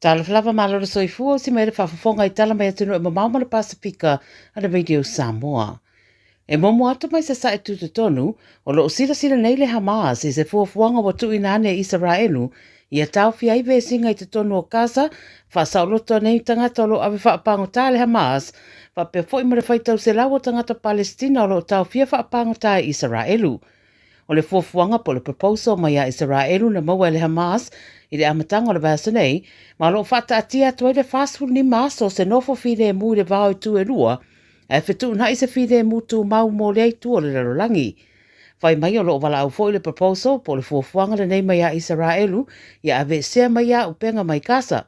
Tala flava malora soifua si mere whafafonga I tala mai atunu e mamau le Pasifika ana radio Samoa. E momo atu mai sa sae tututonu o lo sila sila nei le Hamas I se fuafuanga wa tu inane Israelu ia tau fia iwe singa I te tonu o Gaza whasauloto nei tangata o lo awe whaapangota le Hamas wa pe foi mare whaitau se lau o tangata Palestina o lo tau fia whaapangota Israelu. O le fuafuanga po le proposal mai a Israelu na maua le Hamas I le amatanga o le vasa nei, ma lo whata atia toi le fastfood ni maso se nofo fide mu le vau I tu e rua, e whetu na I se fide mu tu mau mo le tu o le larolangi. Whai mai o lo wala au foi le proposal po le fuafuanga le nei mai a Israelu, ia ave sea mai a upenga mai Gaza.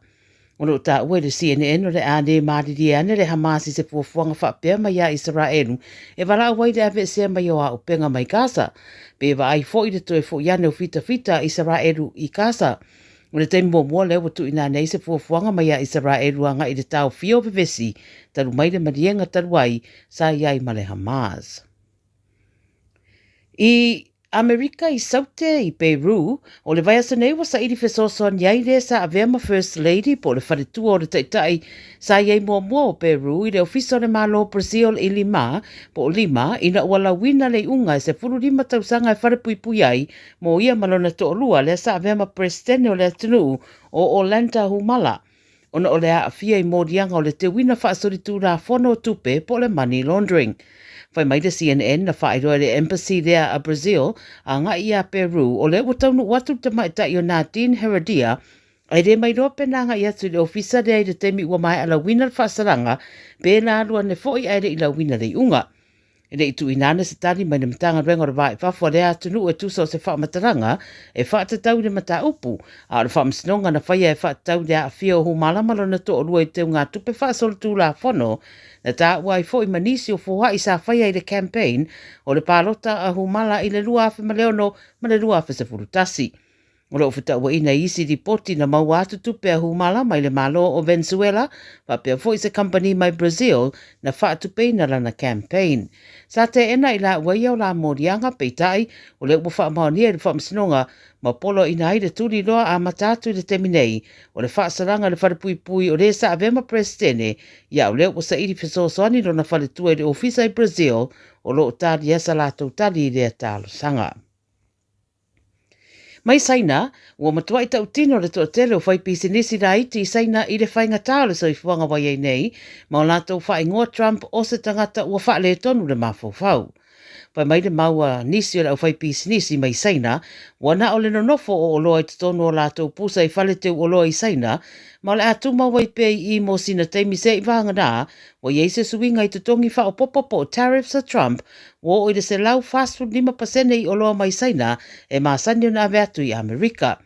O lo ta ue le CNN o le ane maadidi ane le Hamas I se fuafuanga whapea mai a Israelu, e wala au wai le ave sea mai o a upenga mai Gaza. Pe wa ai foi le toe foi ane o fita fita Israelu I Gaza. O le teimu mua leo watu ina nei se fuafuanga mai a Israelu anga I le tau fio pevesi, taru mai le marienga taru ai sa iai ma le Hamas. I Amerika I saute I Peru, o le vai asa nei wa sa iri fesoson iai le sa avema First Lady po le wharetua o le taitai sa iai mua o Peru I le ofiso le malo Brazil I Lima, po o Lima ina wala wina le unga se furu lima tausanga e wharepui ai mo ia malona to olua le sa avema Presidente o le atunu o Orlando Humala. Ona o le a fia I modianga o le te wina whaasoritu la fono tupe po le money laundering. Whai mai le CNN na whaeroa le embassy lea a Brazil a ngai a Peru o le wataunu watu te mai tai o Nadine Heredia ai le mai roa penanga I atu le ofisa lea I le temi ua mai ala wina le whaasaranga pe la alua ne foi ai le ila wina le unga. E le itu inane se tali mai le matanga renga o vai whafua lea atunu e tuso se whaamataranga e whaatatau le mata upu a le whaamsinonga na whaia e whaatatau lea a fia o humala malona to o lua I te ngā tupe whaasolu la whono na tā ua I foi manisi o fuha I sa whaia I le campaign o le pālota a humala I le lua afe maleono ma le lua afe se furutasi. O leo whita ua ina isi ripoti na mau atu tupe a humala mai le malo o Venezuela, pa pia foi se company mai Brazil na whaatupe na lana campaign. Sa te ena I la ua iau la morianga peitai, o leo ua whaamaonia le whaamsinonga, ma polo ina i le turi loa a matatu le teminei, o le whaasaranga le wharepui o le sa avema Presidente, ia o leo ua sa iri fesosoani lo na whaletua I le ofisa I Brazil, o loo tali asa la tautali le atalo sanga. Mai saina, ua matua I tautino le toatele o whai pisinisi la iti I saina I le whainga tāle so I fuanga wai ei nei, ma o lātou whai ngoa Trump o se tangata ua wha le tonu le mawhau. Pai mai le maua nisi o le au whai pisinisi mai saina, wana o le nonofo o loa I tonu o lātou pusa I whale teu o loa I saina, ma o le atu maua I pei I mo sina teimi se I vanga nā, wa iei se suinga I tutongi wha o popopo o tariffs a Trump, wo o I le se lau fast food 5% I o loa mai saina, e maasanio na ave atu I Amerika.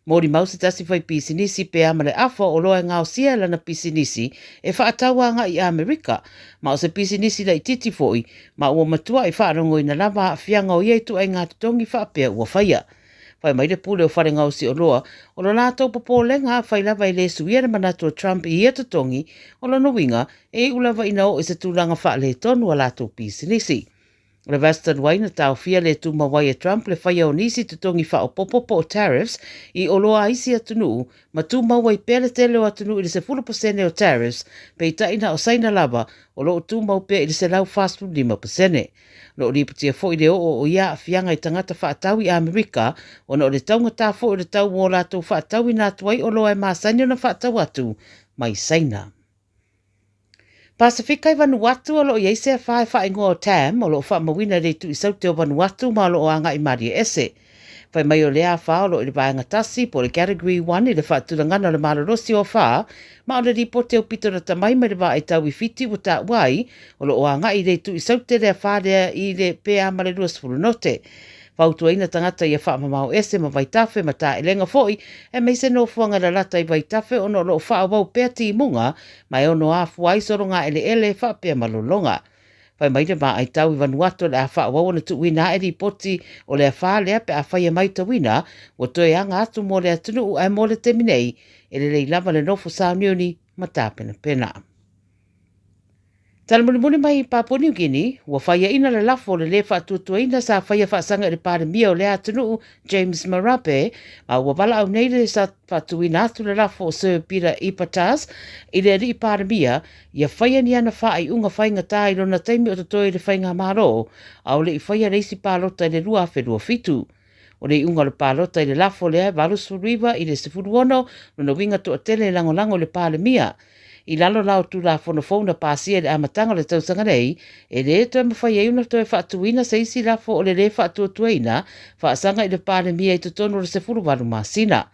Mori mausi tasi whai pisinisi pe amale afa o loa ngao sia lana pisinisi e whaatauanga I Amerika, ma o se pisinisi la I titi foi, ma ua matua I whaarongo I na lava a whianga o iei tu ai ngā tutongi whaapea ua whaia. Whai mai le pule o whare ngao si o loa, o lo nātou popolenga whai lava I le suiera manatu o Trump I ia tutongi, o lo winga e ulava ina o se tūlanga whaale tonu a lātou pisinisi. Le Western Wayne tau fia le tu mawai Trump le whaia o nisi tutongi wha o popopo o tariffs I o loa isi atunu, ma tu mawai pele tele o atunu I le se 10% o tariffs, pe itaina o saina lava o lo tu mau pe I le se lau fast food 5%. Lo ripatia fo I le o ia a fianga I tangata whaatau I Amerika, o no le taunga tā fo I le tau o lātou whaatau I nā tuai o loa e māsanyo na whaatau atu, mai saina. Pasifika I Vanuatu o lo iei se whae ingoa o Tam o lo wha mawina le tu I saute o Vanuatu ma lo o anga I Maria Ese. Whai mai o lea wha o lo I le vaenga tasi po le category 1 I le wha tulangana le marorosi o wha, ma o le ripote o pito na tamai mai le wha I tau I fiti o ta wai o lo o anga I le tu I saute le wha lea I le pea ma le ruas furunote. Whautua ina tangata ia wha mamau ese ma vaitafe ma ta elenga foi, e mei se no fuanga la lata I vaitafe ono lo wha wau pea ti munga, mai ono a fuai soro ngā ele wha pea malolonga. Whai mai le maa ai tau I Vanuatu le a wha wau na tu wina e ripoti o le a wha lea pe a whaia mai ta wina, o toe anga atu mo le atunu u ai mo le teminei, e le lei lava le nofo sa nioni ma ta pena pena. Tala muni mai Papua New Guinea, ua whaia ina le lafo le whaatuatuaina sa whaia whaasanga le pāremia o le atunu James Marape, a ua wala au nei le sa whaatuina atu le lafo o Sir Peter Ipatas, i le ri pāremia, ia whaia ni ana wha ai unga whainga tā i rona taimi o tatoi le whainga maro, au le i whaia reisi pālota i le rua whenua fitu. O le unga le pālota i le lafo le valu suriwa i le sifuruono, nona winga tu atele lango le pāremia. I lalo lau tu la fono pasia le amatanga le tausanga nei, e le to mawhai euna to e whaatuina se isi la fo o le whaatuatuina, whaasanga i le pāremia i tutonu le sefuru waru masina.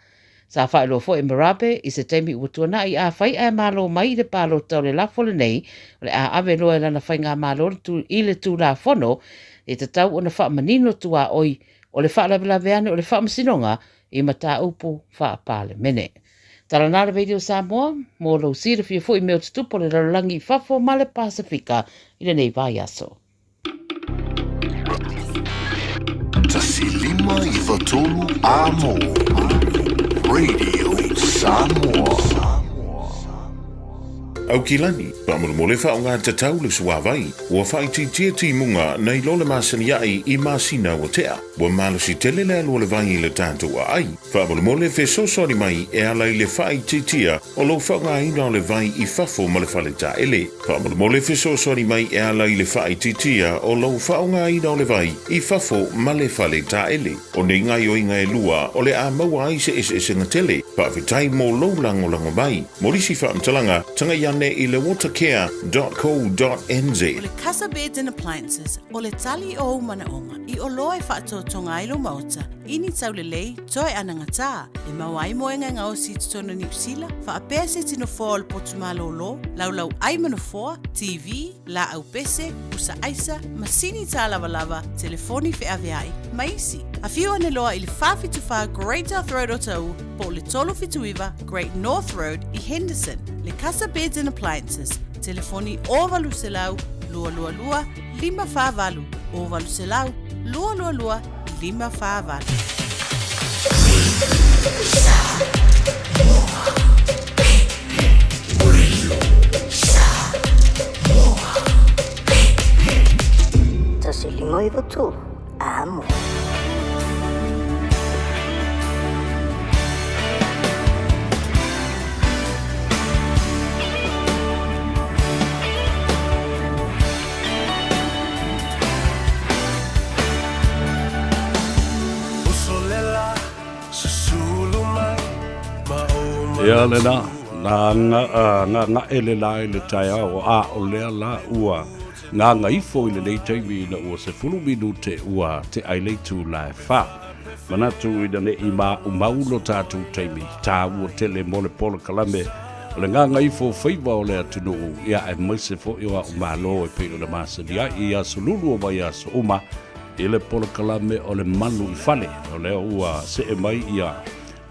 Sa whaelo fo e Marape, i se teimi utuana i a whai a malo mai i le pālota o le lafo le nei, o le a ave loa lana whai ngā malo i le tu la fono, e te tau o na wha manino tu a oi, o le wha laveane o le wha masinonga, i mata upu wha pāle mene. Tala nara video Samoa, mō lau sira fia fo i meo tutupo le rarangi fafo male Pasifika i le nei vai aso. Tasi lima I watolu amo. Radio Samoa. Au kilani, pamole wha o ngā tatau le suawai, ua whai tia munga nei lole masaniai I masina o tea, ua malosi tele le alua le vai le tātou a ai, pamole fe sosori mai e ala I le whai tia o lo wha ngā ina o le vai I fafo ma le whale ta ele, pamole fe sosori mai e ala I le whai tia o lo wha ngā ina o le vai I fafo ma le whale ta ele, o nei ngai o inga e lua o le a maua ai se ngatele, pa vitai mo lo lango mai, morisi wha mtalanga, tanga iane I le watercare.co.nz. O le Casa Beds and Appliances, o le tali o umanaonga, I o loa e whaatotonga ailo mauta, ini tau le lei, toi ananga tā, e mawai moenga ngā o si tutona New Zealand, wha a pēr se tino fōa o le potumalo lo, lau ai manofoa, TV, la au pese, usa aisa, masini tā lava, telefoni fe aveai, maisi. A whiu ane loa I le whawhituwha Great North Road o tau, po le tolo fituiva Great North Road I Henderson. Le Casa Beds and Appliances, telefoni o valu se lau, lua, 5 o valu se lau, lua, 5 Tasi lima I watolu amo. Ia le na nga ele la le taia o a o le la ua nga Gagaifo I le nei taimi na ua se fulu minute ua te ai le tu la fa manatu I ne I ma umaulo tatu taimi ta ua tele mole polo kalame le nga Gagaifo Faiva o le atunu ia e maise fo ia o malo e pelo le masa dia ia sululu o vai aso uma I le polo kalame o le malu I fale o le ua se e mai ia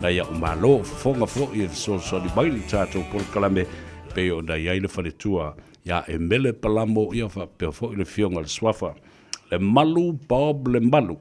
na ia o malo fonga fo I so di baili tato polo kalame pe o na ia I le fale tua ia e mele palamo ia fa pe fo I le fionga le swafa le malu bob le malu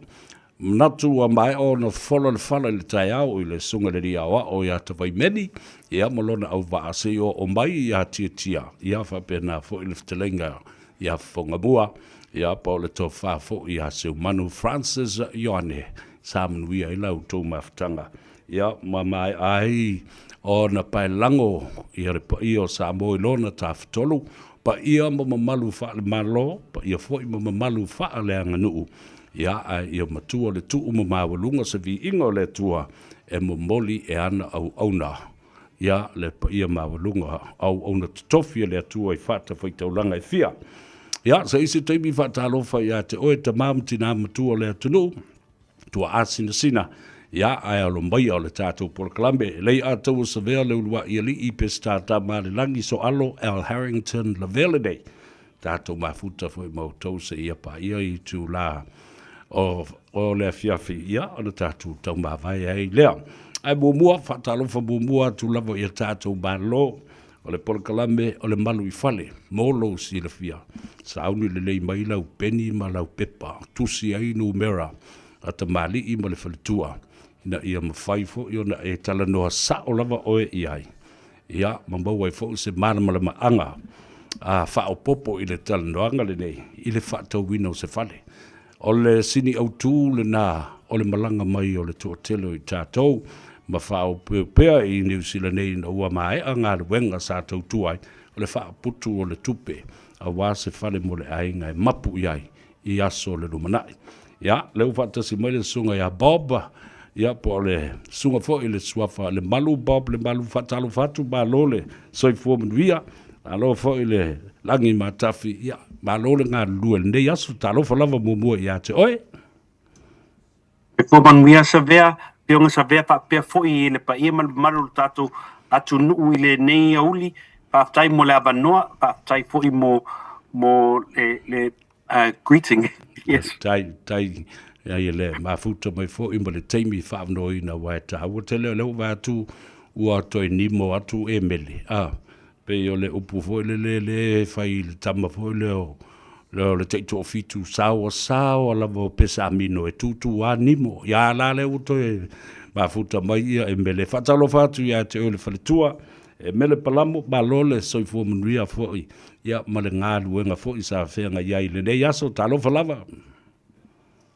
natu a mai o no folo le fala le tai au I le sunga le ria o ia te vai meni ia molona au vaase o mai ia tia ia fa pe na fo I le ftelenga ia fonga bua ia pa le to fa fo ia se manu Francis Ione samnui ai lau tō maftanga ia mai ai o na pai lango ia o Samoa lona taftolu pa ia malu fa le malo pa ia fo malu fa le nganu ia ia matua le tu mawalunga se vi ingo le tua e moli e ana au na ia le pa ia mawalunga au na tofi le tua I fata foi taulanga e fia ia se isi teimi fata alofa ia te oe ta mamtina matua le tunu tua asina sina ia ai alo mai o le tātou Port-Kalambe lei atou sa vea le ulua I li I pesta ta male langi so alo Al Harrington la vele dei tātou mafuta foi mautou se ia pa ia I tu la o le fiafi ia o le tātou tau mawai ai lea ai bumua fatalofa bumua tu lavo ia tātou malo o le Port-Kalambe o le malu I fale molo si le fia sauni le lei mai lau peni ma lau pepa tusi ai numera ata mali I ma le faletua na ia mawhaifo I ona e tala noa sa o lava oe I ai ia mambau ai fo se mana mala maanga whaopopo i le talanoaga lenei i le whaatauina o se fale. O le sini au tū le nā o le malanga mai o le tuatelo i tātou ma whaopea i New Zealand nei na ua mai a ngā ruenga sa tau tuai o le whaaputu o le tupe a wā se fale mo le ainga e mapu iai i aso le rumanai. Ia, leu whaatasi mai le sunga ia Bob, ia po le sunga fo i le suafa le malu Bob, le malu whaatalo whatu ba lole soifua manuia, a lo fo i le langi matafi, ia, ba lole ngā lua le nei aso talo whalava mumua ia te oe. E fo manuia sa vea, peonga sa vea pa pea fo i le pa ia malu tatu atu nuu i le nei auli, pa aftai mo le abanoa, pa aftai fo i mo le greeting. Yes. Tai ia le mafuta mai fo i mo le teimi whaamnoi na wai ta. Ua te leo watu ua toi nimo atu e mele. Pe o le upu fo le fai le tama fo leo le teito o fitu sao lavo pesa amino e tutu a nimo. Ia la le uto e mafuta mai ia e mele. Whatalo fatu ia te o le whaletua. E mele palamo ba lole soifua manuia fo i. Ia ma le ngā luenga fo i sa whenga iai le nei aso talo falava.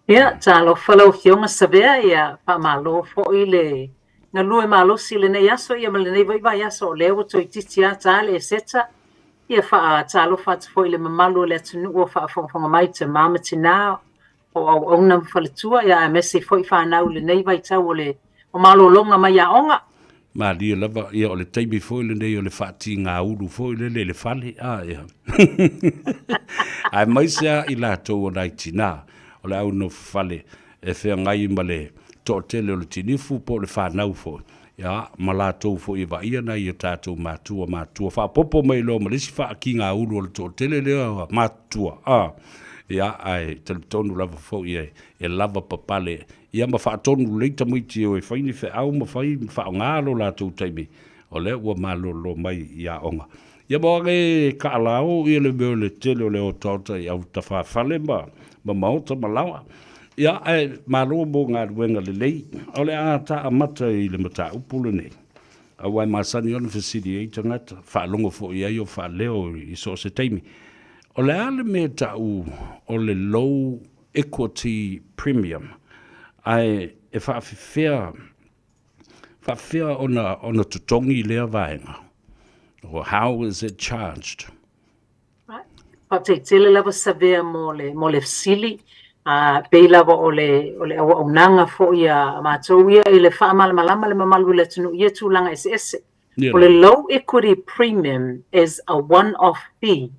Ia, talo falau fionga savea ia pa malo fo i le na lue malo si le nei aso ia ma le nei vai aso o leo to i titi a tale e seta ia fa talo fatu fo i le mamalo le atunu o fa fonga mai te mama tina o au na faletua ia mesi fo i fa nau le nei vai tau o le o malo longa mai a onga. Ma lia lava ia o le taimi fo i le nei o le whaati ngā uru fo i le fale ia. Ai mai sea i la tau o nai tina. O le au no fale e whea ngai ma le tō tele o le tinifu po le whanau fo. Ia, ma la tau fo i wa ia nei o tātou mātua. Whapopo mai lo ma lisi wha ki ngā ulu o le tō tele leo mātua. Ia, ai, tonu lava fo i e lava papale. Ia ma whaatonu leita muiti o e whaini wha au ma wha ngālo la tau taimi. O le ua mālo mai ia onga. Ia moange ka alao i le meo le tele o le o tauta i au ta whawhale ma mauta malawa. Ia ai malo mo ngā ruenga le lei. O le a ta amata i le mata upule nei. A wai masani ona whasiri e tangata. Whaalongo fo i ai o whaaleo i so se teimi. O le ale me tau o le low equity premium. Ai e whaafifea ona tutongi lea vaenga. Or how is it charged? Pa te tele lava savea mo le sili pe lava o le aunanga fo ia mātou ia i le whaamalama le mamalu le tunu ia tūlanga ese. O le low equity premium is a one-off fee.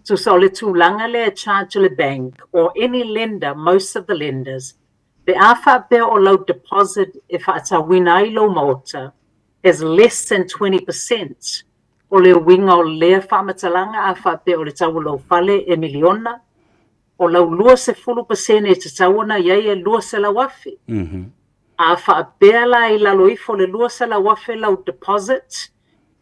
So le tūlanga le charge le bank or any lender, most of the lenders, the awha pe o low deposit if ata winai lo mota is less than 20%. O le winga o lea whamatalanga a whape o le tau lau fale e miliona. O lau lua se 4% e te tauana iai e lua se la wafi. A whaapea la i lalo ifo le lua se la wafi lau deposit.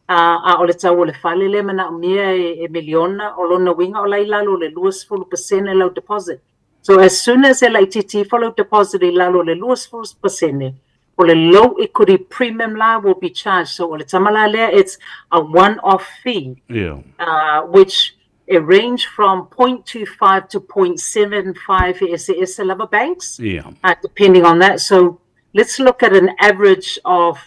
A o le tau o le fale le mana umia e miliona. O lona winga o la i lalo le lua se 4% e lau deposit. So as soon as e la i titi follow deposit i lalo le lua se 4%, or the low equity premium law will be charged. So it's a one-off fee, which it range from 0.25 to 0.75 is the level banks, depending on that. So let's look at an average of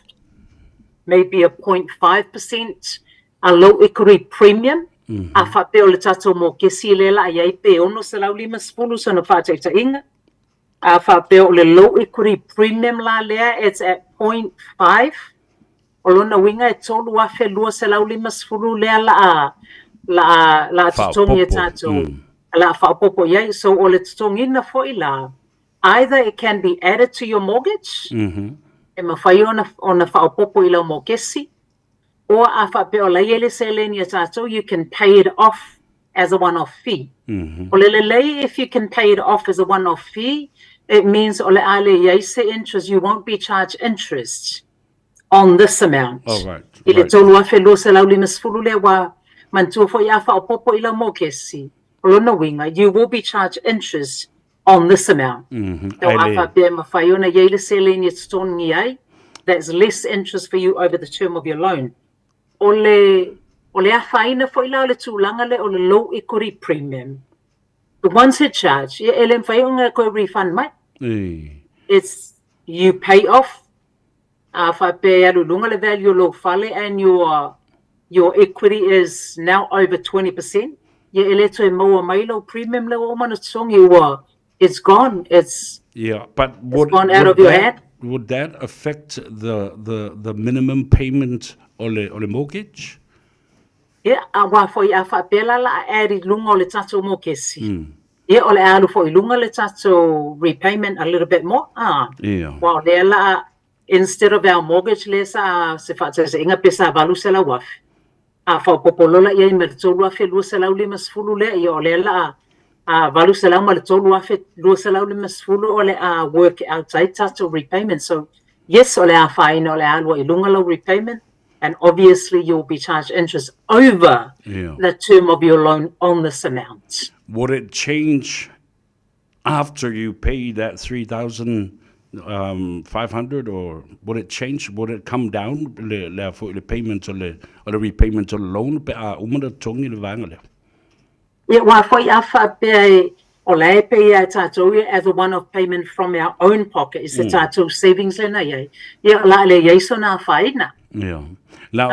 maybe a 0.5%, a low equity premium. A whapeo le tato mo ke silela iai pe ono se lau lima spulu sa na whātaita inga. A whapeo le low equity premium la lea, it's at 0.5. O lona winga e tolu afe lua se lau lima spulu lea la tutongi e tato. La whapopo iai. So o le tutongi na fo i la, either it can be added to your mortgage, e mawhai ona whapopo i lau mo kesi, or you can pay it off as a one-off fee. If you can pay it off as a one-off fee, it means interest, you won't be charged interest on this amount. Oh, right. You will be charged interest on this amount. That's less interest for you over the term of your loan. O o le a whaina fo ila o le tūlanga le o le low equity premium. The ones who charge, ia ele mwhaionga koe refund mai. It's, you pay off, whape alulunga le value lo fale, and your equity is now over 20%. Ia ele toi maua mailo premium le o mana songi ua, it's gone. It's but gone out of your hand. Would that affect the minimum payment o le mortgage? Ia, wa fo ia whapela la eri lunga o le tato mo kesi. Ia o le alu fo i lunga le tato repayment a little bit more. Wa le la, instead of our mortgage le sa se whata se inga pesa valu se la wafi. Fa popolola ia i me tolu afe lua se lau lima sfulu le, ia o le la valu se lau ma le tolu afe lua se lau lima sfulu o le work outside tato repayment. So yes, o le a whaina o le alu i lunga lau repayment. And obviously, you'll be charged interest over the term of your loan on this amount. Would it change after you pay that 3,500, or would it change? Would it come down for the payment or the repayment of the loan? Yeah, well, for yafa pay or le pay tato as a one-off payment from our own pocket is the tato savings le na ye. Yeah, la le yeso na faina. Yeah. La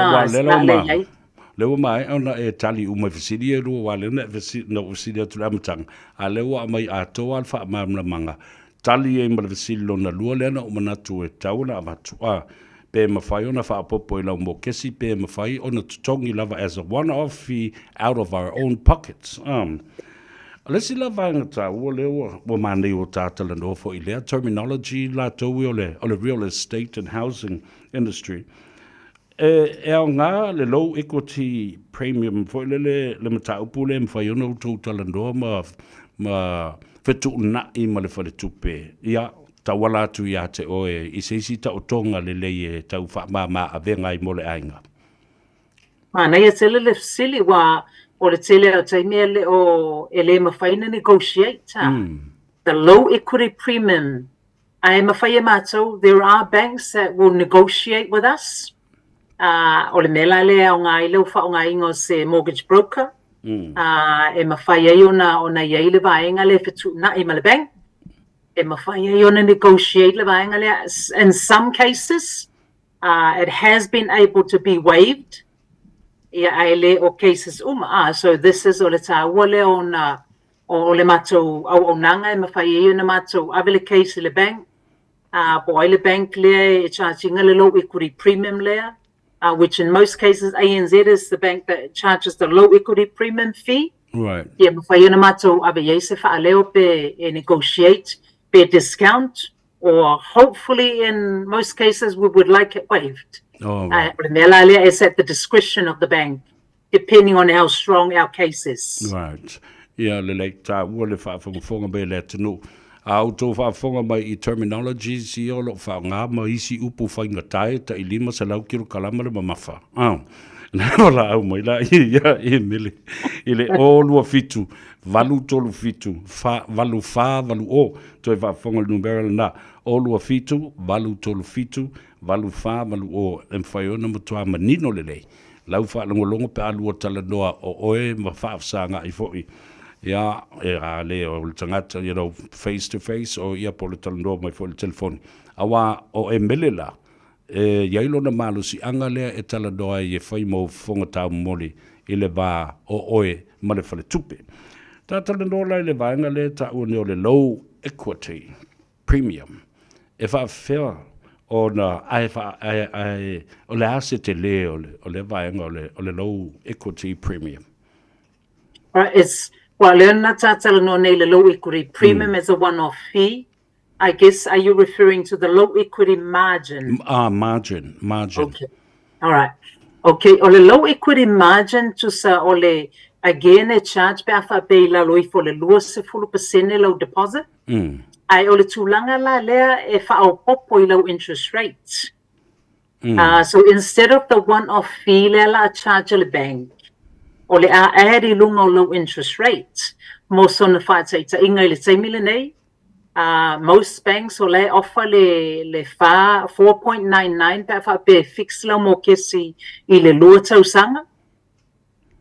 lewa mai ona e tali uma fisidi ru wa le na fisidi no fisidi tu lamtang a lewa mai a to alfa manga tali e mal fisidi lo na lu le na uma tu e tauna matu a pe mafai ona fa popo ila mo kesi pe mafai ona tongi lava as a one off fee out of our own pockets. Let's see lava ngata wo lewa wo mane o tatala no fo ile terminology la to o le real estate and housing industry. Ngā le low equity premium fo le matau pule mwhai ono tō talandoa ma whetu na I ma le whare tupe. Ia, tawala tu ia te oe, I seisi tau tonga le leie tau wha a venga I mole ainga. Mana ia tele le sili wa o le tele o taimea le o ele mawhaina negotiate. The low equity premium, ai mawhaia mātou, there are banks that will negotiate with us. O le mela le o ngā ilau wha o ngā ingo se mortgage broker. E mawhai ai ona iei le vaenga le whetu na I ma le bank. E mawhai ai ona negotiate le vaenga le. In some cases, it has been able to be waived. Ia ai le o cases so this is o le tāua le o le mātou au nanga e mawhai ai ona mātou avele case le bank. Po ai le bank le e charging le low equity premium le. Which in most cases ANZ is the bank that charges the low equity premium fee. Right. Yeah, mawhaiona mātou ave yeise whaaleo pe negotiate pe discount, or hopefully in most cases we would like it waived. Right. It's at the discretion of the bank, depending on how strong our case is. Right. Yeah, le like ta wole whaafonga be le tunu. Auto whaafonga mai I terminologies I olo whaanga ma isi upu whainga tae ta I lima sa lau kiro kalamare ma mawha. Nā la au mai la I mele. I le olua fitu, valu tolu fitu, valu o. Toi whaafonga le numera na. Olua fitu, valu tolu fitu, valu valu o. E mwhaiona mutua manino lelei. Lau whaalongolongo pe alua tala noa o oe ma whaafsanga I fo'i. Yeah, le o tangata, face to face, o ia po le talanoa mai fo le telefoni. Awa o e melela, iailo na malo si anga lea e talanoa I e whai mo whonga tau moli I le wā o oe ma le whale tupe. Tā talanoa lai le wāinga le ta une o le low equity premium. E wha whea o na o le ase te le o le wāinga o le low equity premium. Well, learn tell no the low equity premium as a one-off fee. I guess, are you referring to the low equity margin? Margin. Okay. All right. Okay. O le low equity margin to sa o le again a charge pe afa pe la loi fo le lua se fulu percent low deposit. Ai o le tūlanga la lea e fa o popo I low interest rates. So instead of the one-off fee la charge le bank. O le a eri lunga o low interest rates. Most on the fight say inga le taimile nei. Most banks o le offer le fa 4.99 pa fa pe fix la mo kesi I le lua tausanga.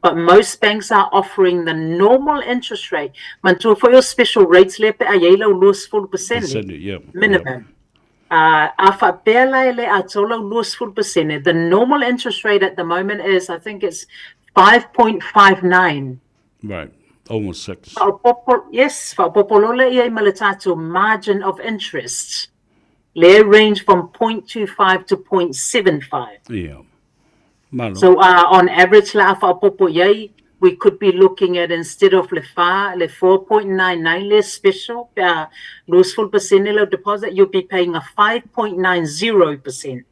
but most banks are offering the normal interest rate. Mantua for your special rates le pe ayela lose full percentage minimum. Afa pela le atola lose full percentage. The normal interest rate at the moment is, I think it's 5.59. Right, almost 6. Yes, for popolola ia malatato margin of interest. They range from 0.25 to 0.75. Yeah. So on average, we could be looking at, instead of le 4.99 less special lose full percent deposit, you'll be paying a 5.90%.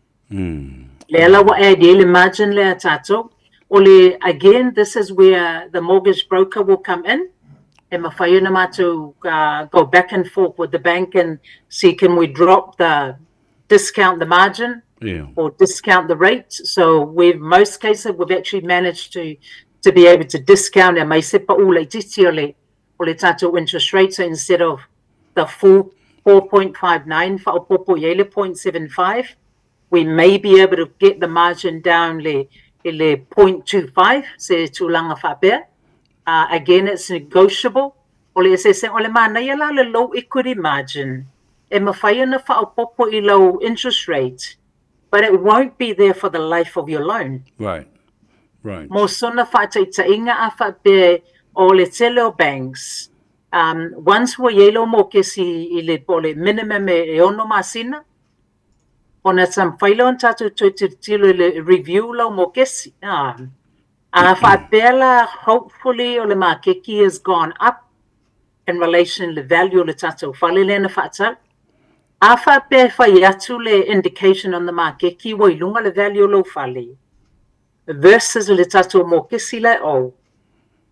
Imagine le tato. Again, this is where the mortgage broker will come in. And to go back and forth with the bank and see, can we discount the margin or discount the rate? So most cases we've actually managed to be able to discount and interest rate. So instead of the full 4.59 for 0.75, we may be able to get the margin down le 0.25 se tulanga faber. Again, it's negotiable. Ole se ole mana yala le low equity margin. E mawhai na whaopopo I low interest rate, but it won't be there for the life of your loan. Right. Mo sona whaitainga a whape o le tele banks. Once wa yelo mo kesi I le pole minimum e ono masina, ona sam whailo on tatu to le review lo mo kesi. Fa'apela, hopefully, o le makeki has gone up in relation to the value of the tato. Falilena fa'atau. Fa'ape fa'yatu le indication on the makeki wa ilunga le value lo fali. Versus le tato mo kesi le o.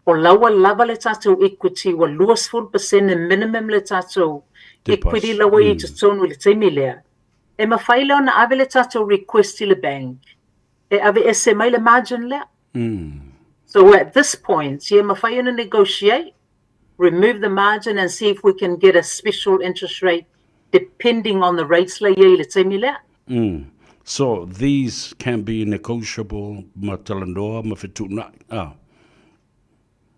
O lawa lava le tato equity wa luas full percent and minimum le tato equity lawa I tutonu le temilea. E mawhaile ona ave le tato request I le bank. E ave ese mai le margin le. So at this point, mawhai negotiate, remove the margin and see if we can get a special interest rate depending on the rates le le temilea. So these can be negotiable matalandoa mafituna.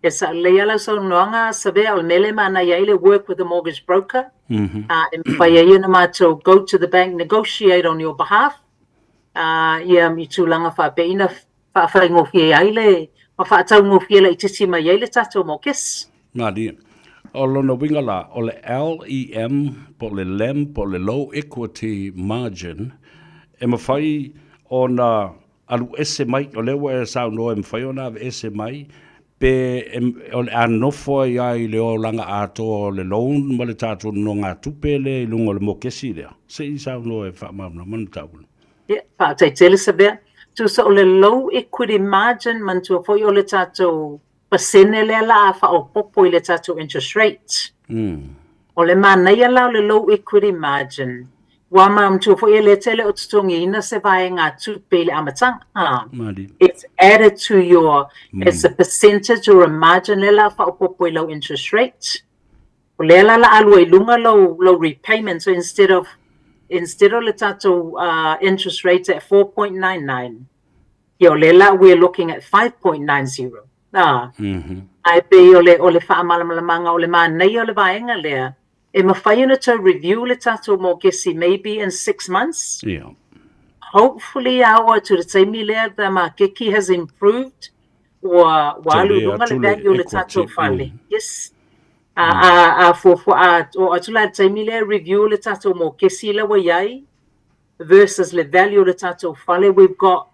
Yes, leala so noanga sabe al mele mana yele work with the mortgage broker. And to go to the bank, negotiate on your behalf. Mitulanga fa beina fa ngofie aile fa tau ngofie le tisi mai ele tato mo kes. Nadi. O lona winga la, o le LEM, po le LEM, po le low equity margin, e mawhai o na alu ese mai, o lewa e sao no e mawhai o na ese mai, pe o le anofo ai le o langa ato o le loan, ma le tato no ngā tupele, lungo le mo kesi lea. Se I sao no e wha mamna, manu tau. Yeah, pa tai tele sabe. Tu so le low equity margin man tu fo yo le tato pasene le la fa o popo le tato interest rate. O le mana ia la le low equity margin. Wa mam tu fo le tele o tutongi ina se vai ngā tupele amatang. It's added to your it's a percentage or a margin le la fa o popo low interest rate. O le la alu e lunga low repayment. So instead of the tato interest rates at 4.99, we're looking at 5.90. I pay ole fa'amalamanga ole manei ole vaenga lea. E mawhaiuna to review le tato mo kesi maybe in 6 months. Yeah. Hopefully our to the same lea the makeki has improved. Wa walu lunga le value le tato fali. Yes. O atula taimile review le tato mo kesi la wayai versus le value le tato fale. We've got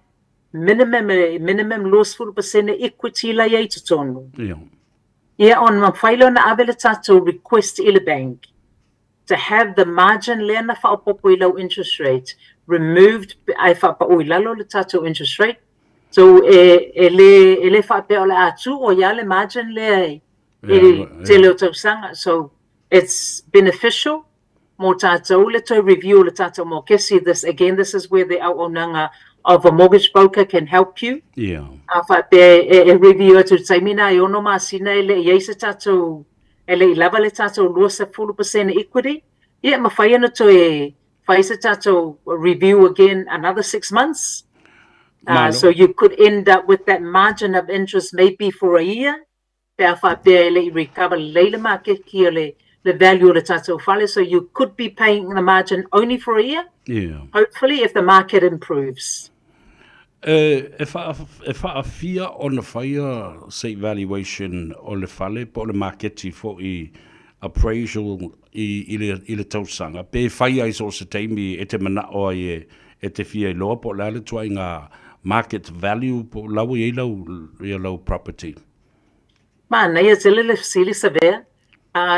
minimum loss full percent equity la yai tutonu. Yeah, on mawhailo na ave le tato request I le bank to have the margin le na whaopopo I low interest rate removed ai whapao I lalo le tato interest rate. So ele whape o le atu o ya le margin le ai. So it's beneficial. Mo tato le to review le tato mo kesi. This is where the auonanga of a mortgage broker can help you. Yeah. Review to say mina yono masina ele yesa tato ele lava le tato luasa 40% equity. Yeah, mawhaiana to faisa tato review again another 6 months. So you could end up with that margin of interest maybe for a year. Recover later market the value of the tato file. So you could be paying the margin only for a year. Yeah. Hopefully, if the market improves. If I fear on the fire, say valuation o le fale, po le market for appraisal i le tausanga. Pe fire is also taimi e te mana o e te fia loa po le tuai ngā market value po lau i lau property. Mana ia te lele fasili sa vea.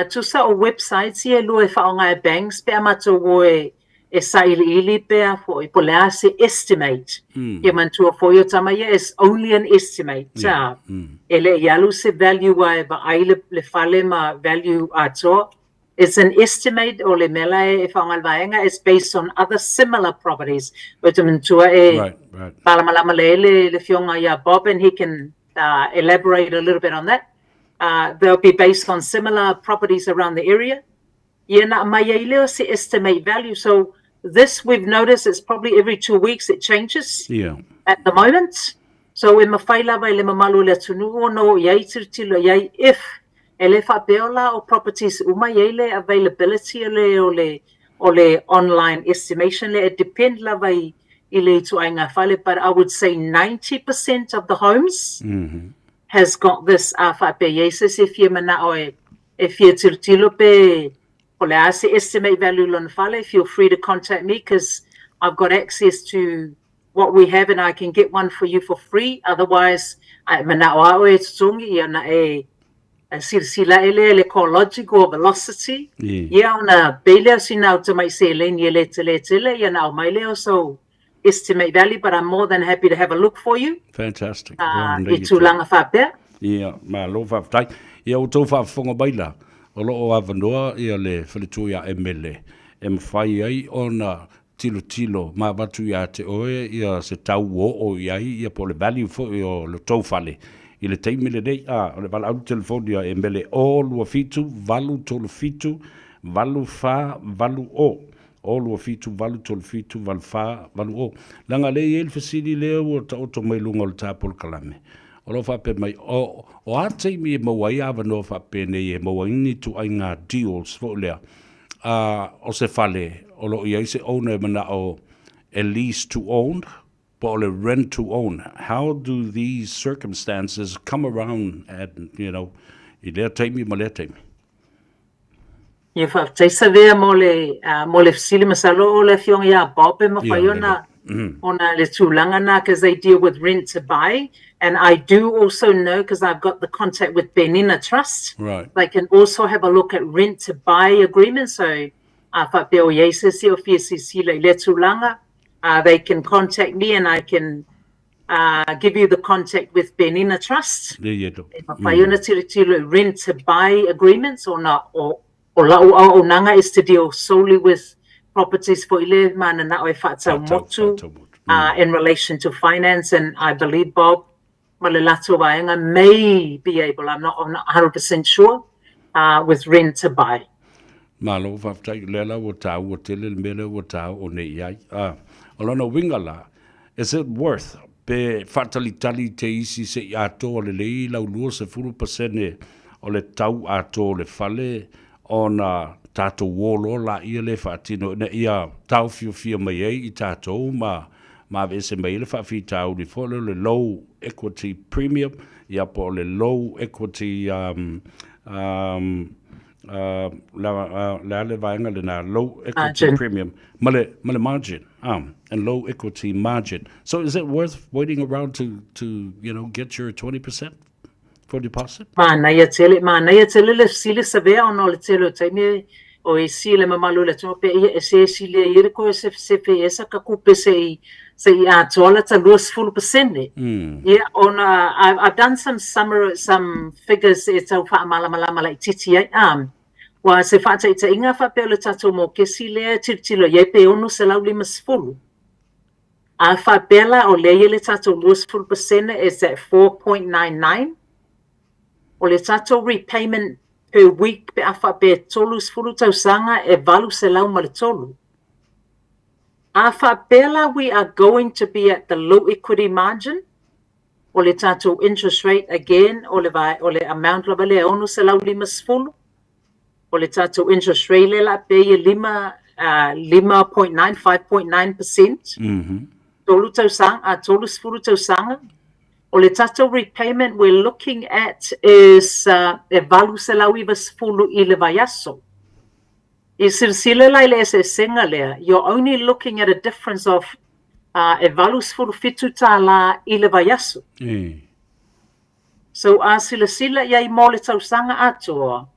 Tu sa o websites ia lua e whaonga e banks pe amato o e sa ili pea fo I po lea se estimate. Ia mantua fo yo tama ia is only an estimate. Ele ialu se value ai ba ai le fale ma value ato. It's an estimate o le mela e whaonga vaenga is based on other similar properties. Wata mantua e palamalama le fionga ia Bob and he can elaborate a little bit on that. They'll be based on similar properties around the area. Se estimate value. So this we've noticed it's probably every 2 weeks it changes. Yeah. At the moment. So in mafaila vai le mamalu le tunu no yai tirtilo yai if ele fa beola o properties uma yele availability o le online estimation le it depend la vai ile tu ai nga fale, but I would say 90% of the homes has got this yes, if you mana oe if you tirtilo pe ole ase estimate value lon fale, feel free to contact me because I've got access to what we have and I can get one for you for free. Otherwise I mana oe tsungi ia na e sila ele ecological velocity ia ona bele sina to mai se len ele tele ia na mai leo so estimate value, but I'm more than happy to have a look for you. Fantastic. I tūlanga whapea. Ia, ma lo whaptai. Ia o tō whawhonga baila. O lo o avanoa ia le whalitu ia emele. E mwhai ai o na tilo, ma watu ia te oe ia se tau o iai ia po le value fo o le tau whale. I le teimile nei, o le wala au telefoni ia emele o lua fitu, valu tolu fitu, valu wha, valu o. O lua fitu, valu tolu fitu, valu wha, valu o. Langa le el fasili leo o ta oto mai lunga o le tāpol kalame. O lo whape mai, o atei mi e mawai awa no whape nei e mawaini tu ai ngā deals fo lea. O se whale, o lo iai se ona e mana o a lease to own, po le rent to own. How do these circumstances come around and, you know, I lea teimi ma lea teimi? Ia whaftaisa vea mo le fasili masalo o le fionga ia Bob e mawhaiona ona le tūlanga na because they deal with rent to buy. And I do also know because I've got the contact with Benina Trust. Right. They can also have a look at rent to buy agreements. So whapeo yeisesi o fiesisi le tūlanga. They can contact me and I can give you the contact with Benina Trust. Mawhaiona tiro rent to buy agreements or not o lau nanga is to deal solely with properties for ile mana na oe whatau motu in relation to finance, and I believe Bob Malelato Vaenga may be able, I'm not 100% sure, with rent to buy. Malo whaftai lela o tau o tele mele o tau o nei ai. Olona wingala, is it worth pe whatalitali te isi se i ato o le lei lau lua se 4% o le tau ato le fale ona tato wolo la ia le whaatino na ia tau fio mai ei I tato ma vese mai le whaafi tau ni fole le low equity premium ia po le low equity la le vaenga le na low equity premium ma le margin and low equity margin. So is it worth waiting around to you know get your 20% for deposit? Mana ia tele le sile savea ono le tele taimi o e sile mamalu le tope e se sile ia ko se esa ka kupe se atola ta lose full percent. Yeah, on I've done some figures it's au fa mala like titi wa se fa ta inga fa pe le tato mo ke sile titilo ye pe ono se lau lima sfulu. A fa bela o le tato lose full percent is at 4.99. O le tato repayment per week pe afa pe tolu sfulu tausanga e valu se lau ma le tolu. Whapela, we are going to be at the low equity margin. O le tātou interest rate again, o le amount lava le onu se lau 5.0. O le tātou interest rate le la pei 5.9, 5.9%. Tolu tausanga, tolu sfuru tausanga. O le tātou repayment we're looking at is e valu se lau 5.0 I le vaiaso. I silsile lai le se senga lea, you're only looking at a difference of e valu sfuru fitu tā la I le vaiaso. So sila iai mo le tausanga atoa,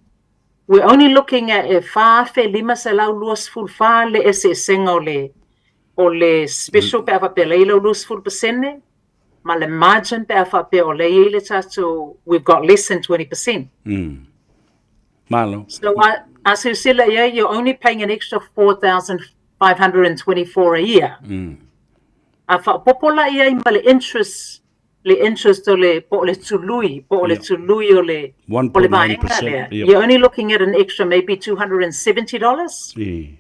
we're only looking at e wha fe 5 se lau 2 wha le se senga o le special pe awha pe leila 2%, ma le margin pe awha pe o leile tātou, we've got less than 20%. Malo. So sila iai, you're only paying an extra $4,524 a year. Popola iai ma le interest o le tului o le vaenga lea. You're only looking at an extra maybe $270.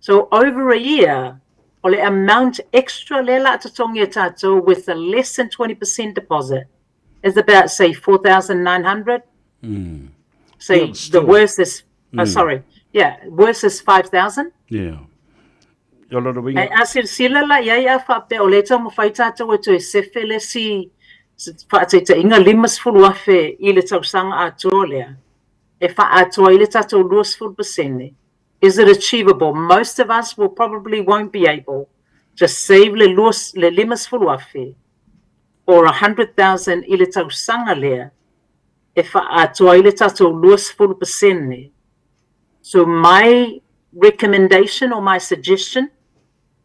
So over a year, o le amount extra le la tatongi tato with a less than 20% deposit is about, say, 4,900. Say the worst is, worst is 5,000. Yeah. Sila la ia whape o le tau mo whai tātou e toi sefe le si whaateta inga 5 afe I le tausanga atoa lea. E wha atoa I le tātou 2%. Is it achievable? Most of us will probably won't be able to save le 5 afe or 100,000 I le tausanga lea. E wha atoa I le tātou 2%. So my recommendation or my suggestion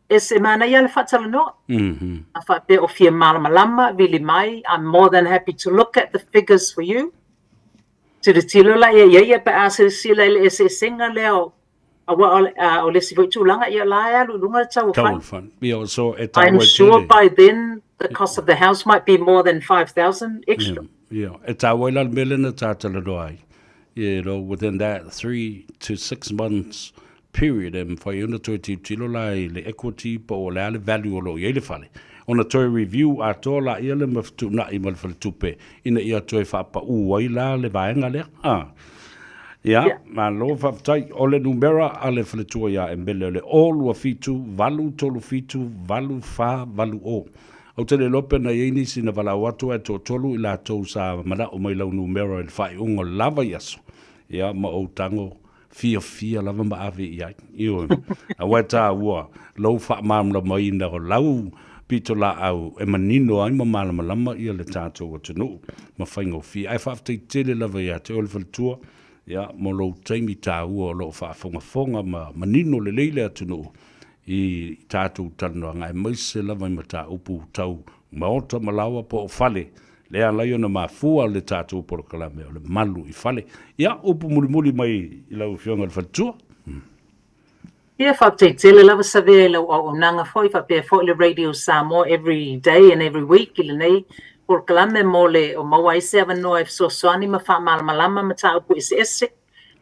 is e mana ia le whatalanoa. A whape o fia malamalama, vili mai, I'm more than happy to look at the figures for you. To the tilo la ia pa asa sila le se senga leo o le sivo tūlanga ia la lunga tau fan. I'm sure by then the cost of the house might be more than 5,000 extra. Yeah, e tāwela melena tātalanoa ai. You know, within that 3 to 6 months period, and for you to tilo lai le equity po le value lo ye le fale. On a toy review a to la ia le maftu na I mal fale tupe ina ia toy fa pa u wai la le vaenga le. Ma lo fa tai o le numera ale fale tu ia embele le all wa fitu valu tolu fitu valu fa valu o. O tele lope na yeni sina vala watu e to tolu ila to sa mala o mai lau numero el fai ungo lava yaso. Ya ma o tango fia lava ma ave ia. Io a wata ua lau fa mam la mai na lau pito la au e manino ai ma malama ia le tato o tunu ma faingo fia ai fa te tele lava ia te ol faltua ya mo lo taimi ta ua lo fa fonga ma manino le leile atunu I tātou tano ngai maise lava I mata upu tau maota malawa po o fale le alai ona mafua le tātou porokalame o le malu I fale ia upu mulimuli mai I lau fionga le fatua Ia whapteitele lava save lau o nanga foi whapea foi le Radio Samoa every day and every week I le nei porokalame mo le o mawaise avanoa e soani ma wha malamalama ma tā upu ese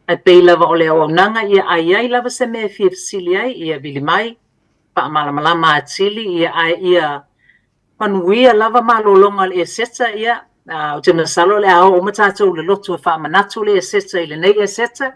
ai pei lava o le o nanga ia ai lava se me fia fisili ai ia vili mai pa malamalama atili ia panuia lava malolonga le seta ia o te masalo le ao o matatu le lotu e wha manatu le seta I le nei e seta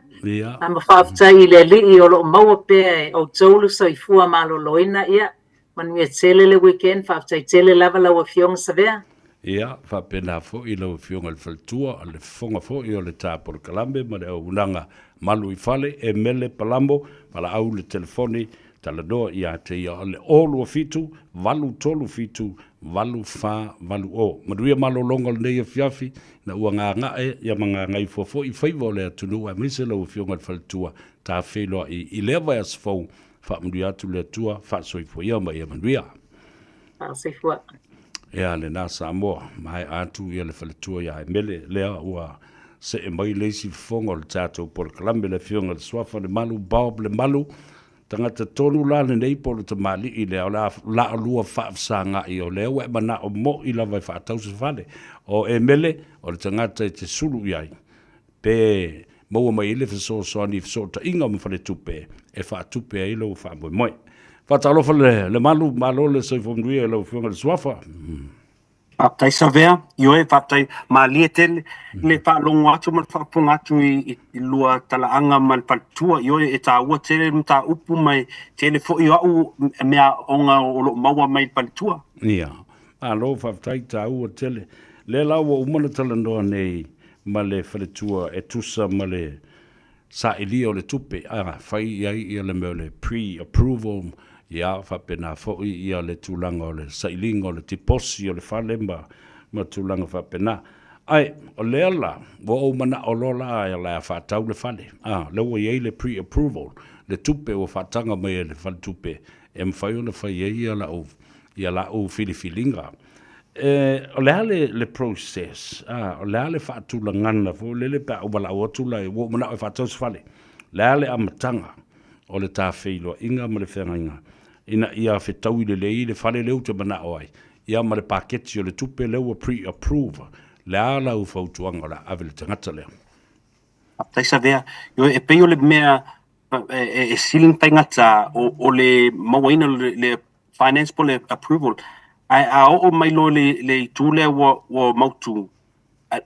ma whaftai I le li o lo maua pe o tolu so I fua maloloina ia manuia tele le weekend whaftai tele lava lau a fionga savea Ia, whapena fo I lau fionga le faltua, le fonga fo I o le tāpor kalambe, ma le au unanga malu I fale, e mele palambo, ma la au le telefoni, talanoa I a te ia le olu a fitu, valu tolu fitu, valu fa, valu o. Maduia malo longa le neia fiafi, na ua ngā ngae, ia mga ngai fo I Faiva o le atunu, a mise lau fionga le faltua, tā wheloa I lewa as fau, whaamuri atu le atua, whaasoi ia ma ia manuia. Whaasoi Ia le nā Samoa, mai atu ia le whaletua ia mele lea ua se e mai leisi fonga le tātou porokalame le fionga le swafa le malu, baob le malu, tangata tonu la le nei polo te mali I lea o la alua whaafsanga I o lea, we mana o mo I lava I whaatausa whale, o e mele o le tangata I te sulu iai, pe maua mai ile fiso soani fiso ta inga mo whale tupe, e whaatupe a ilo whaamoe moe. Whatalofa le malu malo le soifomduia le ufiunga le suafa. Whaptai savea, ioe whaptai maalia tele, le whaalongo atu ma whaaponga atu i lua talaanga ma le paltua, ioe e tā ua tele ma tā upu mai tele fo i au mea onga o lo maua mai paltua. Ia, alo whaptai tā ua tele. Le lawa umana talandoa nei ma le whaletua e tusa ma le sa ili o le tupe. Whai iai ia le meo le pre-approval ia whapena fo ia le tūlanga o le sailinga o le tiposi o le whalemba ma tūlanga whapena. Ai, o le ala, wo o mana o lola ia la whatau le whale. Lewa iei le pre-approval, le tupe o whatanga mai le whale tupe. E mwhai o le whai ia la o filifilinga. O le hale le process, o le hale whaatulangana, fo lele pa o wala o atula e wo mana o whatau se whale. Le hale amatanga o le tā wheilua, inga ma le whenga ina ia whetau i le lei, le whale leu te mana oai. Ia ma le paketi o le tupe leu a pre-approve. Le ala u whautuanga la ave le tangata leo. Taisa vea, e peo le mea e siling taingata o le mawaina le finance po le approval. A o mai lo le tūlea wa mautu.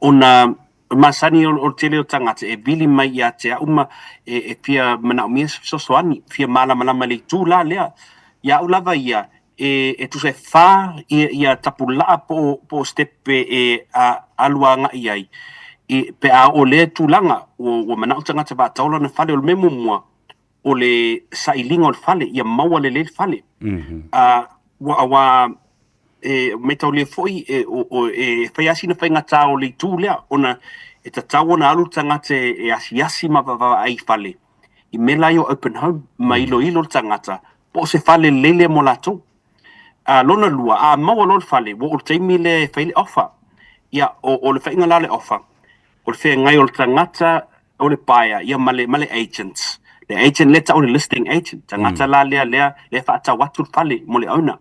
Ona masani o tele o tangata e bili mai ia te auma e pia mana o mia sosoani, pia malama le tūla lea. Ia ulava ia e tu se fa ia tapula po stepe e alua nga iai pe a o le tulanga o mana utanga te ba taula na fale o le memo mua o le sailinga o le fale ia maua le fale wa me tau le foi o fai asi na fai ngata o le tu lea ona e ta tau na alu tanga te e asi ma va ai fale i mela yo open home ma ilo tangata po se fale lele mo lato lona lua maua lo fale wo o teimi le fai le offer ia o le fai ngala le offer o le fai ngai o le tangata o le paia ia male agents le agent leta o le listing agent tangata la le fa ta watu fale mo le owner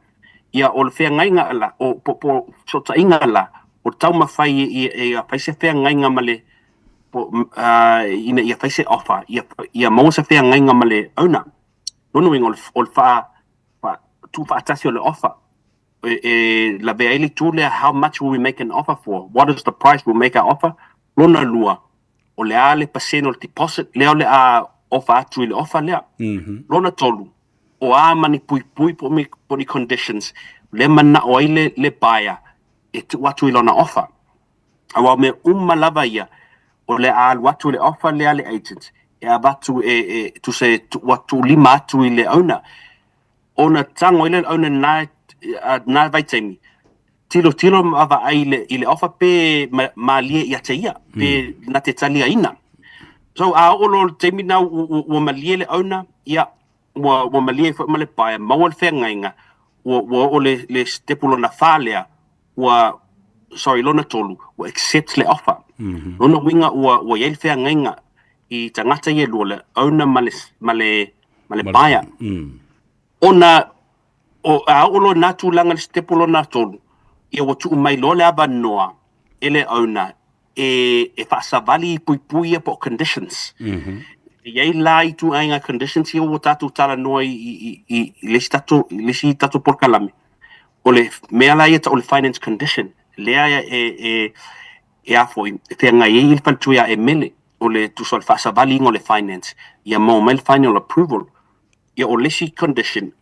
ia o le fai ngai ngala o po so ta ingala o tau ma fai e fai se fai ngai ngamale ina ia fai se offer ia mo se fai ngai ngamale owner Nono o fa tu fa atasi o le offer. La veili tu le how much will we make an offer for? What is the price we'll make our offer? Lona lua. O le ale paseno le deposit. Leo le offer atu le offer lea. Lona tolu. O mani pui po ni conditions. Le mana o le baya. E tu watu lona offer. Awa me lava ia. O le watu le offer le ale agents. E abatu tu se watu lima atu i le owner. Ona tango i le owner na vaitemi. Tilo ava ai i le offer pe malie ia te ia. Pe na te talia ina. So olo temi na wa malie le owner ia wa malie fo male paia. Maua le whengainga. Wa le stepulo na whalea. Lona tolu. Wa accept le offer. Lona winga wa yel whengainga. I tangata ye lole ona male baya ona o na tu langa stepolo na tolu e o tu mai lole aba noa ele ona e fa savali pui po conditions ye lai tu ainga conditions o tatu tala noa i lesi tatu por kalame ole me la yeta ole finance condition le e afo te nga ye il pantuia e mele o le tu sol fa savali ngole finance ia mo mel final approval ia o lesi condition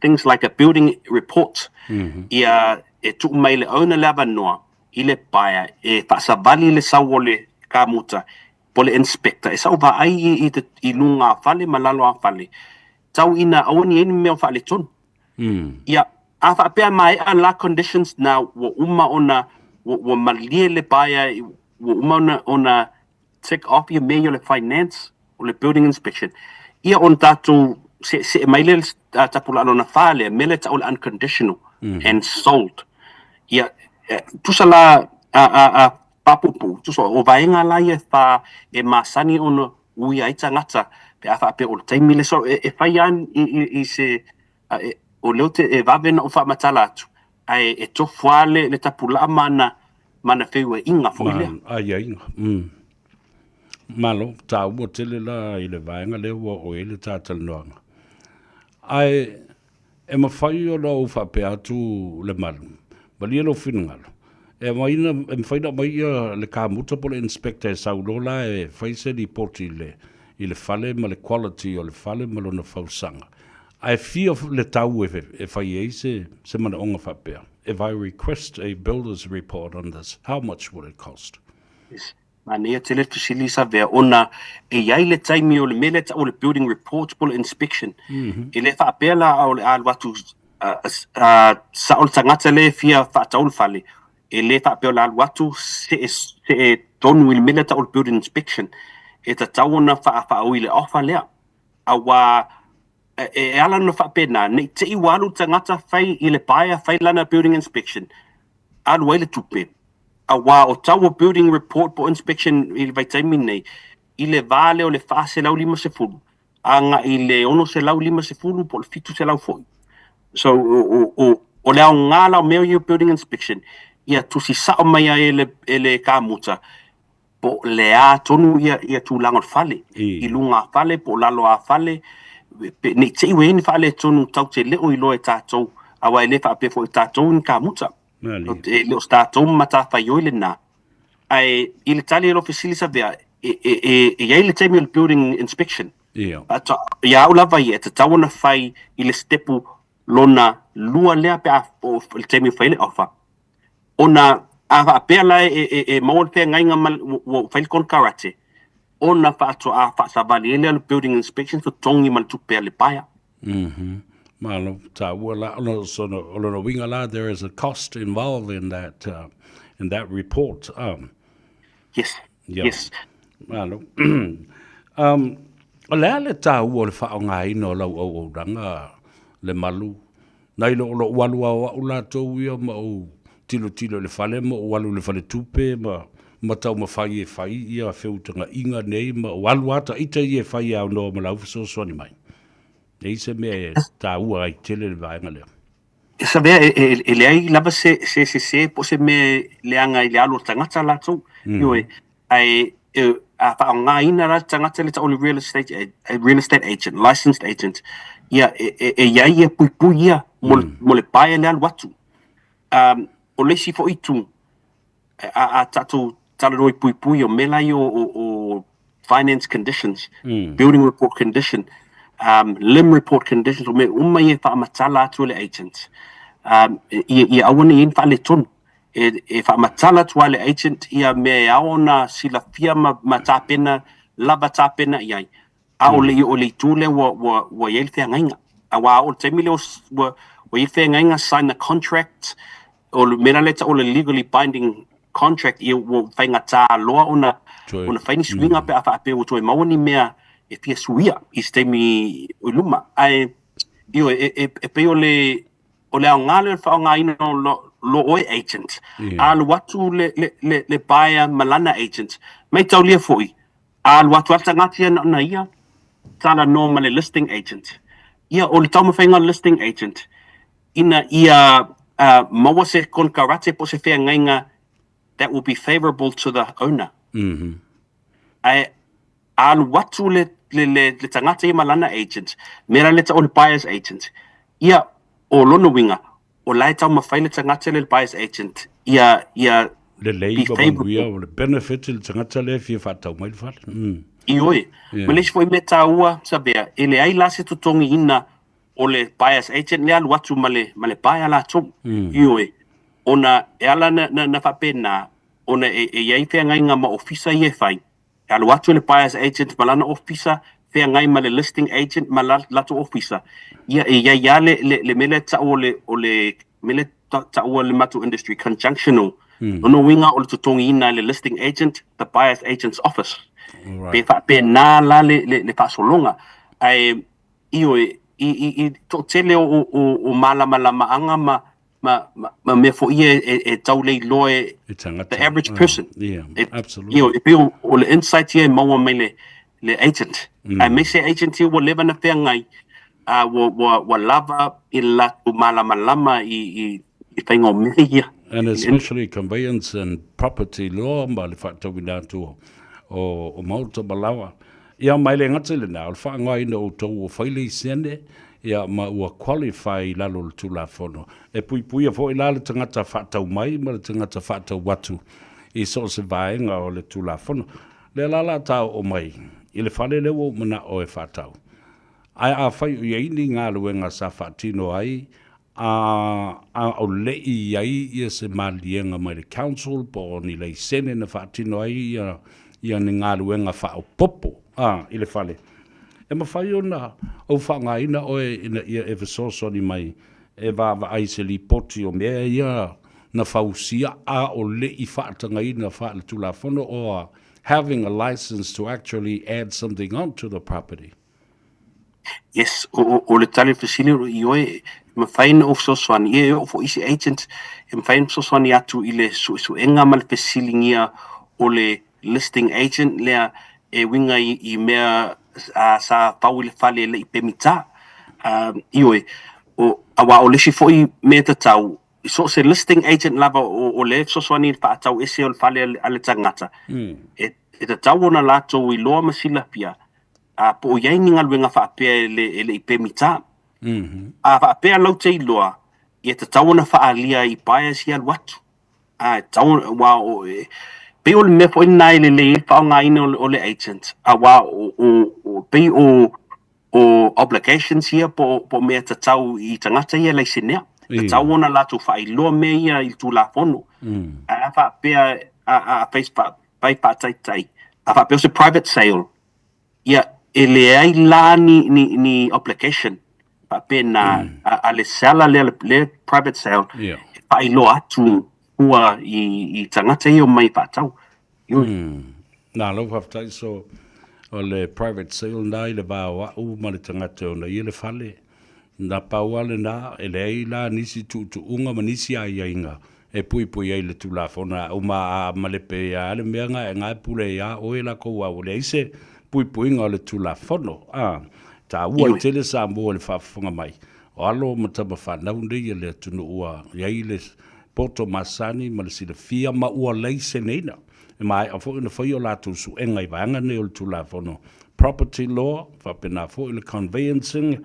things like a building report ia e tu mai le ona lava noa i le paia e fa savali le sawole kamuta pole inspector e sa va ai i lunga fale malalo a fale tau ina awani en me fa le ton ia afa pe mai a la conditions na wo ona wo malie le paia wo ona take off your manual finance or the building inspection. Ia on tatu se maile tapula na fale mele ta unconditional and sold. Ia tu sala papupu tu so o vaenga la ia fa e masani ono ui aita ngata pe afa pe o taimile so e faian i se o leote e vaven o fa matala atu ai e to fuale le tapula mana feiwe inga fo ile inga malo ta wo tele la i le vaenga le wo o ele ta tal noanga ai E mawhai o lau whape atu le malu. Mali alo whinangalo. E maina, e mwhaina mai le ka muta po le inspector e saulola e whaise li poti i le fale ma le quality o le fale ma lona whausanga. Ai fia le tau e whai e se mana onga whapea. If I request a builder's report on this, how much will it cost? Yes. Mane tele fasili sa vea ona e iai le taimi o le mele o le building report po le inspection. E le whapea la o le alwatu sa o le tangata le fia whaataul fale. E le whapea la alwatu se tonu i le mele o le building inspection. E ta tauona whaafao i le ofa lea. Awa e ala no whapena, ne te iwalu tangata whai i le paia whai lana building inspection. Alu ai le tupe. Awa o tau building report po inspection i le vaitaimi nei, i le vale o le wha se lau 5 anga i le ono se lau 5 po le fitu se lau foi. So o leo ngala o meo i building inspection, ia tusi sao mai e le ka muta, po le a tonu ia tūlanga fale, i lunga fale, po lalo a fale, ne te iwe ni fale tonu tau te leo i loe tātou, awa e le wha ape fo i tātou ni ka muta. E leo tātou mata whai oile nā. Ai, i le tali ero fasili sa vea, iei le teimi o le building inspection. Ia au lava i e te tawana whai i le stepu lona lua lea pe a le teimi whai le ofa. Ona a apea la e maua pea ngai ngā whai le kon karate. Ona wha ato a wha sa vali ele le building inspection so tongi mal tupea le paia. Malo ta wala ono winga la, there is a cost involved in that report. Yes. Yes. Malo. Ala le ta wo le fa nga ino la o ranga le malu. Nai lo walu wa ula to wi ma o tilo le fale mo walu le fale tupe ma tau ma fai ia feutanga inga nei ma walu ata ita ia fai au no ma lau so ni mai. E se me ta ua ai tele le vaenga leo. Sa vea e leai lava se po se me leanga i le alo tangata la tau. Ioi, ai a wha ngā ina ra tangata le tau le real estate agent, licensed agent. Ia e iai e pui ia mo le pae le alo watu. O lesi fo itu a tatu talanoi pui o melai o finance conditions, building report condition, lim report conditions o me umai e wha amatala atu le agent. Ia awana i wha le tonu. E wha amatala atu le agent ia me aona sila fia ma tāpena, lava tāpena iai. A o le tūle wa iei whea ngainga. A wa o te mile wa iei whea ngainga sign the contract o le mena leta o le legally binding contract ia wa whainga tā loa ona whaini swinga pe a wha ape o toi mawani mea e pia suia i stemi o luma. Ai, io e pe o le au ngale wha ngā ina lo oi agent. A lu watu le baia malana agent. Mai tau lia foi. A lu watu alta ngatia na ia. Tala normal le listing agent. Ia o le tau mawhainga listing agent. Ina ia maua se kon karate po se whea ngainga that will be favorable to the owner. Ai, a lu watu le tangata i malana agent, mera leta o le buyer's agent. Ia o lono winga, o lai tau mawhai le tangata le buyer's agent, ia le leiba manuia o le benefit le tangata le fia whatau mai le whale. Ioi, ma lesi fo i me tā ua sa bea, e le ai la se tutongi ina o le buyer's agent, le alu watu ma le buyer la tong. Ioi, ona e ala na whapena, ona e iei whea ngai ngā ma ofisa i e whai. Alu atu le buyer's agent malana officer, whea ngai ma le listing agent ma lato officer. Ia le mele ta o le mele ta o le matu industry conjunctional. Ono winga o le tutongi ina le listing agent, the buyer's agent's office. Pe nā la le pasolonga. Ai, i to tele o malama anga ma me fo ia e tau lei loe the average person. Yeah, absolutely. E peo o le insight ia maua mai le agent. Ai me se agent ia wa leva na whea ngai wa lava i latu malama i whainga o mea ia. And especially conveyance and property law ma le whaatawina tu o mauta malawa. Ia mai le ngata le nā, o whaangai na o tau o whaile i sene, ia ma ua qualify lalo le tulafono. E pui a fo i la le tangata whaatau mai, ma le tangata whaatau watu i so se vaenga o le tulafono. Le lala tau o mai, i le whale lewo mana o e whaatau. Ai a whai u iaini ngā luenga sa whaatino ai, a o lei ai ia se malienga mai le council, po ni lei sene na whaatino ai ia ni ngā luenga whaau popo, i le whale. E ma whai ona au whaangaina oe ina ia e visoso ni mai, e vāwa ai se li poti o mea ia na whausia a o lei whaatangaina whaale tulafono or having a license to actually add something onto the property. Yes, o le tali fasile i oe, ma whaina o soswani, e o fo isi agent, e ma whaina soswani atu i le su enga ma le fasile ngia o le listing agent lea e winga i mea sa pau le fale le i pemita. I oe, awa o lesi fo i mea tatau, so se listing agent lava o le soswani pa atau ese o le fale ale tangata. E tatau ona lato i loa masila pia, po o iai ni ngaluenga whaapea le i pemita. A whaapea lau te iloa, i te tawana whaalia i paia si al watu. Tawana, wao, pe o le mea po ina i le whao ngā ina o le agent. Wao, pe o obligations ia po mea te tau i tangata ia lei sinea. Te tawana latu whaailoa mea ia i tū la whono. A whaapea a Facebook, pai pātaitai. A whaapea se private sale. Ia, e le ai la ni obligation pa pena a le sala le private sale pa ilo atu ua i tangata i o mai patau na lo haftai so o le private sale nai le va wa u ma le tangata o na i le fale na pauale na e le ai la nisi tu unga ma nisi ai inga e pui ai le tulafona o ma le pe ya le menga nga pule ya o la ko wa o le ise pui ngā le tulafono. Tā ua i tele Samoa le whaafunga mai. O alo matama whanau nei le tunu ua iai le poto masani ma le sila fia ma ua leise neina. E mai a fo ina whai o lātou su engai vanga nei o le tulafono. Property law, whapena fo i le conveyancing,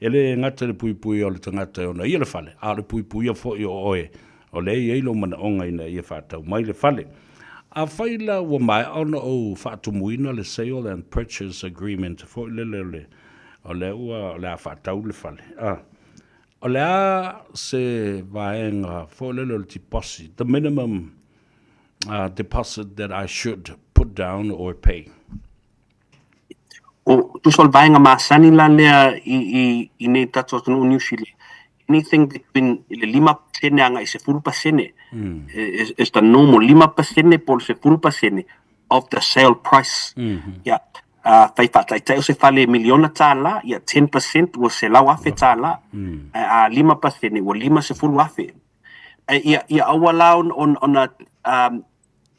ele ngata le pui o le tangata o na ia le whale. A le pui a fo i o oe. O le eilo mana onga ina ia whatau mai le whale. A whaila wa mai ona o whaatumuina le sale and purchase agreement fo le o le ua o le a whaatau le whale. O le a se vaenga fo le deposit, the minimum deposit that I should put down or pay. O tu sol vaenga masani la lea i nei tato tunu New Zealand. Anything between le 5% anga i se 10% is the normal 5% por se 10% of the sale price. Yeah. Faiva tai o se fale miliona tala, ia 10% o se lau afe tala, 5% o 5 se fulu afe. Ia awa lau on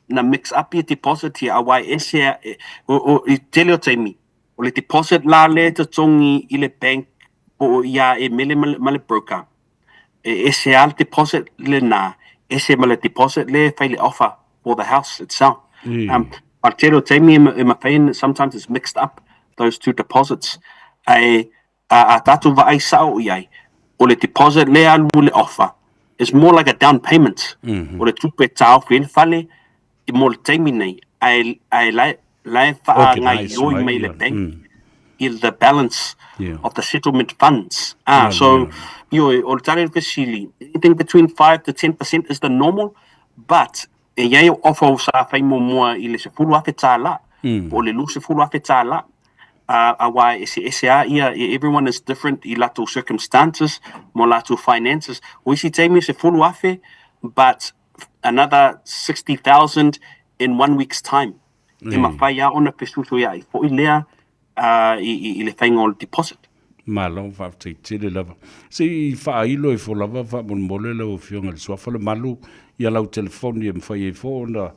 na mix up i deposit ia awai ese o tele o taimi. O le deposit la le te tongi i le bank o ia e mele male broker. Ese al deposit le na, ese male deposit le faile offer for the house itself. But telo taimi e mafain sometimes it's mixed up those two deposits. A tatu va ai sao iai. O le deposit le alu le offer is more like a down payment. O le tupe tau fil fale I mo le taimi nei. Ai lai fa ngai yoi mai le bank. The balance of the settlement funds. So, o tare fasili, anything between 5 to 10% is the normal, but e iai o ofo sa fai mo mua I le se fulu afe tala, o le lu se fulu afe tala, wai ese a ia, everyone is different I lato circumstances, mo lato finances. O isi taimi se fulu afe, but another 60,000 in 1 week's time. E mawhai a ona pesuto iai, po I lea, I le whainga o le deposit. Ma lau whaaftai tele lava. Se I whaailo e fo lava whaamon lau fionga le suafa le malu I lau telefoni e mwhai e fo na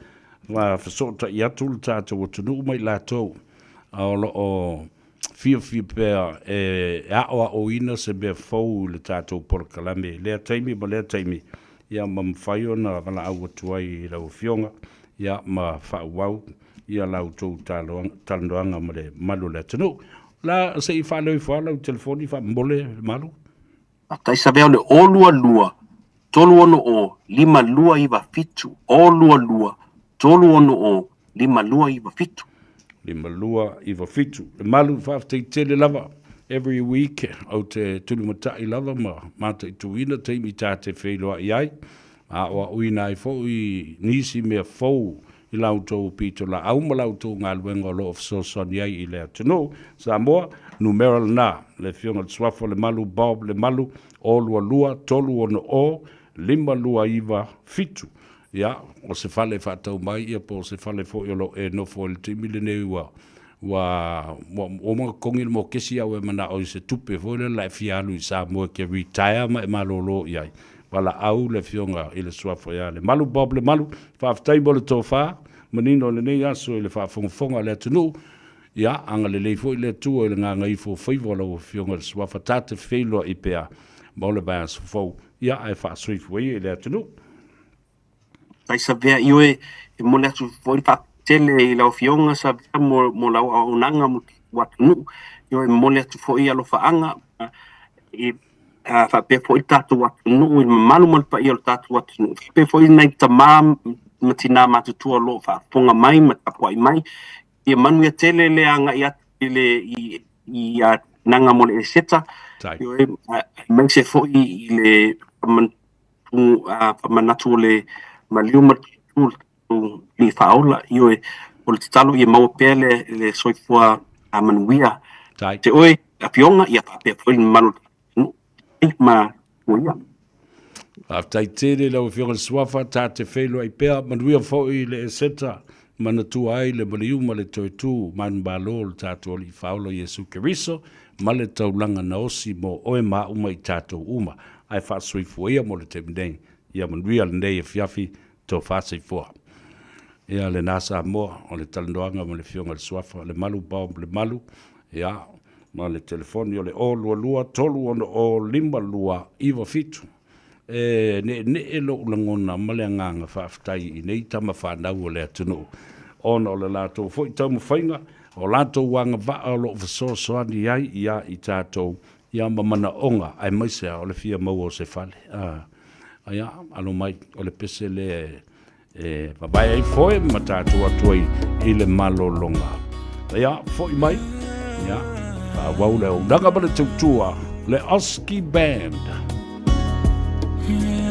whasota I atu le tātou o tunu mai lātou. Aolo o fia pēr e aoa o ina se bea fau le tātou porokalame. Lea taimi ma lea taimi. Ia ma mwhai o na wala au atuai lau fionga. Ia ma whaawau. Ia lau tau talanoanga ma le malu le tanu. La se I whanau whanau telefoni wha mole malu. Tai sa vea le o lua lua, tolu ono o, 5 o lua lua, tolu ono o, 5 Lima lua iwa fitu. Le malu whaaftei tele lava. Every week, au te tulumatai lava ma te tuina teimi tā te wheiloa I ai. A oa uina I fo I nisi mea fau I lautou pito la au ma lautou ngā luenga lo of sosoni ai I lea tino. Samoa, numeral na, le fionga le swafo le malu Bob le malu, o lua lua, tolu ono o, 5 lua iwa fitu. Ya, o se fale whatau mai ia po se fale fo iolo e no fo le timile nei wa o mga kongil mo kesi au e mana o se tupe fo le lai fialu I Samoa ke retire ma e malolo iai. Wala au le fionga I le swafo ia le malu Bob le malu, whaafitai mo le tofa, manino le nei aso I le whaafongafonga le atunu, ia, anga le leifo I le tua I le Gagaifo Faiva o fionga le swafa tate wheiloa APR, ma o le bās fau, ia ai whaasuifu I le atunu. Tai sa vea iwe mo le atu foi fa tele I lau fionga sa vea mo lau au nanga mo watu nu iwe mo le atu foi alo faanga fa pe foi tatu watu nu I malu mo pa ilo tatu watu nu pe foi nai tamam matina matutua lo fa ponga mai matapua I mai I manu ya tele le anga I I nanga mo le seta iwe mai se foi I le manatu le maliuma tu li faula ioi o le talo I mau pele le soifua a manuia te oi a pionga ia pa pe foi malu ma uia Aftai tere lau fionga le swafa ta te whelo ai pea manuia fo I le seta manatua ai le maliuma le toitu man balol tato li faula Yesu Keriso ma le taulanga na osi mo oe ma uma I tato uma ai fa soifua ia mo le temdeng ia manuia le nei e fiafi to fase fo ia le nasa mo o le talandoanga mo le fionga le swafa le malu Bob le malu ia ma le telefoni o le o lua tolu ono o 5 lua iwa fitu ne elo ulangona ma le nganga whaafitai I nei tama whanau o le atunu ona o le lato fo I tamu whainga o lato wanga vaa o lo vasosoani ai ia I tātou ia mamana onga ai maisea o le fia mau o se fale ia alo mai o le pese le babai ai foi ma tātou atuai I le malolonga ia foi mai ia wau le unanga ma le tautua le Oski Band I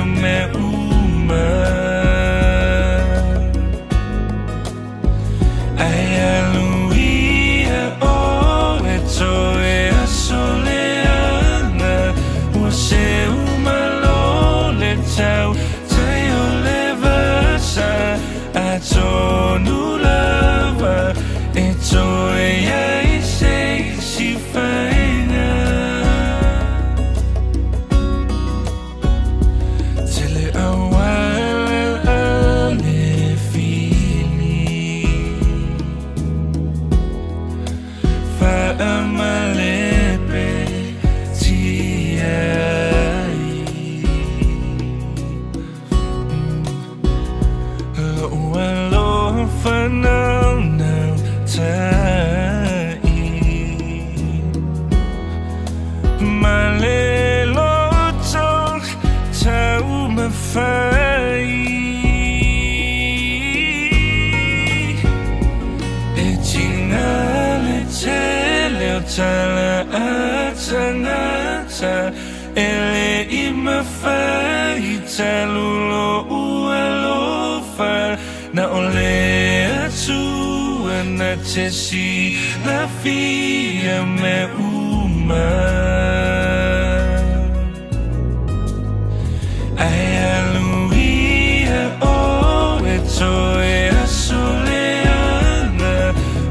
me uma ai aluia o e toe a soleana o se uma lole tau tai o levasa a tonu lava e toe ai sei si faina tele awala ale fili fa amalepe tiai lo fa now tai malelo talk tau me fai e tinale tele o tala atangata ele I me fai talulo ualofa na ole atu na te si na fia me uma ai aluia o e toe a soleana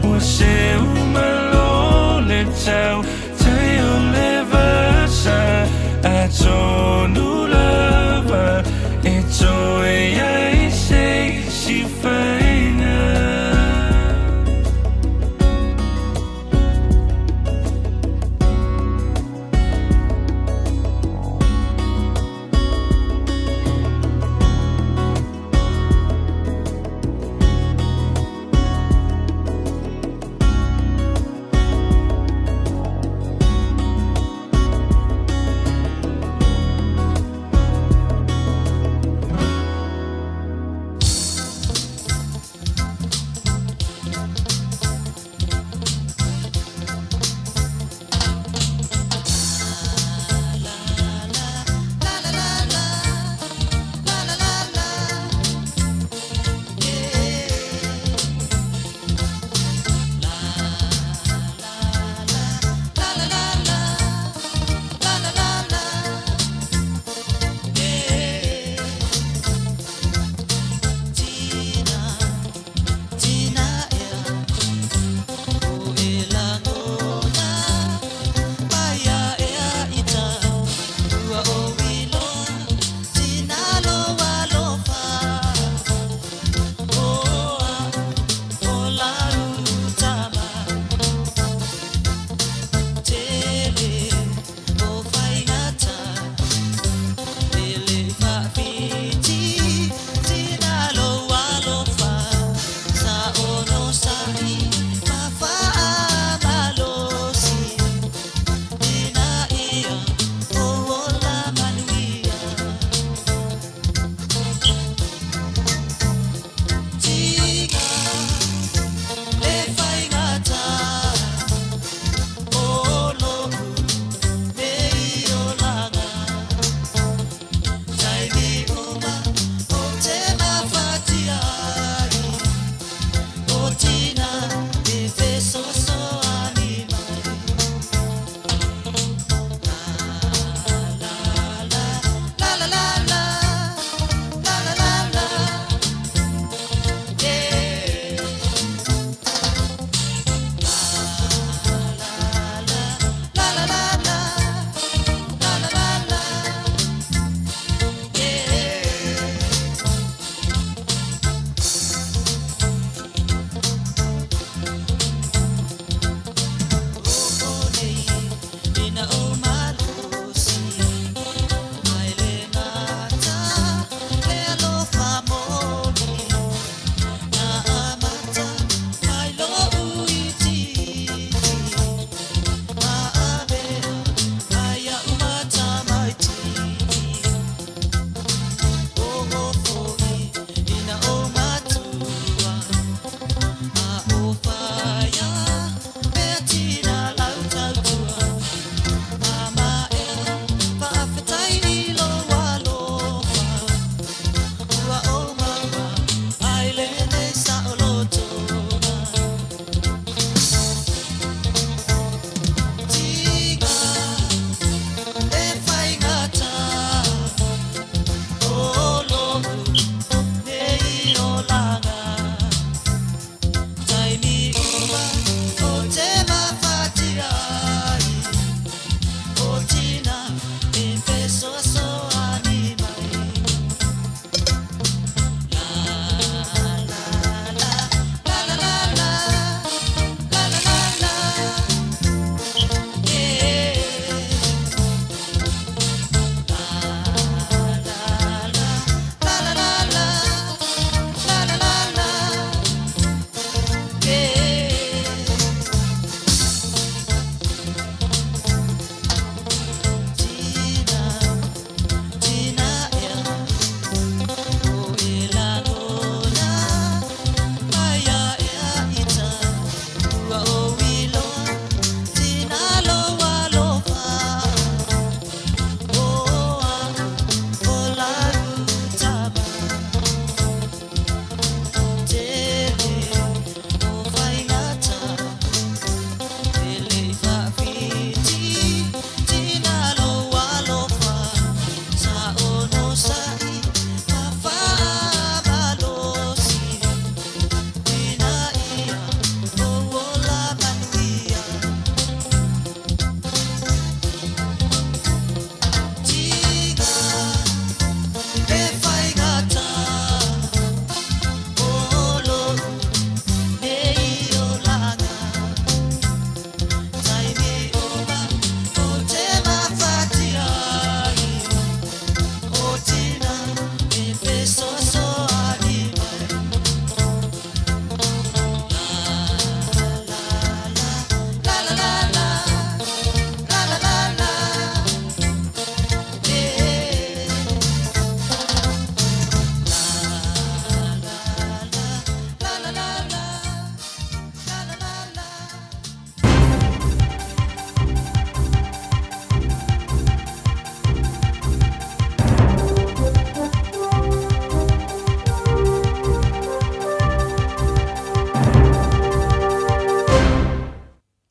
o se uma lole tau tai o levasa a tonu lava e toe ai sei si faina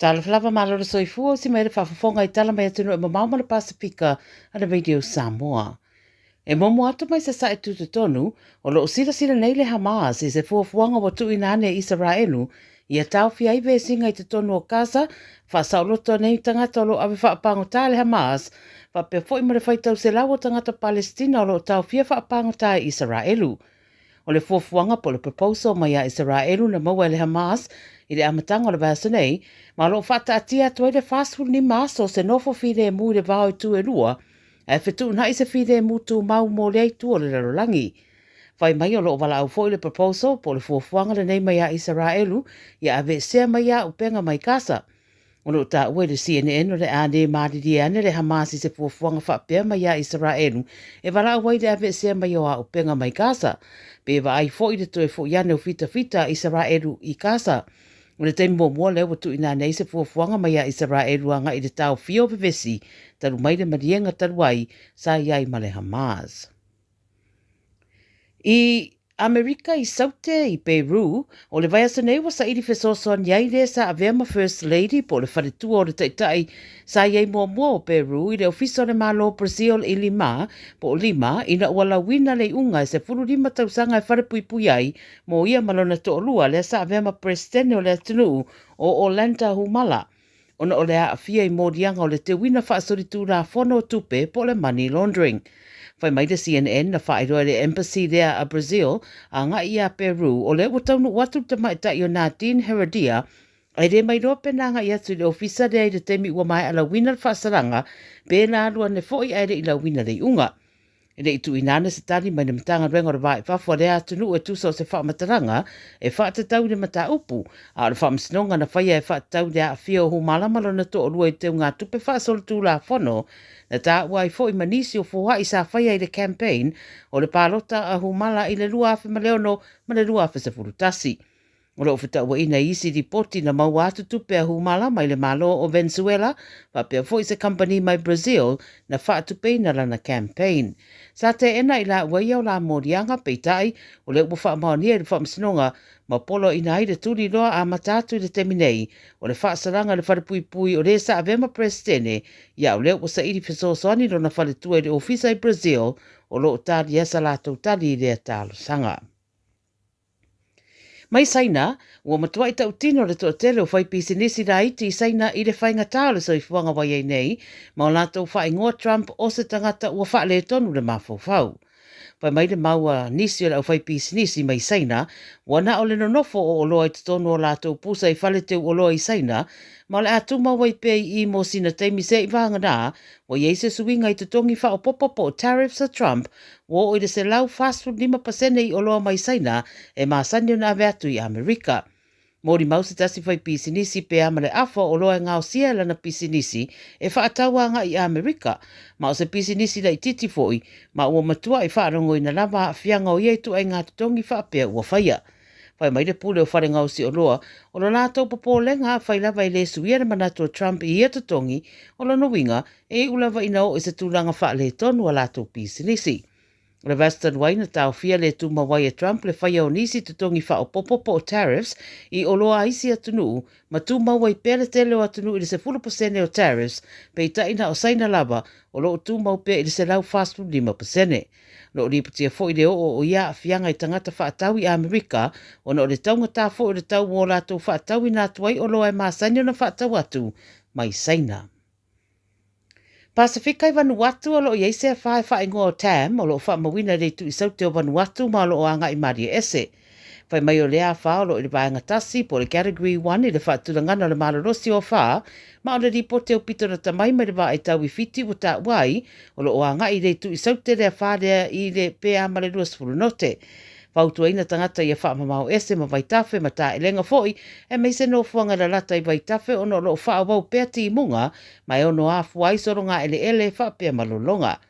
Tala flava malora soifua si mai le whafafonga I tala mai atunu e mamau le Pasifika ana Radio Samoa. E momo atu mai sa sae tutu tonu, o lo sila nei le Hamas I se fuafuanga wa tu inane Israelu, ia tau fiai ve singa I te tonu o Gaza, fa sauloto nei tangata o lo ave whaapango tā le Hamas, fa pe foi ma le whaitau se lau o tangata Palestina o lo tau fia whaapango tā Israelu. O le fuafuanga po le proposal mai a Israelu na maua le Hamas, I le amatanga o le vasa nei, ma lo whata atia toi le fastfood ni maso se nofo fide e mu le vau I tu e lua, e whetu na I se fide e mu tu mau mo le tu o le larolangi. Whai mai o lo wala au foi le proposal po le fuafuanga le nei mai a Israelu, ia ave sea mai a upenga mai Gaza. O lo ta ue le CNN o le ane maadidi ane le Hamas I se fuafuanga whapea mai a Israelu, e wala au le ave sea mai o a upenga mai Gaza, pe wa ai foi le toe foi ane o fita Israelu I Gaza. O le teimu mua leo watu ina nei se fuafuanga mai a Israelu anga I le tau fio vevesi, taru mai le marienga taru ai sa iai ma le Hamas. I Amerika I saute I Peru, o le vai asa nei wa sa iri fesoson iai le sa avema First Lady po le wharetua o le taitai sa iai mua o Peru I le ofiso le malo Brazil I Lima, po Lima ina wala wina le unga se furu lima tausanga e wharepui ai mo ia malona to olua le sa avema Presidente o le atunu o Orlando Humala. Ona o le a afia I modianga o le te wina whaasoritu la fono tupe po le money laundering. Whai mai le CNN na whaeroa le embassy there a Brazil a ngai a Peru o le wataunu watu te mai ta I o Nadine Heredia ai re mai roa penanga I atu le ofisa rea I le temi ua mai ala wina le whaasaranga pe na alua ne foi ai le ila wina le unga. E le itu inane se tani mai na matanga renga o vai whafua rea atunu e tuso se whaamataranga e whaatatau le mata upu a le whaamsinonga na whaia e whaatatau rea a fio hu malamalo na to o lua I te unga tupe whaasolo tu la whono na tā ua I foi manisi o fuha I sa whaia I le campaign o le pālota a humala I le lua afe maleono ma le lua afe se furutasi. O le ofita ua ina isi ripoti na mau atu tupe a humala mai le malo o Venezuela pa pia foi se company mai Brazil na whaatupe na lana campaign. Sa te ena I la ua iau la morianga peitai o le ufa maonia I le whaamsinonga ma polo ina ai le turi loa a matatu I le teminei o le whaasaranga le wharepui o le sa avema Presidente ia o le usa iri fesosoni lo na whaletua I le ofisa I Brazil o lo tari esa la tautari I le talo sanga. Mai saina, ua matua I tautino le toa tele o whai pisinisi ra iti I saina I le whainga tāle so I fuanga wai ei nei, ma o lātou whai ngoa Trump o se tangata ua wha le tonu le mawhau. Pai mai le maua nisi o le au whai pisinisi mai saina, wana o le nonofo o loa I tonu o lātou pusa I whale teu o loa I saina, ma le atu mawai pei I mo sina teimi se I vanga nā, wa yeise suinga I tutongi wha o popopo o tariffs a Trump, wo o I le se lau fast food 5% I o loa mai saina e maasanio na aveatu I Amerika. Mori mausi tasi whai pisinisi pe ama le afa o loa ngao sia lana pisinisi e whaatawanga I Amerika, ma o se pisinisi la I titi foi, ma ua matua I whaarongo I na lava fianga o iei tu ai ngā tutongi whaapea ua whaia. Whai mai le pule o whare ngau si o loa, o lo nātou papo lenga whai lava I le suia manatu o Trump I ia tutongi, o lo winga e ulava I nao I se tūlanga wha le tonu a lātou pisinisi. Le Western Wayne tau fia le tu mawai e Trump le whaia o nisi tutongi wha o popopo o tariffs I o loa aisi atunu, ma tu mawai pere tele o atunu I le se 10% o tariffs, pe I taina o saina lava o lo tu mau pe I le se lau fast food 5%. Lo ripatia fo I le o ia a fianga I tangata whaatau I Amerika, o no le taunga tā fo I le tau o lātou whaatau I nā tuai o loa e māsanyo na whaatau atu, mai saina. Pasifika I Vanuatu o lo iei se whae whae ngō tam o lo wha mawina rei tu I saute o Vanuatu ma lo o anga I Maria Ese. Whai mai o lea wha o lo I le vaenga tasi po le category 1 I le whaatulangana le malarosi o wha, ma o le ripote o pito na tamai mai le wa I tau I fiti o ta wai o lo o anga I rei tu I saute lea wha lea I le pea ma le ruas furunote. Whautua ina tangata I a wha mamau ese ma vaitafe ma ta elenga foi e mei se no fuanga la lata I vaitafe o no lo wha wau pea ti munga mai o no a fuai soronga ele wha pea malolonga.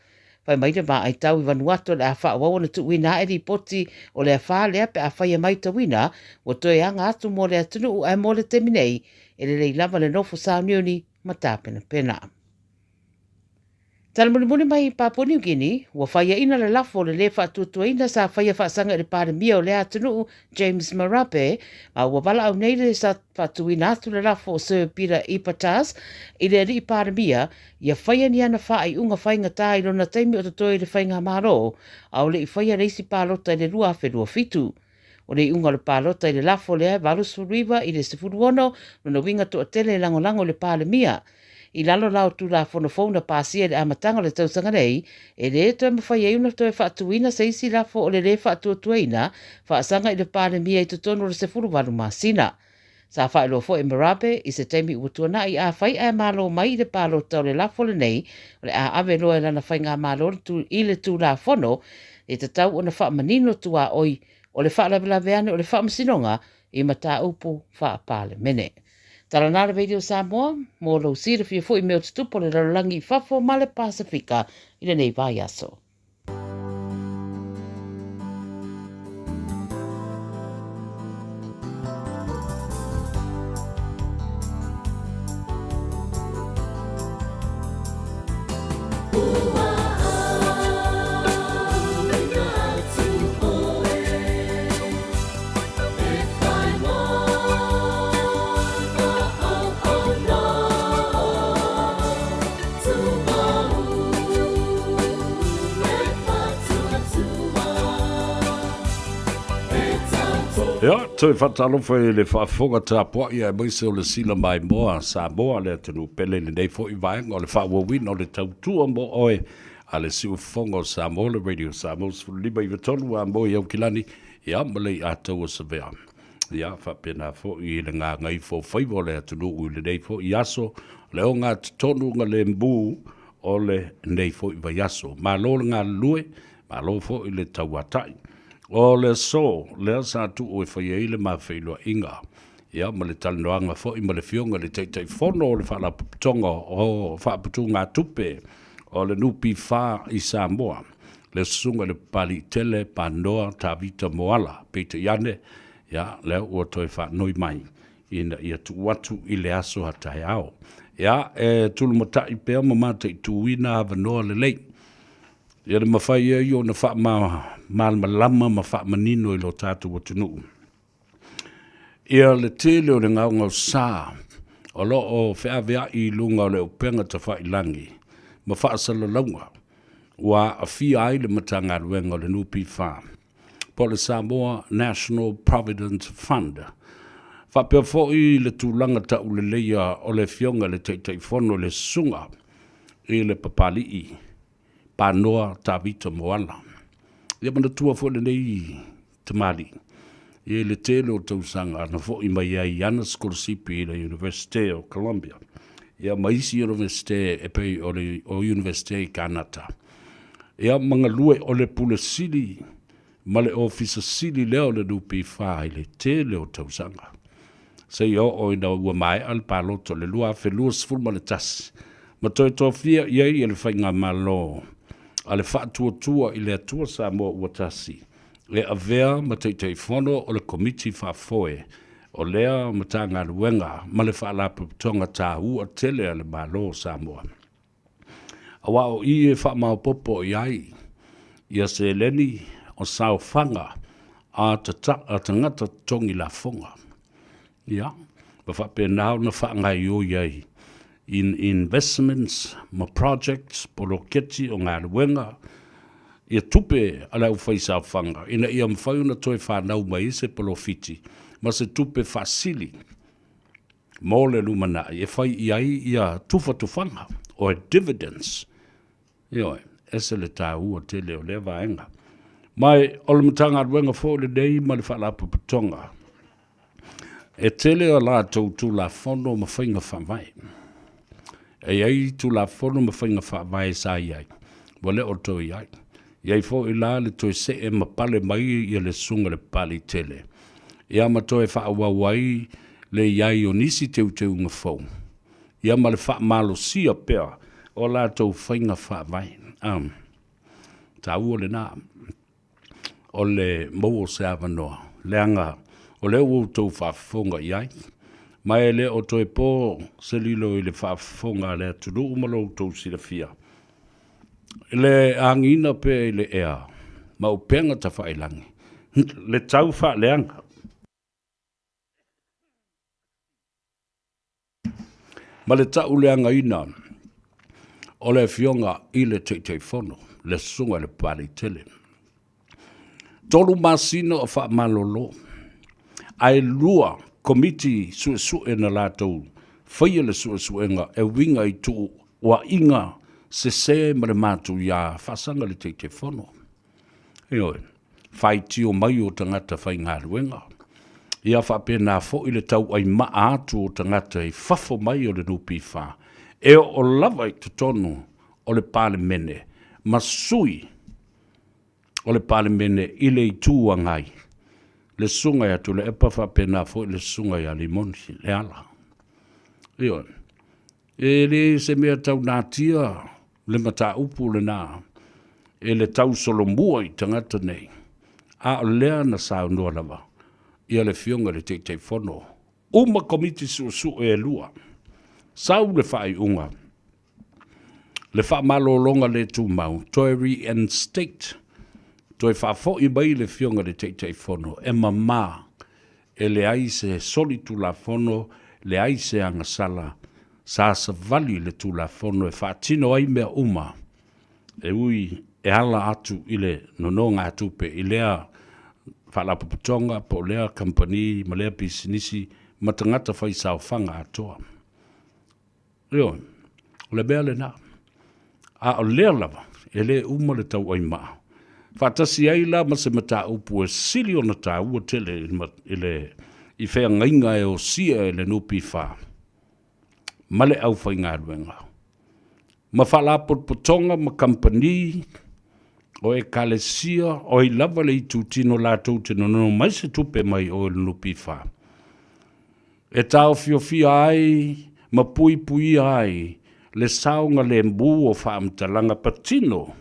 Whai mai le maa ai tau I Vanuatu le a wha wau na tu wina e ripoti o le a wha lea pe a whaia mai ta wina o toe anga atu mo le atunu u ai mo le teminei e le lei lava le nofo sa nioni ma ta pena pena. Tala muni mai Papua New Guinea, ua whaia ina le lafo le le whaatuatuaina sa whaia whaasanga le pāremia o le atunu James Marape, ua wala au nei le sa whaatuina atu le lafo o Sir Peter Ipatas, i le ri pāremia, ia whaia ni ana wha ai unga whainga tā i lona taimi o tatoi le whainga maro, au le i whaia reisi pālota i le rua whenua fitu. O le unga le pālota i le lafo le ai valusu riva i le sifuruono, lona winga to atele lango le pāremia. I lalo lau tu la fonofona pasia le amatanga le tausanga nei, e le to mawhai e una to e whaatuina sa isi la fo o le whaatuatuina, whaasanga i le pāremia i tutono le sefuru walu masina. Sa whaelo fo e Marape, i se teimi utuana i a whai a malo mai i le pālota o le lafo le nei, o le a ave loa lana whai ngā malo i le tu la fono, e te tau o na wha manino tu a oi, o le wha laveane o le wha masinonga, i mata upu wha pāle mene. Tara nara Radio Samoa, mō lau sira fia fo i meo tutupo le rarangi i whafo ma le Pasifika i le nei vai aso. Ja, toi whatalo whai le whaafonga tā poa ia e moise o le sila mai moa Samoa le tenu pele le nei fo i vaenga o le whaawawin o le tautua mo oe a le siu whonga o Samoa le Radio Samoa lima i watonu a mo i au kilani ia malei a tau o Savea. Ia whapena fo i le ngā Gagaifo Faiva o le atunu ui le nei fo i aso le o ngā tonu ngā le mbu o le nei fo i vai aso. Ma lo ngā lue, ma lo fo i le tauatai. O le so, le sa tu o whai le ma whailua inga. Ia, ma le talanoanga fo i ma le fionga le teitai fono o le whaalaputonga o whaaputu ngā tupe o le nupi wha i Samoa. Le sunga le pali tele panoa ta vita moala, peite iane, ia, leo ua toi whanoi mai. Ina ia tu watu i le aso hatai ao. Ia, tulu matai pēr ma mata i tuina havanoa le lei. Ia le mawhai e i o na wha malama ma wha manino i lo tātou o tunu. Ia le tele o le ngau ngau sā, o lo o whea i lunga o le upenga ta wha ilangi, ma wha asala launga, wa a fia ai le matanga ruenga o le nupi wha. Po le Samoa National Provident Fund. Wha pia fo i le tūlanga ta u le leia o le fionga le teitai fono le sunga, i le papali i. Panoa ta vita moala. Ia mana tua fo le nei tamali. Ia le telo tausanga na fo i mai ai ana skolosipi i la University of Columbia. Ia maisi University e pei o University Kanata. Ia mga lue o le pule sili, ma le ofisa sili leo le nupi wha i le telo tausanga. Se i o ina ua mai al paloto le lua whelua sfulma le tasi. Ma toi tofia iei le whainga malo. Ale whaatua i le atua Samoa ua tasi. Le avea ma teitei fono o le komiti whaafoe. O lea ma tā ngā ruenga ma le whaalaputonga tā ua tele ale malo Samoa. Awa o i e whaamau popo i ai. Ia se leni o sao whanga a tangata tongi la fonga. Ia, ma whapenau na whaangai o iai. In investments, ma projects, poloketi o ngā ruenga, ia tupe ala u whaisa whanga. Ina ia mwhaiuna toi whanau mai se polofiti, ma se tupe whasili. Mō le lumana, e whai iai ia tufa tufanga, o e dividends. Ioi, ese le tā ua tele o le vaenga. Mai, o le matanga ruenga fō le nei, ma le whaalapu patonga. E tele o la tautu la fono ma whainga whamai. E ai tu la fono ma whainga whaavai sa iai. Wale o toi iai. Iai fo i la le toi se e ma pale mai i le sunga le pali tele. Ia ma toi whaawawai le iai o nisi teu unga fau. Ia ma le wha malo sia pea o la tau whainga whaavai. Ta ua le nā. O le mou o se avanoa. Le anga. O le ua tau whaafonga iai. Mai le o toi po se lilo i le whaafonga le atunu umalo tau sila fia. Le angina pe le ea. Ma upenga ta whailangi. Le tau wha leanga. Ma le tau leanga ina. O le fionga i le te whono. Le sunga le pari tele. Tolu masina o wha malolo. Ai lua komiti su e na lātou. Whaia le su enga e winga i tu wa inga se ma le mātou ia whasanga le te whono. Ioi, whai tio mai o tangata whai ngā ruenga. Ia whapena fo i le tau ai maa atu o tangata i whafo mai o le nupi wha. E o lava i tonu o le pāle mene. Masui o le pāle mene i le i tūa ngai. Le sunga ia tu le epa whapena fo i le sunga ia limonsi, le ala. Ioi, e le se mea tau nātia le mata upu le nā. E le tau solo mua i tangata nei. A o lea na sao noa lava. Ia le fionga le te whono. Uma komiti su e lua. Sau le whai unga. Le wha malolonga le tu mau. Toi reinstate. Toi wha fo i mai le fionga le te whono. E mama. E le aise solitu la whono. Le aise anga sala. Sa sa vali le tu la whono. E wha tino ai mea uma. E ui e ala atu ile nononga atu pe ilea whala papatonga po lea company ma lea bisinisi ma tangata whai sao whanga atoa. Reo, o le bea le na. A o lea lava, e le uma le tau ai maa. Whatasi ai la ma se mata upu e sili o na tā ua tele i whea ngainga e o sia e le nupi wha. Ma le au whai ngā ruenga. Ma whala papatonga ma company o e kalesia, o i lava le i tūtino lātou te nono mai se tupe mai o e nupi wha. E tau fio ai, ma pui ai, le saunga le mbu o wha amtalanga patino,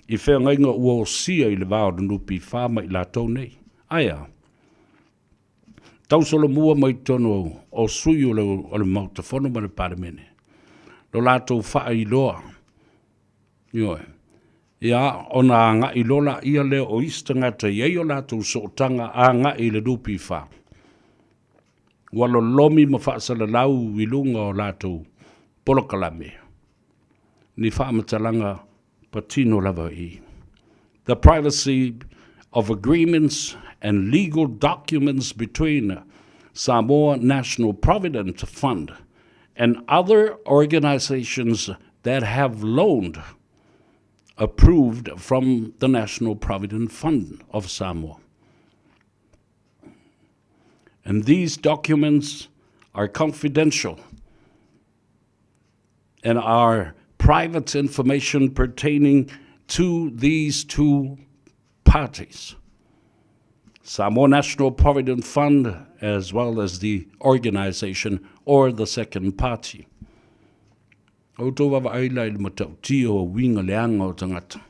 i whea ngainga ua o sia i le wao le nupi wha mai lātou nei. Aia, tau solo mua mai tono o sui o le mautafono ma le paramene. Lo lātou wha i loa. Ioe. Ia, ona ngā i lola ia leo o istangata iei o lātou sootanga a ngā i le nupi wha. Walo lomi ma whaasala lau i lunga o lātou polokalame. Ni whaamatalanga patino lava i. The privacy of agreements and legal documents between Samoa National Provident Fund and other organizations that have loaned approved from the National Provident Fund of Samoa. And these documents are confidential and are private information pertaining to these two parties, Samoa National Provident Fund as well as the organization or the second party. O tō wawa aila i matau tio o winga leanga o tangata.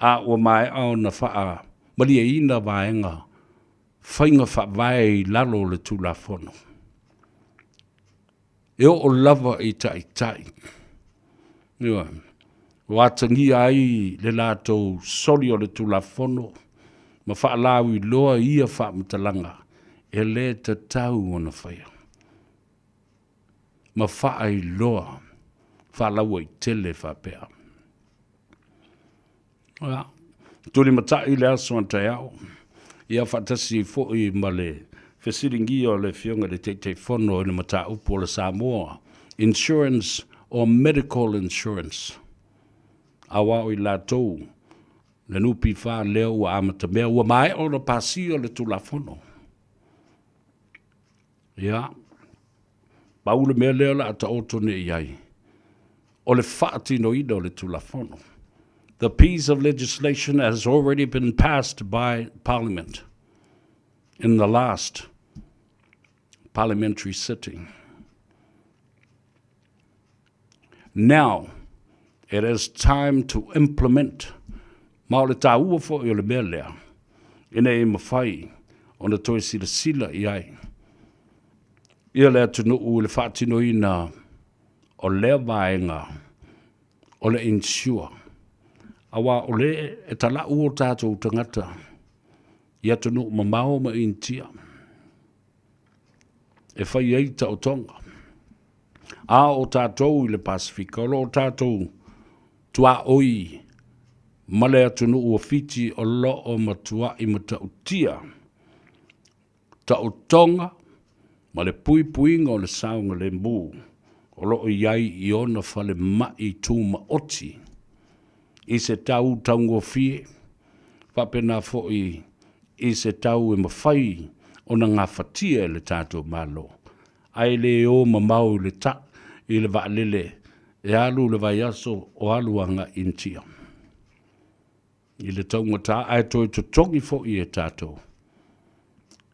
A o mai au na wha maria ina waenga whainga wha vai lalo le tūla whono. E o lava i tai. Iwa, watangi ai le lātou soli o le tūla whono, ma wha lau i loa ia wha matalanga, e le ta tau o na whaia. Ma wha ai loa, whalaua i tele whapea. Tuli matai le aso an tai au. Ia whatasi fo i male whesiringi o le fionga le te whono i le mata upo le Samoa. Insurance or medical insurance. Awa o i lātou. Le nupi wha leo wa amata mea ua mai o le pasi o le tula whono. Ia. Paule mea leo la ata otone iai. O le whaatino ina o le tula whono. The piece of legislation has already been passed by Parliament in the last parliamentary sitting. Now, it is time to implement ma o le tāua fo i o le mea lea. Ina e mawhai o na toi sila i ai. Ia lea tunu u le whaatino ina o lea vaenga o le insure. Awa ole e tala ua tātou tangata. Ia tunu mamao ma intia. E whai ei ta o tonga. A o tātou i le Pasifika. O tātou tua oi. Male atunu ua fiti o lo o matua i mata utia. Ta o tonga. Ma le pui puinga o le saunga le mbu. O lo o iai i ona fale mai tū ma oti. I se tau taungo fie. Whapena fo i se tau e mawhai o na ngā whatia le tātou malo. Ai le o mamau le ta i le vaalele e alu le vai aso o aluanga intia. I le taunga tā ai toi to tongi fo i e tātou.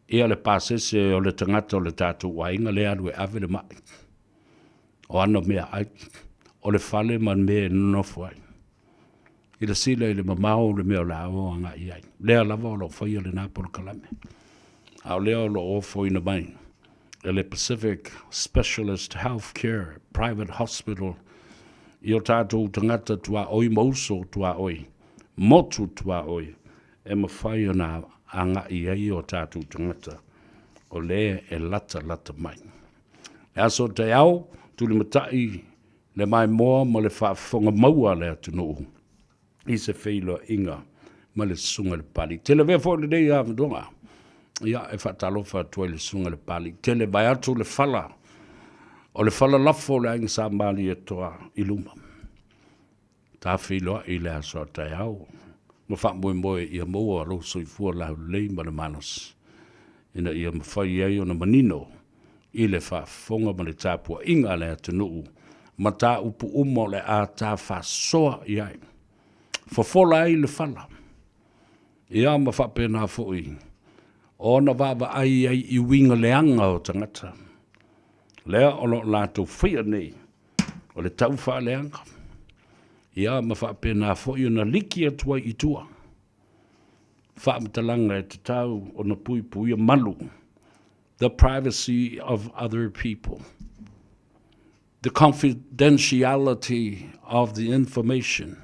Ia le pasese o le tangata o le tātou wa inga le alu e ave le mai. O ana mea ai, o le fale man mea nofu ai. I le sila i le mamau le mea o la o anga i ai. Lea lava o lo whai o le Napolo Kalame. Au lea o lo ofo ina mai. E le Pacific Specialist Healthcare Private Hospital. I o tātou tangata tua oi mauso tua oi. Motu tua oi. E mawhai o na anga i ai o tātou tangata. O lea e lata mai. E aso te au, tuli matai le mai moa ma le whaafonga maua le atunu. I se whailo inga ma le sunga le pali. Tele vea fo le dei avadonga. Ia e whatalofa tua le sunga le pali. Tele vai atu le fala. O le fala lafo le ainga sa mali e toa iluma. Ta whiloa i le aso tai au. Ma wha moe ia moa alo soifua lau lei ma le manos. Ina ia mawhai ei o na manino. I le whaafonga ma le tāpua inga le atunuu. Ma tā upu umo le a tā whasoa iai. Fofola ai le fala. Ia ma whapena fōi. O na wawa ai i winga leanga o tangata. Lea o lo lātou whia nei. O le tau wha leanga. Ia ma whapena fōi o na liki atua i tua. Whaamatalanga e te tau o na pui pui malu. The privacy of other people. The confidentiality of the information.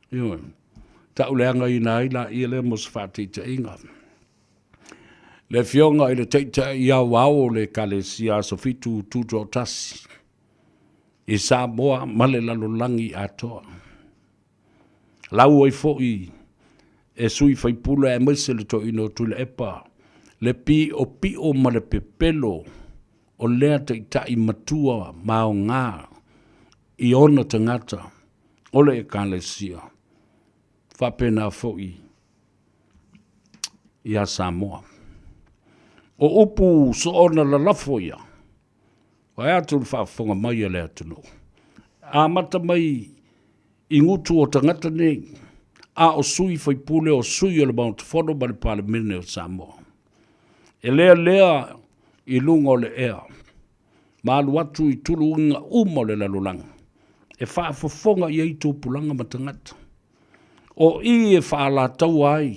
Ioi, tau leanga i nai la i le mos whati te inga. Le fionga i le teita i au au le kalesia so fitu tuto tasi. I Samoa male lalolangi atoa. Lau ai foi e sui faipula e maise le to ino tu le epa. Le pi o ma le pepelo o lea teita i matua mao ngā i ona tangata o le kalesia. Whapena fōi i a Samoa. O upu so ona la lafoia. O e atu whaafonga mai a le atunu. A mata mai i ngutu o tangata nei. A o sui whaipule o sui o le Mount Fono ma le Palemene o Samoa. E lea i lunga o le ea. Maalu atu i tulu unga umo le lalulanga. E whaafofonga i eitu pulanga matangata. O i e whaala tau ai,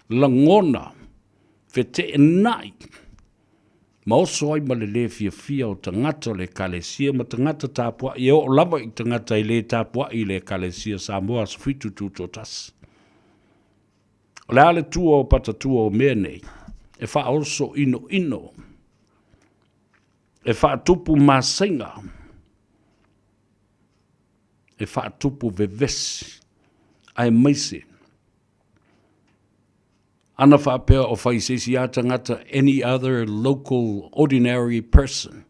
langona, whete e nai. Ma oso ai ma le fia o tangata le kalesia, ma tangata tāpua, i o lava i tangata i le tāpua i le kalesia Samoa so fitu tūto tas. O le ale tua o pata tua o mea nei, e wha oso ino, e wha tupu masenga, e wha tupu vevesi, ai maise. Ana whapea o whaisesi a tangata any other local ordinary person.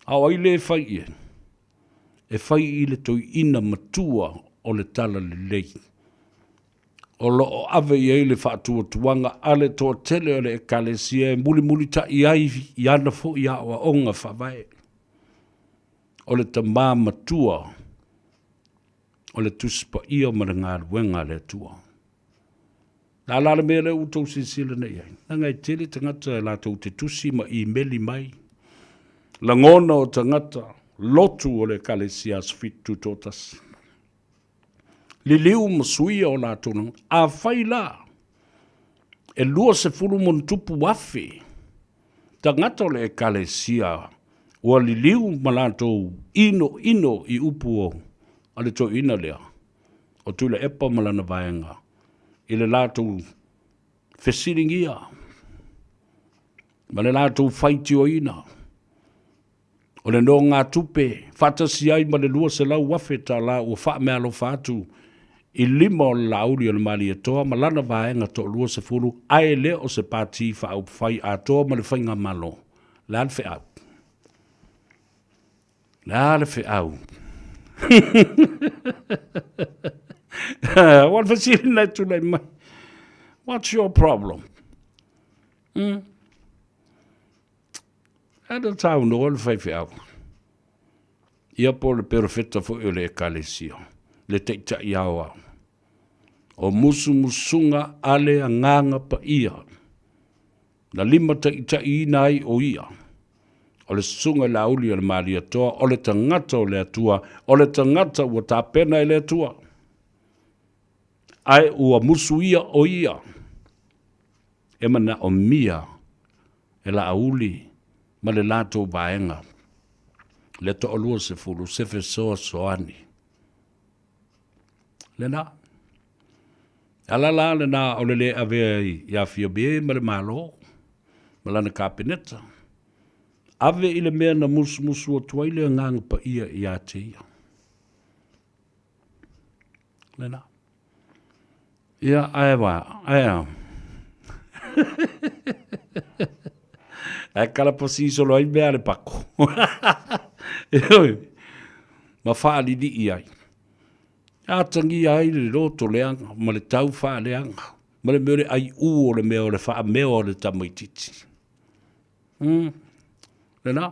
Au ai le whai e. E whai i le toi ina matua o le tala le lei. O lo o ave i le whaatua tuanga ale toa tele o le e kalesia e muli ta i ai i ana fo i awa onga whawai. O le tamā matua o le tuspa ia ma ngā ruenga le tua. Nā lāle mea le utou sisila nei ai. Nā ngai tele tangata e lātou te tusi ma i meli mai. La ngona o tangata lotu o le kalesia sfitu totas. Li liu masuia o lātou nang. A whai la. E lua se furu mon tupu wafi. Tangata o le kalesia. Ua li liu ma lātou ino i upu o ale to ina lea, o tule epa malana vaenga, i le lātou whesiringia, ma le lātou whaiti o ina, o le no ngā tupe, whatasi ai ma le lua se lau wafe tā la ua wha mea lo whātu, i lima o le lauri o le mali atoa, ma lana vaenga to lua se furu, ai le o se pāti wha au whai atoa ma le whainga malo, le ale whi au. Le ale whi au. What fasili nei tu nei mai? What's your problem? Ada tau no le whai au. Ia po le perfetta fo le ekalesio. Le teita iawa. O musu musunga ale a nganga pa ia. Na lima teita i nai o ia. O le sunga la uli o le mali atoa, o le tangata o le atua, o le tangata ua tā pena i le atua. Ai ua musu ia o ia. E mana o mia, e la auli, ma le lato baenga. Le to o lua se fulu, se fe soa soani. Le na. Ala la le na o le avea i a fia bie, ma le malo, ma lana kapineta. Ave i le mea na musu o tuaile a ngang pa ia i a te ia. Le na. Ia aewa, aea. Ai kala pasi solo ai mea le pako. Ma wha li di i ai. A tangi ai le roto leanga, ma le tau wha leanga. Ma le mere ai u o le mea o le wha mea o le tamaititi. Le na.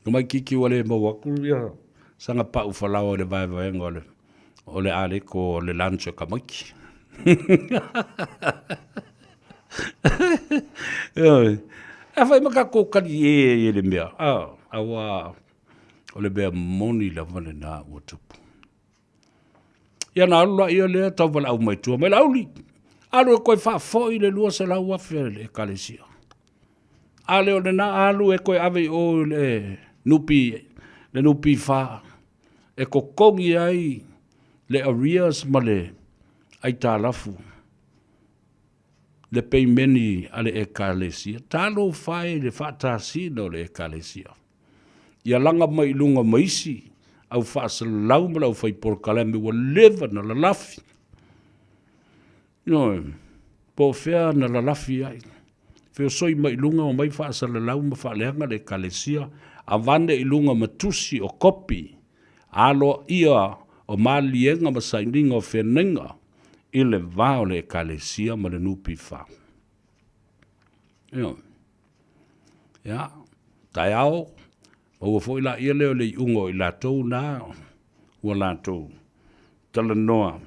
No mai kiki wale mawaku ia. Sanga pa ufalawa le vai vaenga o le aleko o le lancho kamaki. E whai maka kōkari e le mea. Awa o le mea moni la vane nā ua tupu. Ia nā alula ia lea tau wala au mai tua. Mai lauli. Alu e koe wha foi le lua se lau wafia le kalesia. Ale o le nā alu e koe ave o le nupi wha. E ko kongi ai le arrears ma le ai tā lafu. Le pei meni ale e kalesia. Tālo whae le whātāsina le e kalesia. Ia langa mai lunga maisi. Au whaasa lau ma lau whai porkalame wa lewa na la lafi. No, po whea na la lafi ai. Whea soi mai lunga o mai whaasa lau ma whaaleanga le kalesia. A vane i lunga matusi o kopi. Alo ia o malienga ma saininga o whenenga. I le vao le kalesia ma le nupi wha. Ia, tai ao. O foi la ia leo le ungo I latou na ua latou tala noa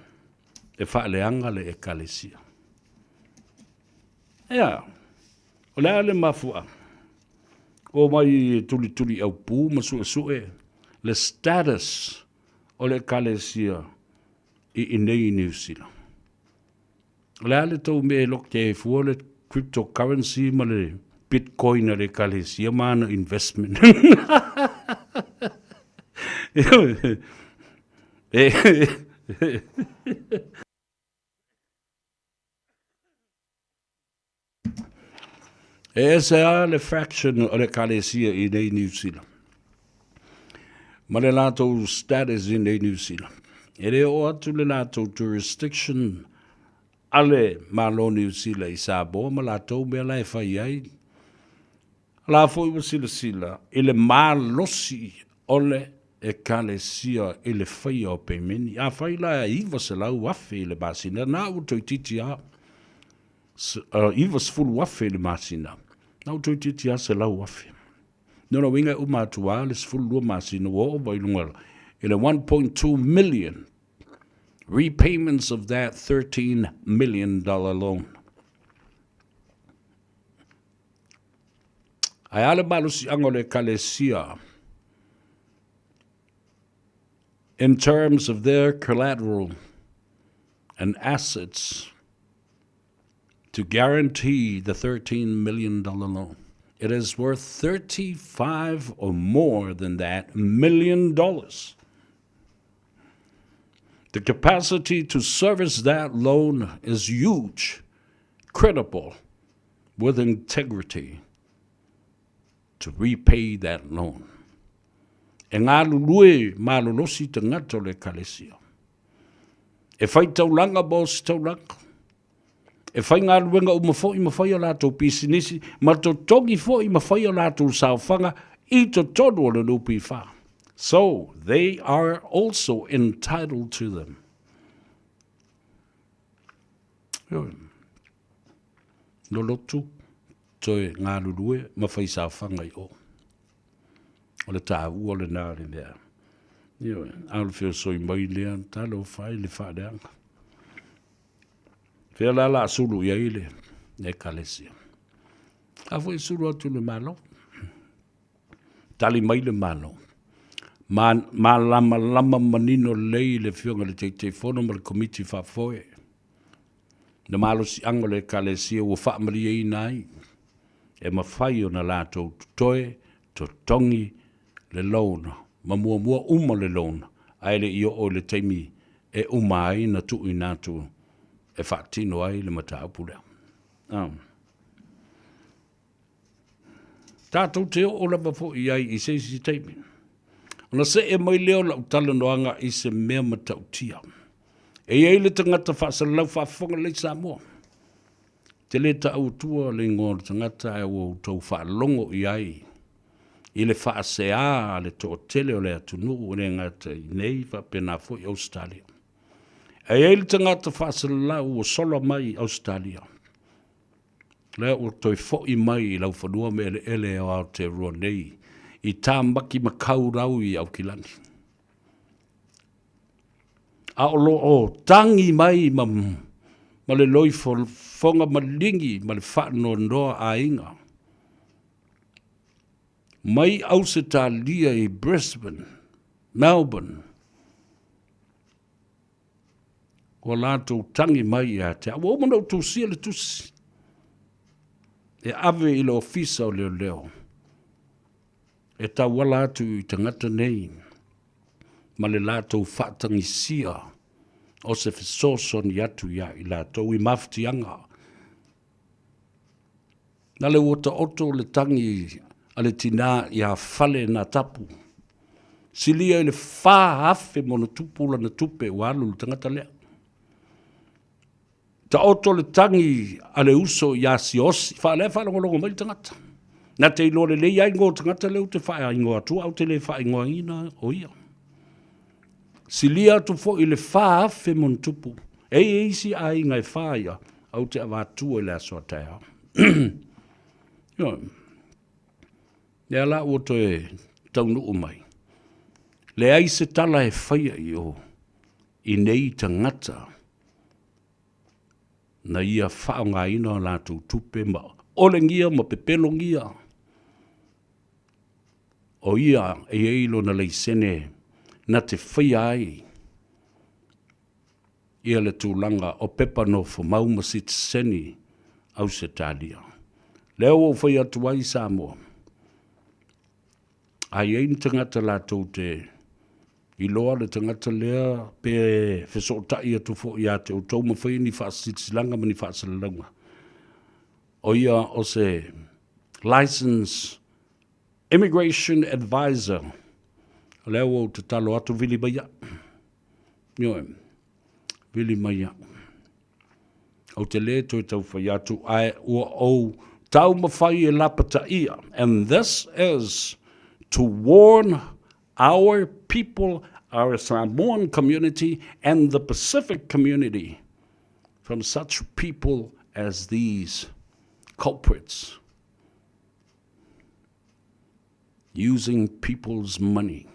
e whaaleanga le e kalesia. Ia, o lea le mafua. O mai tuli au pū ma sue le status o le kalesia I nei New Zealand. O lea le tau me lok te fua le cryptocurrency ma le Bitcoin le kalesia mana investment. Ese a le fraction o le kalesia I nei New Zealand. Ma le lato status I nei New Zealand. E le o atu le lato jurisdiction ale malo New Zealand I Samoa ma lato mea lai whai ai. La foi wa sila I le malosi ole e kalesia I le whai o peimeni. A whai la iwa se lau wafe I le masina. Na utoi titi a iwa se fulu wafe I le masina. Na utoi titi a se lau wafe. Nona winga umatua le se fulu lua masina wa o wailunga. I le 1.2 million repayments of that $13 million loan. Ai ale malusi angole kalesia in terms of their collateral and assets to guarantee the $13 million loan. It is worth 35 or more than that $1 million. The capacity to service that loan is huge, credible, with integrity to repay that loan. E ngā lulue malolosi te ngata le kalesia. E whai taulanga bos taulanga. E whai ngā luenga o mawhai o lātou pisinisi, ma to tongi fo I mawhai o lātou sauwhanga I to todo o le nupi wha. So they are also entitled to them. No lotu, toi ngā lulue, mawhai sauwhanga I o. O le tāu o le nāre mea. Alu whio soi mai lea, talo whai le whareanga. Whia la suru ia ile, ne kalesia. A fwoi suru atu le malo. Tali mai le malo. Ma lama manino lei le whionga le te whono ma le komiti whafoe. Na malo si anga le kalesia ua whaamaria I nai. E mawhai o na lātou toe, to tongi, le lona, ma mua uma le lona, aile I o le teimi e uma ai na tu I nātu e whaatino ai le mata apura. Tātou te o lava fo I ai I si teimi. Ona se e mai leo la utala noanga I se mea mata utia. E ei le tangata whaasalau whaafonga le Samoa. Te le ta au tua le ngor tangata e o tau whaalongo I ai. I le whaasea le to tele o le atunu o le ngata I nei whapena fo I Australia. E le tangata whaasalau o solo mai Australia. Le o toi fo I mai I lau whanua me ele o Aotearoa nei. I tā maki makau rau I au kilani. A olo o tangi mai ma le loi fonga malingi ma le whaano noa a inga. Mai au se tālia I Brisbane, Melbourne. O lātou tangi mai a te awa omana o tūsia le tusi. E ave I le ofisa o leo leo. E tā wala atu I tangata nei. Ma le lātou whaatangi sia. O se fisoso ni atu ia I lātou I maftianga. Na le wata oto le tangi ale tina ia fale na tapu. Silia I le wha hafe mo na tupula na tupe walu tangata lea. Ta oto le tangi ale uso ia si osi. Wha lea wha longo mai tangata. Na te ilo le lei aingo tangata leo te wha aingo atu au te le wha aingo ina o ia. Silia tu fo I le wha hafe mo na tupu. E isi a inga I wha ia au te avatua I le aso atea. Lea la o toe taunu o mai. Le ai se tala e whaia I o I nei tangata na ia whaonga ina la tu tupe ma olengia ma pepelongia. O ia e eilo na leisene na te whaia ai. Ia le tūlanga o pepa no fo mauma sit seni au se talia. Leo o whaia tuai Samoa. Ai ein tangata la te I loa le tangata lea pe whesotai atu fo I ate o tau mawhai ni whaasitilanga mani whaasalalanga. O ia o se License Immigration Advisor. Leo o te talo atu vili maia. Nioe, vili maia. O te le toi tau whai atu ai o tau mawhai e lapata ia. And this is to warn our people, our Samoan community, and the Pacific community from such people as these culprits using people's money.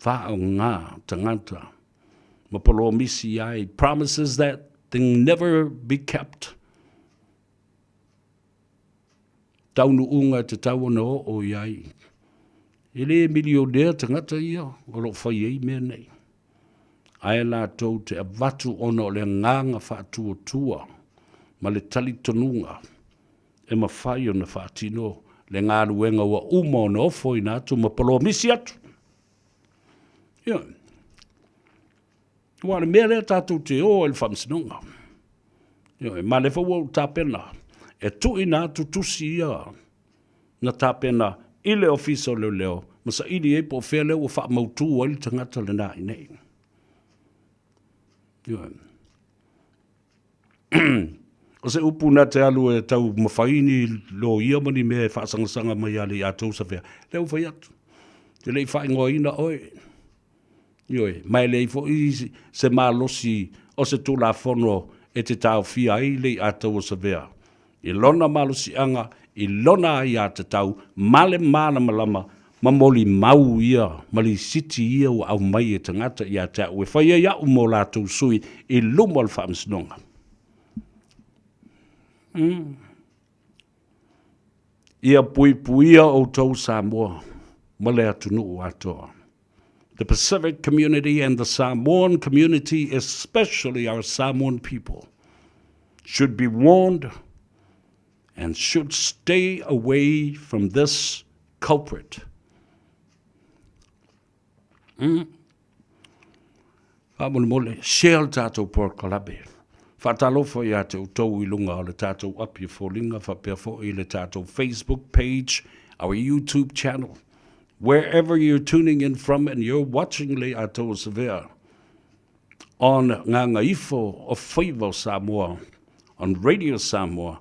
Whao ngā tangata. Mapolo misi ai promises that thing never be kept. Taunu unga te tawana o iai. Ele milionea tangata ia, o lo whai ei mea nei. Ai la tau te avatu ona o le nganga whaatua tua, ma le tali tonunga, e ma whai o na whaatino, le ngā ruenga wa uma o na ofo I nātu, ma palo misi atu. Ia. Wa le mea tātou te o le whamsinonga. Ma le whau tāpena. E tuina tu tusi ia. Na tāpena i le ofiso leo. Masa ili e po whea leo wha mautu o ili tangata le nā i nei. O se upu na te alu e tau mawhaini lo ia mani me whaasangasanga mai ali a tau sa whea. Leo whai atu. Te lei whai ngoi ina oe. Mai lei fo i se malosi o se tula fono e te tau fia i lei a tau sa whea. I lona malosi anga, i lona ai a te tau, male mana malama, mamoli mau ia, mali siti ia o au mai e tangata i a te au. E whai ia u mo la tau sui i lumo al whaamsinonga. Ia puipuia o tau Samoa, male atu nuu atoa. The Pacific community and the Samoan community, especially our Samoan people, should be warned and should stay away from this culprit. Mole, shell tato por kalabe. Fatalofo ia te utau I lunga o le tātou api fōlinga, whapea I le tātou Facebook page, our YouTube channel. Wherever you're tuning in from and you're watching le atou severe on Gagaifo of Faiva Samoa, on Radio Samoa,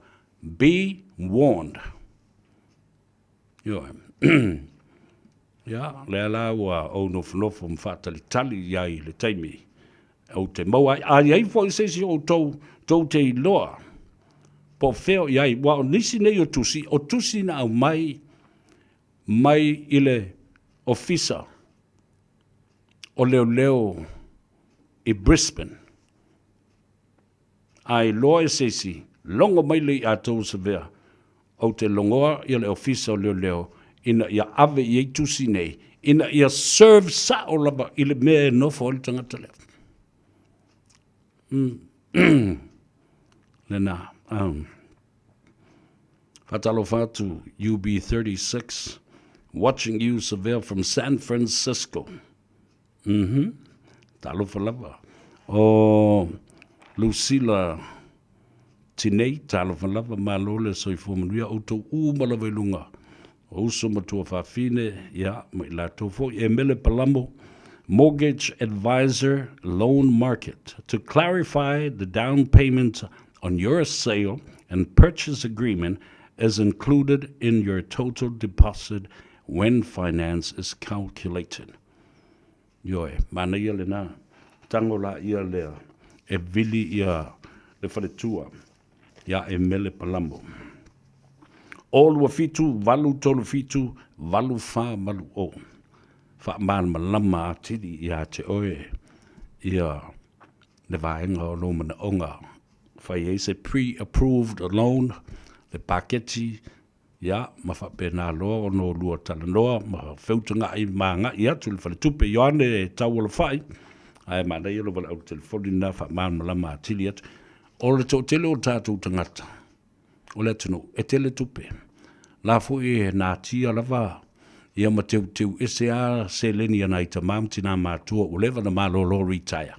be warned. Yeah, le ala wa o nofo mfatalitali yai le taimi. O te maua, a iai fo I se o tau te iloa. Po feo iai, wa o nisi nei o tusi na au mai I le ofisa o leo I Brisbane. Ai loa sesi, longo mai le atou severe, o te longoa I le ofisa o leo, ina ia ave I tusi nei, ina ia serve sa o laba I le mea nofo o le tangata leo. Lena, Fatalo Fatu, UB36, watching you, Seville, from San Francisco. Talo Falava. Oh, Lucila Tinei, Talo Falava, Malole, so if woman, Auto Umalavelunga. Also, Matua Fafine, ya, Milatofo, Emile Palamo. Mortgage Advisor Loan Market to clarify the down payment on your sale and purchase agreement is included in your total deposit when finance is calculated. Yoe, mana ia le na, tangola ia lea, e vili ia le wharetua, ia e mele palambo. Olu fitu, valu tolu fitu, valu fa malu o. Whaman malama atiri ia te oe, ia le vaenga o loma na onga. Whai se pre-approved loan, le paketi, ia, ma whapena loa o no lua tala noa, ma whiutanga I maanga ia, tu le whale tupe ioane e tau ala whai, ai ma nei alo wale au telefoni na whaman malama atiri atu. O le tō tele o tātou tangata, o le tunu, e tele tupe. La fui e nā tia lava, ia ma teu ese a se leni ana I ta mamtina mātua o lewa na mālolo retire.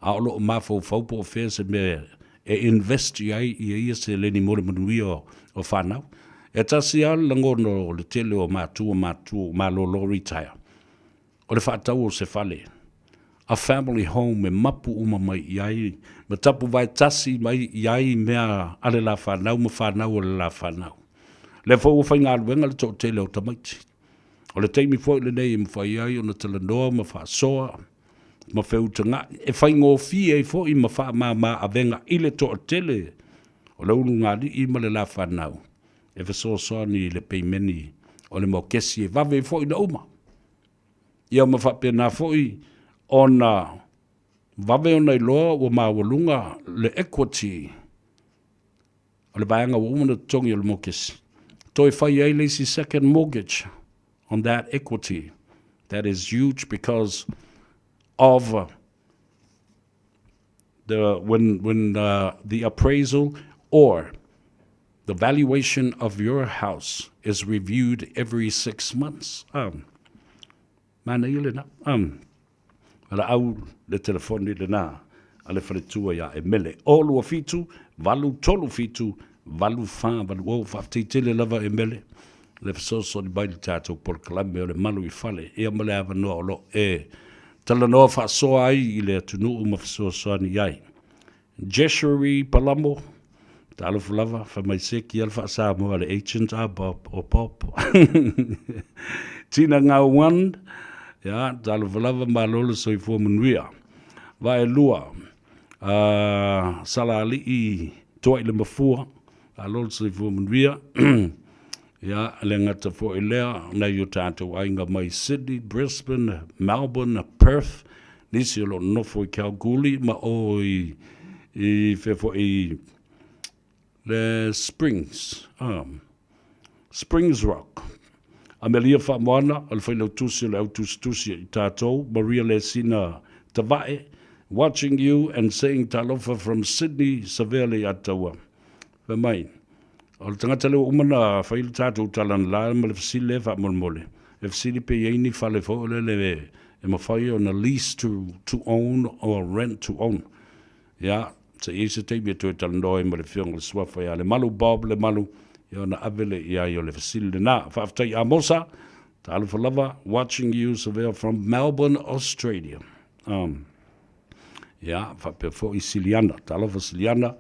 A olo o mafo faupo o fea se me e investi ai I ia se leni more manui o whanau. E tasi al langono o le tele o mātua mālolo retire. O le whaatau o se whale. A family home me mapu uma mai iai, ma tapu vai tasi mai iai mea ale la whanau, ma whanau o le la whanau. Le fau o whainga aluenga le tō tele o tamaiti. O le teimi fo le nei mo fai ai ona tala noa ma fa soa ma feutanga e fai ngo fi e fo I ma fa ma avenga I le to tele o le ulunga I ma le la fa nau e fe so ni le peimeni o le mo kesi e vave fo I na uma ia ma fa pena fo I ona vave ona I loa o ma walunga le equity o le vaenga o umana tongi o le mo kesi to e fai ai le si second mortgage on that equity. That is huge because of the appraisal or the valuation of your house is reviewed every 6 months. Mana ile na ala au le telefoni le nā, ale whaletua ia e mele. O lua fitu, valu tolu fitu, valu wha, valu o whafteitele lava e mele. Le whasoso ni baili tātou por kalame o le malu I whale, ea male awa noa o lo e tala noa whaasoa ai I le atunu uma whasoso ani ai. Jeshuri Palamo, ta alofa lava, whamaiseki alfa Samoa le agent a Bob o Pop. Tina ngau wand, ya, ta alofa lava malolo soi fua manuia. Vai lua, sala ali I toa I le mafua, alolo soi fua manuia. Ya, le ngata fo ilea, na yu tātou ainga mai Sydney, Brisbane, Melbourne, Perth, nisi o lo nofo I Kalgoorlie, ma o I fefo I le Springs Rock. Amelia Whamoana, al whailau tusi le au tusi I tātou, Maria Lesina Tavae, watching you and saying talofa from Sydney, Saveli Ataua. Whamai. O le tangata leo umana whailu tātou talan la ma le fasile whamolmole. E fasile pe yeini whale fo le e mawhai on a lease to own or rent to own. Ya, sa isa te mea tue talanoi ma le whiong le swafa ya le malu Bob le malu ya na avele ya yo le fasile le na. Whaftai a mosa, ta alufa lava, watching you surveil from Melbourne, Australia. Ya, whape fo I Siliana, ta alufa Siliana,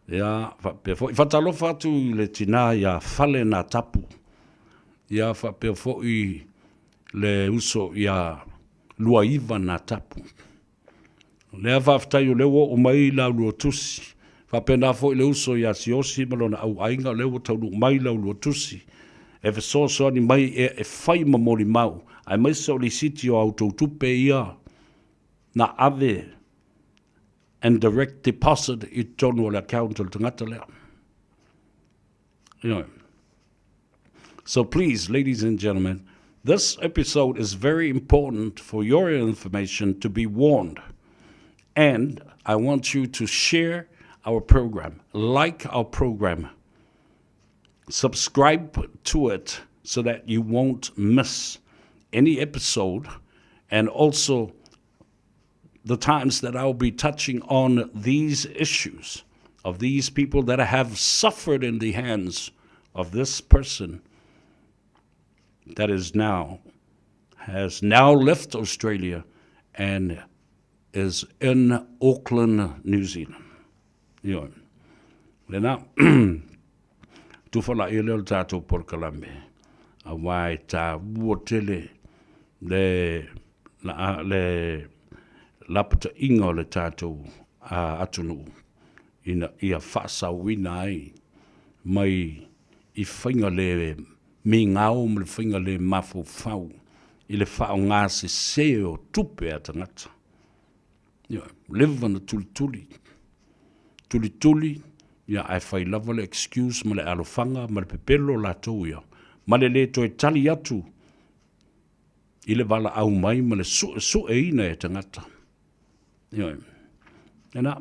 ya, whapea I whatalofa atu le tina ya whale na tapu. Ya, whapea I le uso ya lua iwa na tapu. Lea whaftai o lewa o mai lau lua tusi. Whapea na I le uso ya siosi malona au ainga lewa taunu mai lau lua tusi. E whasoa ni mai e whai mamori mau. Ai mai sa o li siti o auto tupe ia na ave and direct deposit I tonu o le account o le tangata lea. You know. So please, ladies and gentlemen, this episode is very important for your information to be warned. And I want you to share our program, like our program, subscribe to it so that you won't miss any episode, and also the times that I'll be touching on these issues of these people that have suffered in the hands of this person that has now left Australia and is in Auckland, New Zealand. Yo. Lena tu fala ele tato por Kalame. A wai ta wotele le lapata inga le tato atunu ina ia fasa winai mai I whainga le me ngau me le whainga le mafu fau I le whao ngā se seo tupe a tangata. Live on the tuli, ia ai whai lava le excuse ma le alofanga ma le pepelo la tau ia. Ma le toi tali atu I le wala au mai ma le su e ina e tangata. Ena,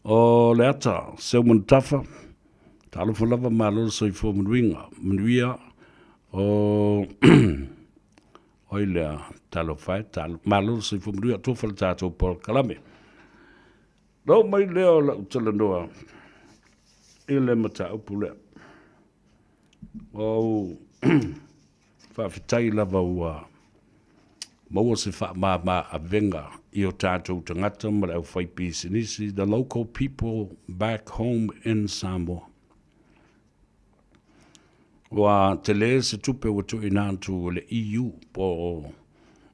o le ata, seu muntafa, talo lava malolo soi fo manuia, o oilea talo fai, malolo soi fo manuia, tofala tato por Kalame. Lau mai leo la utala noa, ile mata upulea. O whawhitai lava ua, maua se wha ma a venga I o tātou tangata ma au whai pisinisi, the local people back home in Samoa. Wa te le se tupe wa tu inantu le EU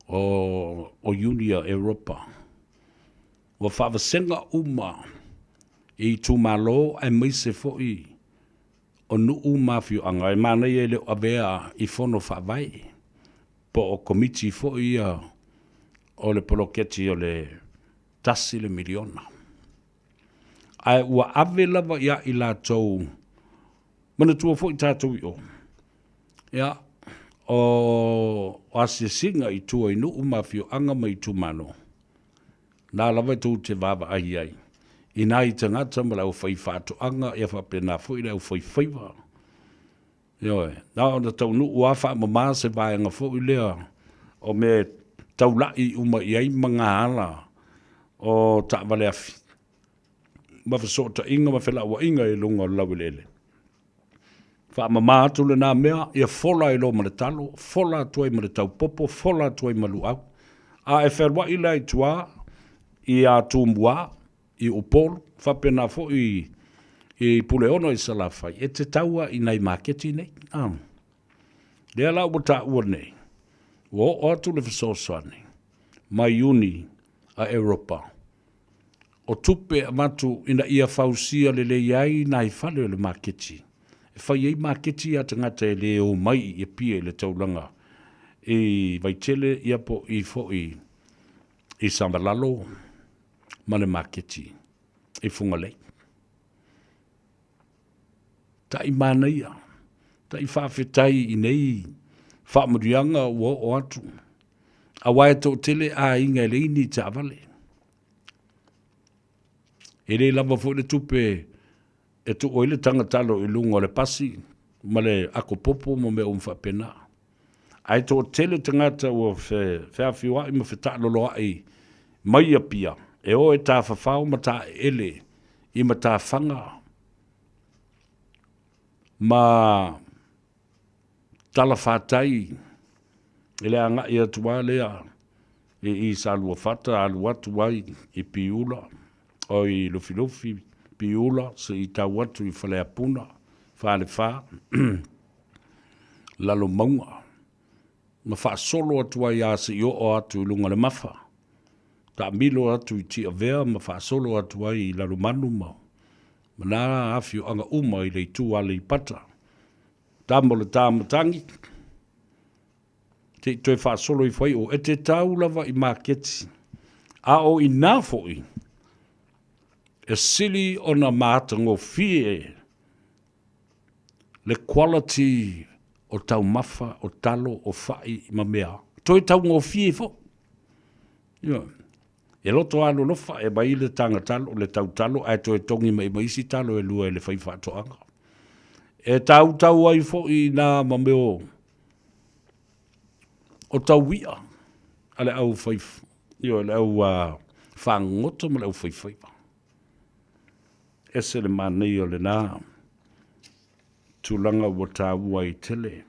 o Unia Europa. Wa whawasenga uma I tu malo ai mai se foi o nu mafio anga I mana I le avea I fono whawai. Po o komiti foi o le poloketi o le tasi le miliona. Ai ua ave lava ia I lātou mana tua foi tātou I o. Ia, o asiasinga I tua I nuu mafio anga mai tu mano. Nā lava tu te vava ai. I nā I tangata ma lau whai whātu anga ia whapena foi lau whai Faiva. Ia, nā o na tau nuu wawha ma maa se vai anga foi lea o me taulai uma iai mangala o ta'vale afi. Ma faso ta inga ma fela wa inga i lunga lawilele. Fa mama atu le nā mea, ia fola i lo ma le talo, fola atu ai ma le taupopo, fola atu ai ma luau. A e wherwa i lai tua, i a tūmbua, i upolu, whapena fo i pule ono i salafai, e te taua i nei marketi nei. Lea lau mo ta ua nei, o atu le fisosani, mai uni a Europa, o tupe amatu ina ia fausia le le iai na i fale o le marketi. E whai ei marketi a tangata e le o mai i pia le taulanga. E vaitele ia po i fo i sambalalo ma le marketi. E funga lei. Ta i mana ia. Ta i whawhetai i nei whamurianga o atu. A wae tō tele a inga le ini te avale. E le lava fo le tupe e tu oile tangatalo i lunga le pasi, ma le ako popo mo me whapena. Ai tō tele tangata ua whawhiwa i ma whetalo ai mai apia. E o e tā whawhau ma tā ele i ma tā whanga. Ma tala whātai e le anga i atua lea i sa lua whata alu atu ai i piula o i lufi piula se i tau atu i whalea puna whale wha lalo maunga ma wha solo atu ai a se i o atu i lunga le mawha ta milo atu i tia vea ma wha solo atu ai i lalo manu mau ma nā awhio anga uma i lei tū ale i pata tamo le tāmatangi te toi wha solo i whai o e te tau lava i marketi a o i nā foi e sili o na mātango fie le quality o tau mafa, o talo, o whai ma mea. Toi tau ngō fie fo. E loto alo lofa e mai le tanga talo, le tau talo, ai toi tongi mai maisi talo e lua e le whai whatoanga. E tau ai fo i nā mameo o tau wia, ale au whai, le au whangoto ma le au whai. Ese le manei o le nā, tūlanga wa tā ua I tele.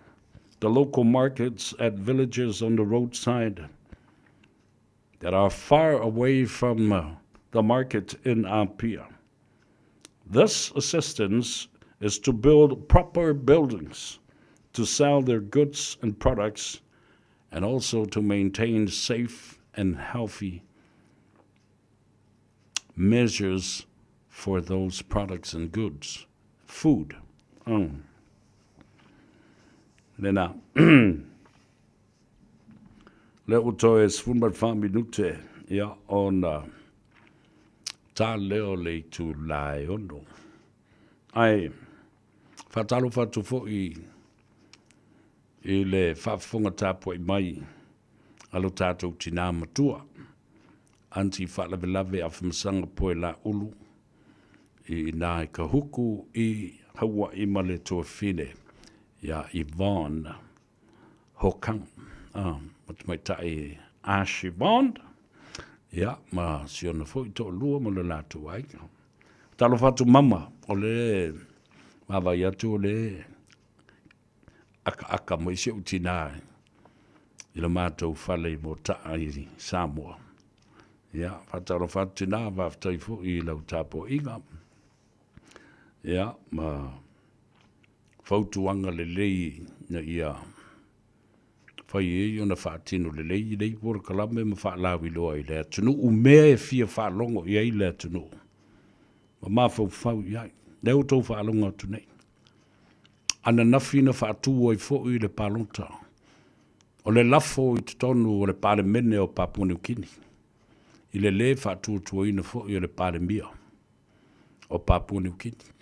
The local markets at villages on the roadside that are far away from the market in APR. This assistance is to build proper buildings to sell their goods and products and also to maintain safe and healthy measures for those products and goods. Food. Lena. Le uto e sfumbat fa minute ia on ta leo le tu lai ono. Ai fatalo fatu fo I le fafonga tapo I mai alo tato tina matua. Anti fa lave lave afmasanga po la ulu. I nai kahuku I hawa I male to fine ya Yvonne Hokang mat mai tai Ash Yvonne ya ma siona foi to lua mo le latu ai talo fatu mama ole ma vai atu le aka mo isi utina ila mato fale mo tai Samoa ya fatalo fatu na va ftai fo I lau tapo inga ya ma fautuanga le lei na ia fai e ona whaatino le lei por kalame ma whaalawi loa I lea tunu umea e fia whaalongo I ai lea tunu ma mafau fau iai leo tau whaalonga tunei ana nawhina whaatua I fo I le palonta o le lafo I tutonu o le pale mene o Papua New Guinea I le whaatua tuaina fo I le pale mia o Papua New Guinea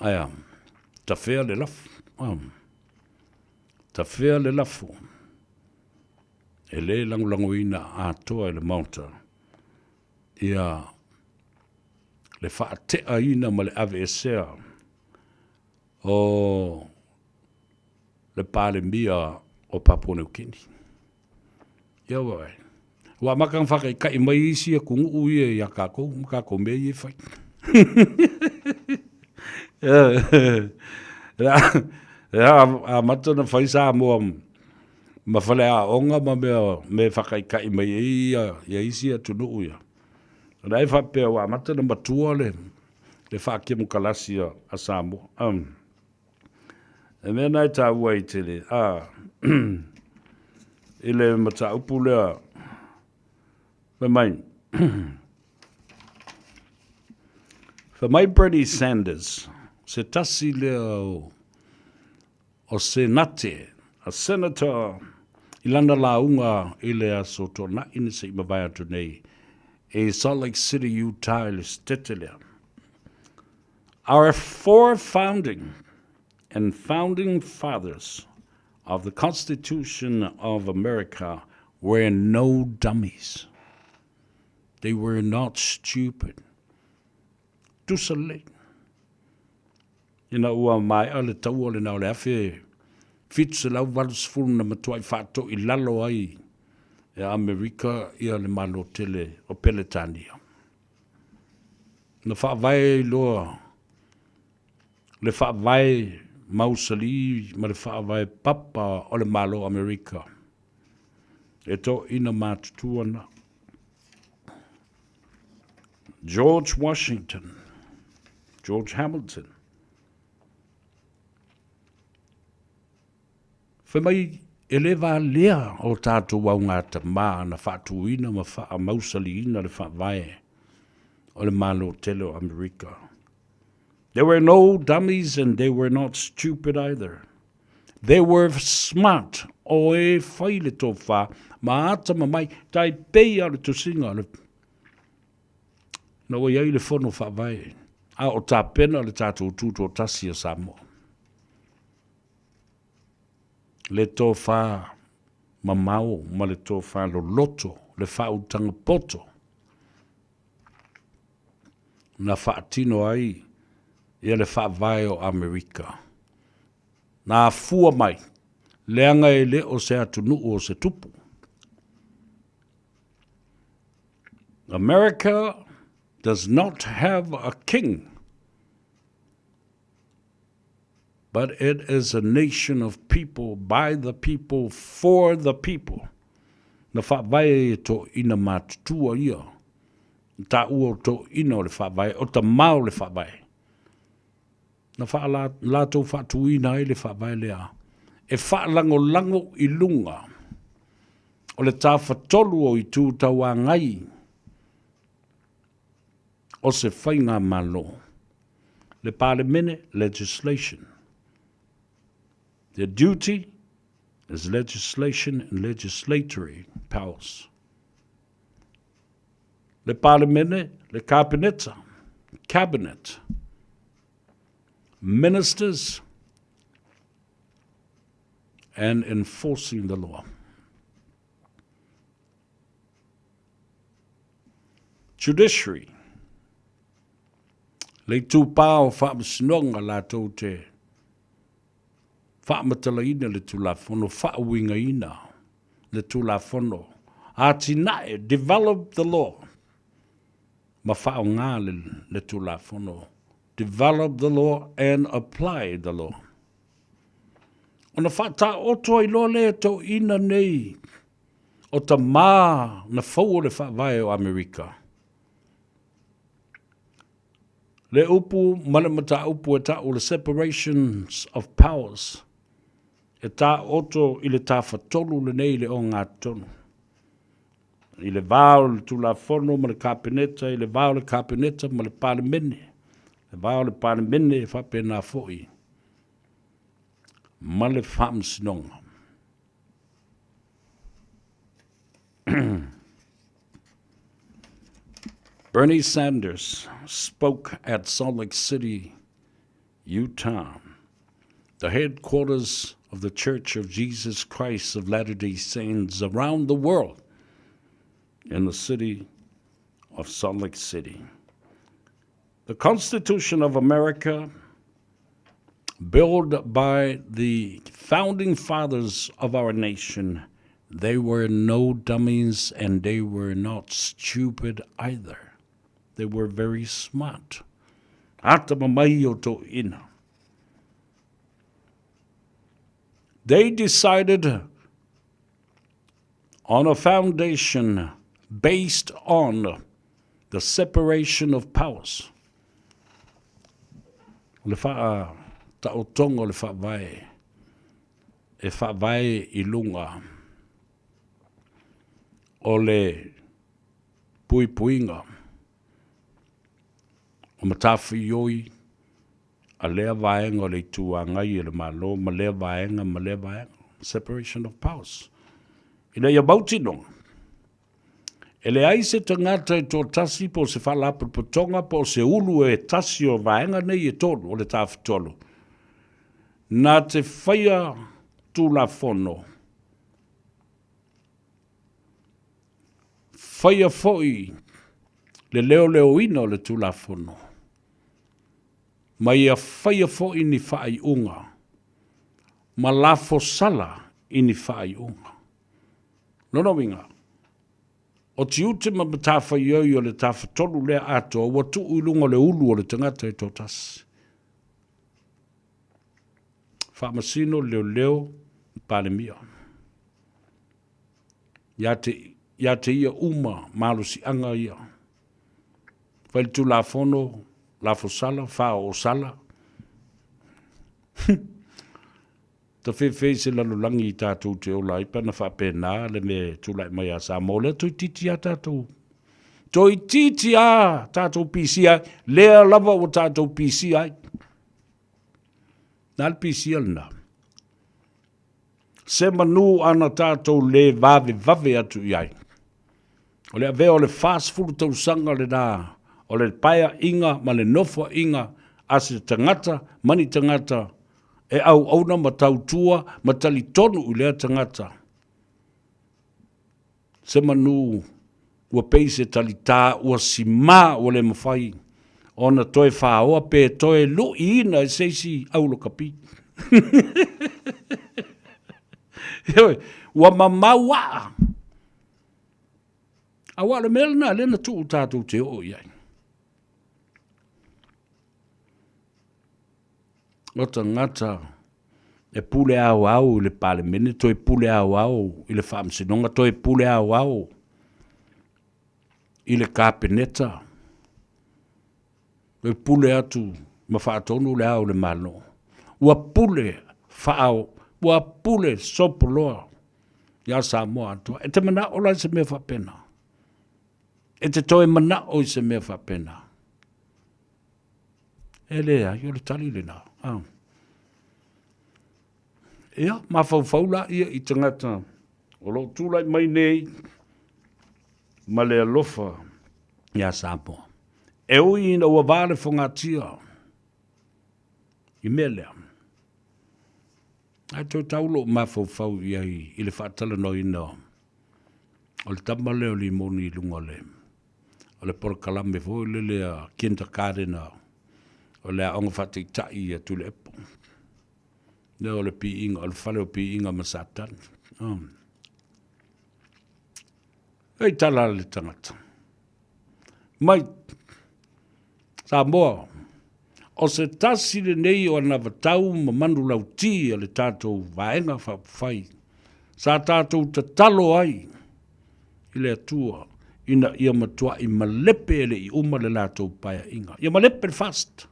Aya, ta whea le lafu. Ta whea le lafu. E le langulango ina a toa le mauta. Ia le whaatea ina ma le ave esea. O le pale mia o Papua New Guinea. Ia wai. Wa makang whakai kai mai isi a kungu ui e a kako me i whai. A matana whai sa mua ma whale a onga ma me whakai kai mai i a isi a tunu ui. Rai whapea wa matana matua le whakia mukalasi a Samoa. E mea nai tā ua i te le. Ile mata upu lea. For my Bernie Sanders, se tasi lea o senate, a senator, ilana launga ile so tona ina se imawai atu nei, e Salt Lake City, Utah, ile stetelea. Our four founding fathers of the Constitution of America were no dummies. They were not stupid. Tusale. Ina ua mai ale tau ole na ole afe fitse lau valus fulu na matuai whato I lalo ai e Amerika ia le malo tele o Peletania. Na whaavai loa le whaavai mausali ma le whaavai papa o le malo Amerika. E to ina mātutuana. George Washington, George Hamilton. Whamai eleva lea o tātou au ngā tamā na whātuina ma wha mausaliina le whawai o le malo tele o Amerika. There were no dummies and they were not stupid either. They were smart o e whaile tō wha ma ata ma mai tai pei ale tusinga le na o iai le whono whawai. A o tā pena le tātou tūto tasi a Samoa. Le tō wha mamau ma le tō wha lo loto, le whautanga poto. Na whaatino ai, ia le whawai o Amerika. Nā fua mai, leanga e le o se atunu o se tupu. America does not have a king, but it is a nation of people, by the people, for the people. Na whawai to ina mātutua ia. Ta ua to ina o le whawai, o ta mau le whawai. Na whaalātou whatuina e le whawai lea. E whaalango I lunga. O le tā whatolu o I tūtau a ngai. O se whainga malo. Le parlemene, legislation. Their duty is legislation and legislatory powers. Le parlemene, le kabineta, cabinet, ministers, and enforcing the law. Judiciary. Le tūpā o whaamasinoga lātou te whaamatalaina le tūlafono, whaawingaina le tūlafono. Ātinae, develop the law. Ma whaongā le tūlafono. Develop the law and apply the law. Ona whata oto I lo le tō ina nei o ta mā na whau le whaavai o Amerika. Le upu, malamata upu e ta o le separations of powers. E ta oto I le ta whatolu le nei le o ngā tonu. I le vāo le tūlafono ma le kapineta, I le vāo le kapineta ma le parlemene. Le vāo le parlemene e whapena fo'i. Ma le whamsinonga. Bernie Sanders spoke at Salt Lake City, Utah, the headquarters of the Church of Jesus Christ of Latter-day Saints around the world, in the city of Salt Lake City. The Constitution of America built by the founding fathers of our nation. They were no dummies and they were not stupid either. They were very smart. Ata mamai o tō ina. They decided on a foundation based on the separation of powers. Le wha taotonga le wha vai. E wha vai I lunga. O le puipuinga. O matafi yoi. A lea vaenga o le tuanga I le malo. Ma lea vaenga. Separation of powers. Ina ia bautinonga. E le ai se tangata e tō tasi po se whalapa potonga po se ulu e tasi o vaenga nei e tōnu o le tāwhitolu. Nā te whaia tū la whono. Whaia foi le leo ina o le tū la whono. Mai a whaia foi ni whai unga. Ma lafo sala I ni whai unga. Nono winga. O ti ute ma matafa ioi o le tafa tolu lea ato, wa tu ulunga le ulu o le tangata e tōtasi. Whamasino leo pale mia. Ia te ia uma malusi anga ia. Whaile tu la fono, la fosala, wha o sala. Ta whewhe se lalulangi I tātou te ola I pana whapena le me tūlai mai a Samoa le toi titi a tātou. Toi titi a tātou PCI, lea lava o tātou PCI. Nāl PCI na. Se manu ana tātou le vave atu iai. O le avea o le fast food tau sanga le nā. O le paia inga, ma le nofo inga, ase tangata, mani tangata, e au na matau tua, matali tonu U lea tangata. Se manu, ua peise tali tā, ua si mā o le mawhai. Ona toe whaoa pe toe lui ina e seisi au lo kapi. Ua mamaua. Awa le melna lena tu tātou te o iai. O tangata e pule au le pale mene toi pule au I le whamsinonga toi pule au I le kāpeneta e pule atu ma whaatonu le au le malo ua pule whaau ua pule sopoloa ia Samoa atua e te mana ola se mea whapena e te toi mana o se mea whapena e lea yo le tali le na Ia, mawhauwhaula ia I tangata. O lo tūlai mai nei, ma le alofa ia Samoa. E ui ina ua vale whangatia. I mea lea. Ai tō taulo mawhauwhau ia I le whaatala no ina. O le tamale o li moni lunga le. O le porkalame fo le lea kinta kārena. O le aonga whatiktai ia tule epo. Leo le pi inga, le whale o pi inga masatan. Ei tala le tangata. Mai, Samoa, o se tasi le nei o ana vatau ma manu lau ti le tātou vaenga whai. Sa tātou te talo ai, I le atua, ina ia matua I malepe le I uma le lātou paia inga. Ia malepe le fast.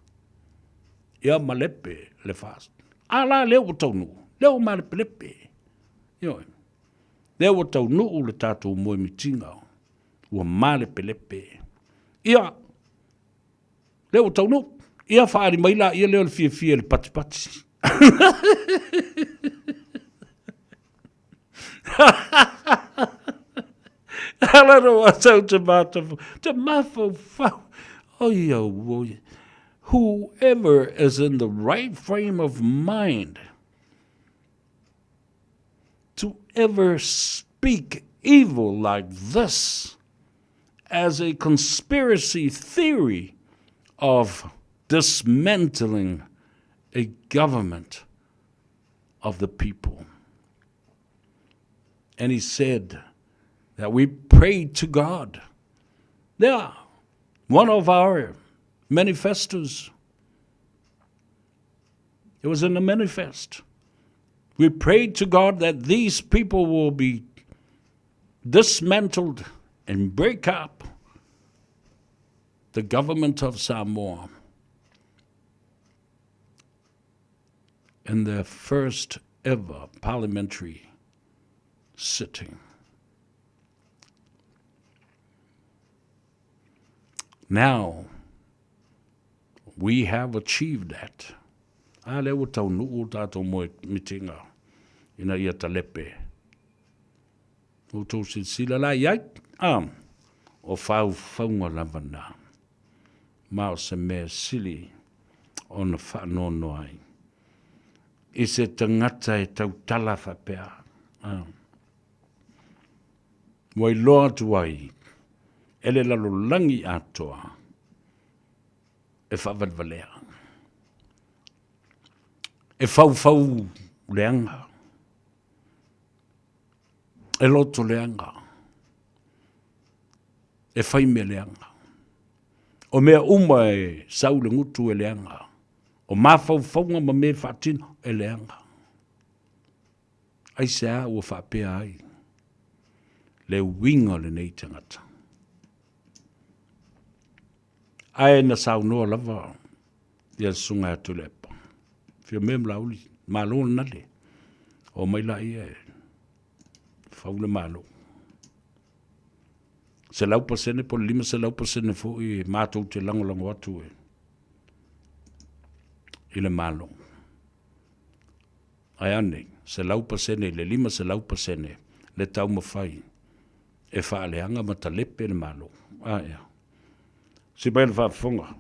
Ia malepe le fast. Ala leo o taunu, leo male pelepe. Ioi. Leo o taunu u le tātou moe mitinga. Ua male pelepe. Ia. Leo o taunu. Ia whaari maila, ia leo le fia le pati. Ala roa tau te mātafu. Te mafau fau. Oi au oi. Whoever is in the right frame of mind to ever speak evil like this as a conspiracy theory of dismantling a government of the people. And he said that we prayed to God. Yeah, one of our manifestos. It was in the manifest. We prayed to God that these people will be dismantled and break up the government of Samoa in their first ever parliamentary sitting. Now, we have achieved that. Ale o tau nuu tātou moe mitinga ina ia talepe. O tau sila la iai, o whau whaunga lavana. Ma o se mea sili o na whaanono ai. I se tangata e tau tala whapea. Wai loa tuai, ele lalo langi atoa, e whawalvalea. E whau leanga. E loto leanga. E whaime leanga. O mea uma e saule ngutu e leanga. O mawhauwhaunga ma me whaatino e leanga. Ai se a ua whaapea ai. Le winga le nei tangata. Ai na sau noa lava. Ia sunga atu lepa. Fia mem lauli. Malo nale. O mai lai e. Faule malo. Se lau pasene po lima se lau pasene fo i mātou te lango atu e. I le malo. Ai ane, se lau pasene, le lima se lau pasene, le tau mawhai, e whaaleanga ma talepe le malo. Aia. Si bai le whaafonga,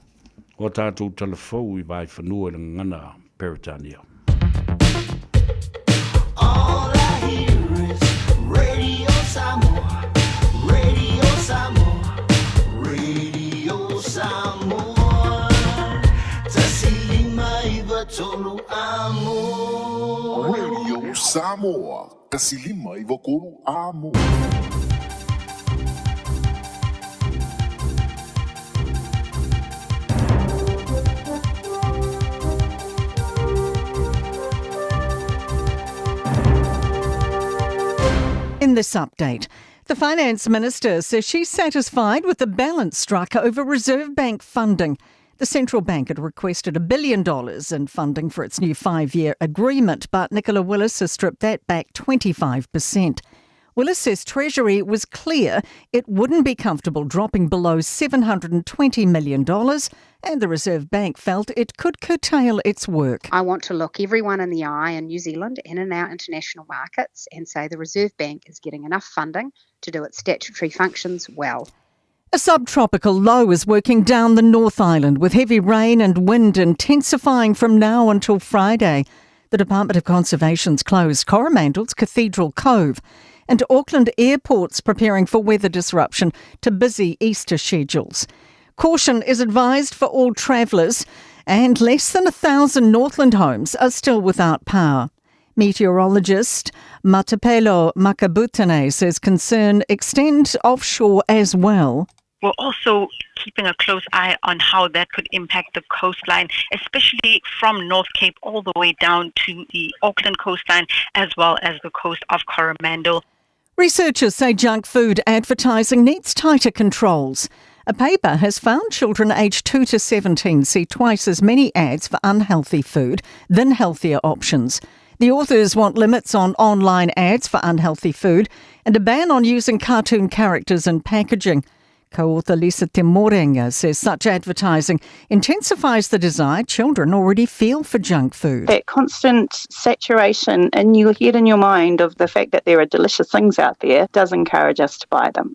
o tātou talafou i vai whanua le ngana Peritania. All I hear is Radio Samoa, Radio Samoa, Radio Samoa. Tasilima iwa tolu amo. Radio Samoa, kasilima iwa kolu amo. In this update, the Finance Minister says she's satisfied with the balance struck over Reserve Bank funding. The central bank had requested $1 billion in funding for its new 5-year agreement, but Nicola Willis has stripped that back 25%. Willis says Treasury was clear it wouldn't be comfortable dropping below $720 million, and the Reserve Bank felt it could curtail its work. I want to look everyone in the eye in New Zealand and in our international markets and say the Reserve Bank is getting enough funding to do its statutory functions well. A subtropical low is working down the North Island with heavy rain and wind intensifying from now until Friday. The Department of Conservation's closed Coromandel's Cathedral Cove, and Auckland Airport's preparing for weather disruption to busy Easter schedules. Caution is advised for all travellers, and less than 1,000 Northland homes are still without power. Meteorologist Matapelo Makabutane says concern extends offshore as well. We're also keeping a close eye on how that could impact the coastline, especially from North Cape all the way down to the Auckland coastline, as well as the coast of Coromandel. Researchers say junk food advertising needs tighter controls. A paper has found children aged 2 to 17 see twice as many ads for unhealthy food than healthier options. The authors want limits on online ads for unhealthy food and a ban on using cartoon characters in packaging. Co-author Lisa Temorenga says such advertising intensifies the desire children already feel for junk food. That constant saturation in your head and your mind of the fact that there are delicious things out there does encourage us to buy them.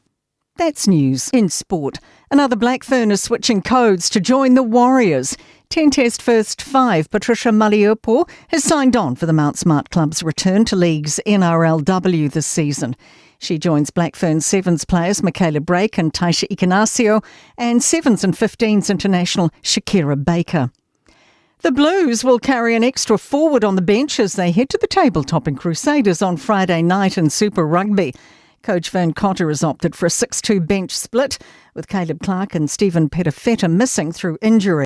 That's news. In sport, another Blackfern is switching codes to join the Warriors. 10-test first 5 Patricia Maliopo has signed on for the Mount Smart Club's return to League's NRLW this season. She joins Blackfern Sevens players Michaela Brake and Taisha Ikanasio and Sevens and 15s international Shakira Baker. The Blues will carry an extra forward on the bench as they head to the table-topping Crusaders on Friday night in Super Rugby. Coach Vern Cotter has opted for a 6-2 bench split, with Caleb Clark and Stephen Petafeta missing through injury.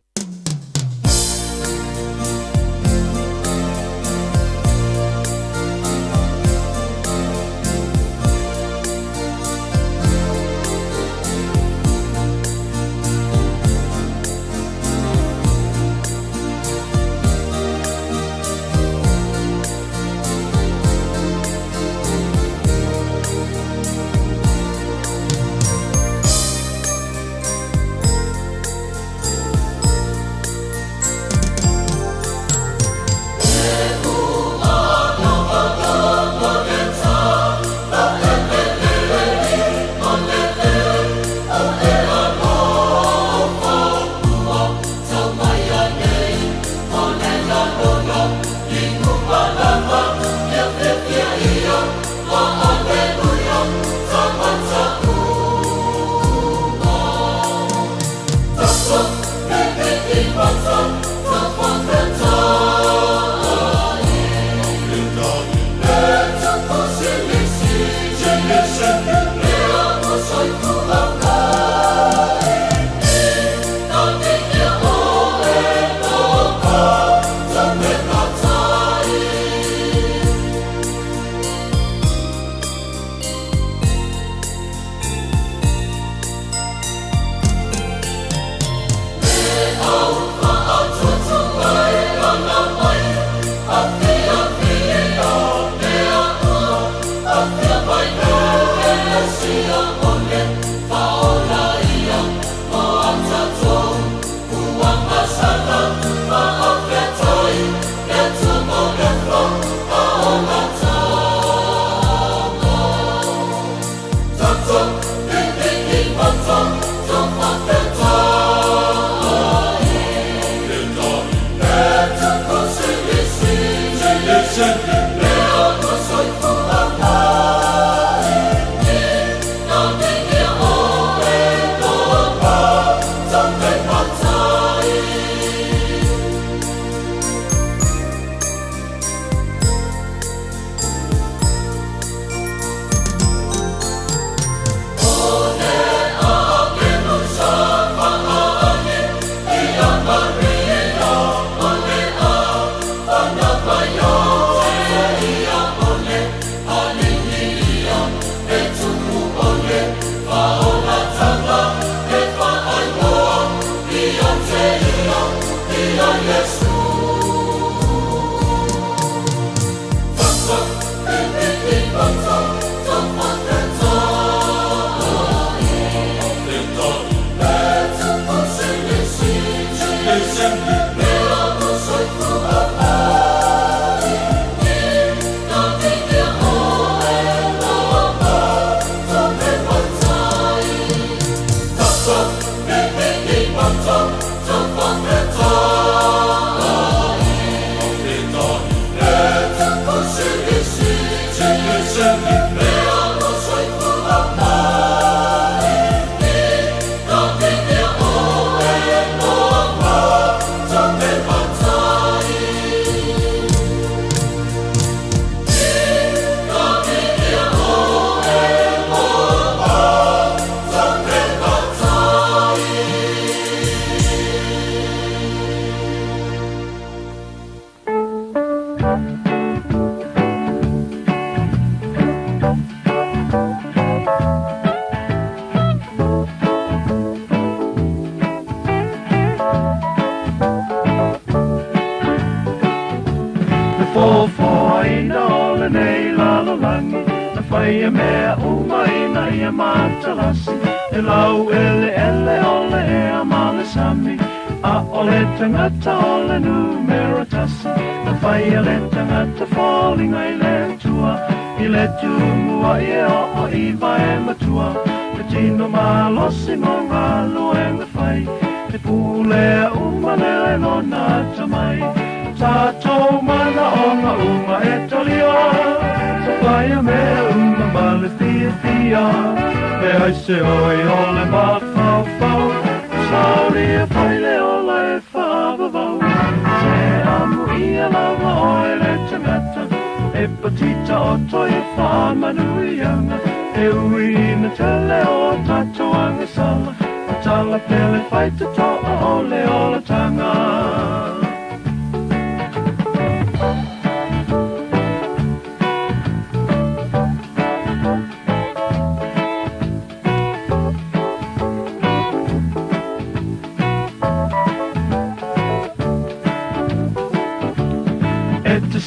o toi whamanuianga e ui na tele o tato angasala o tala pele whai te toa o le ola tanga.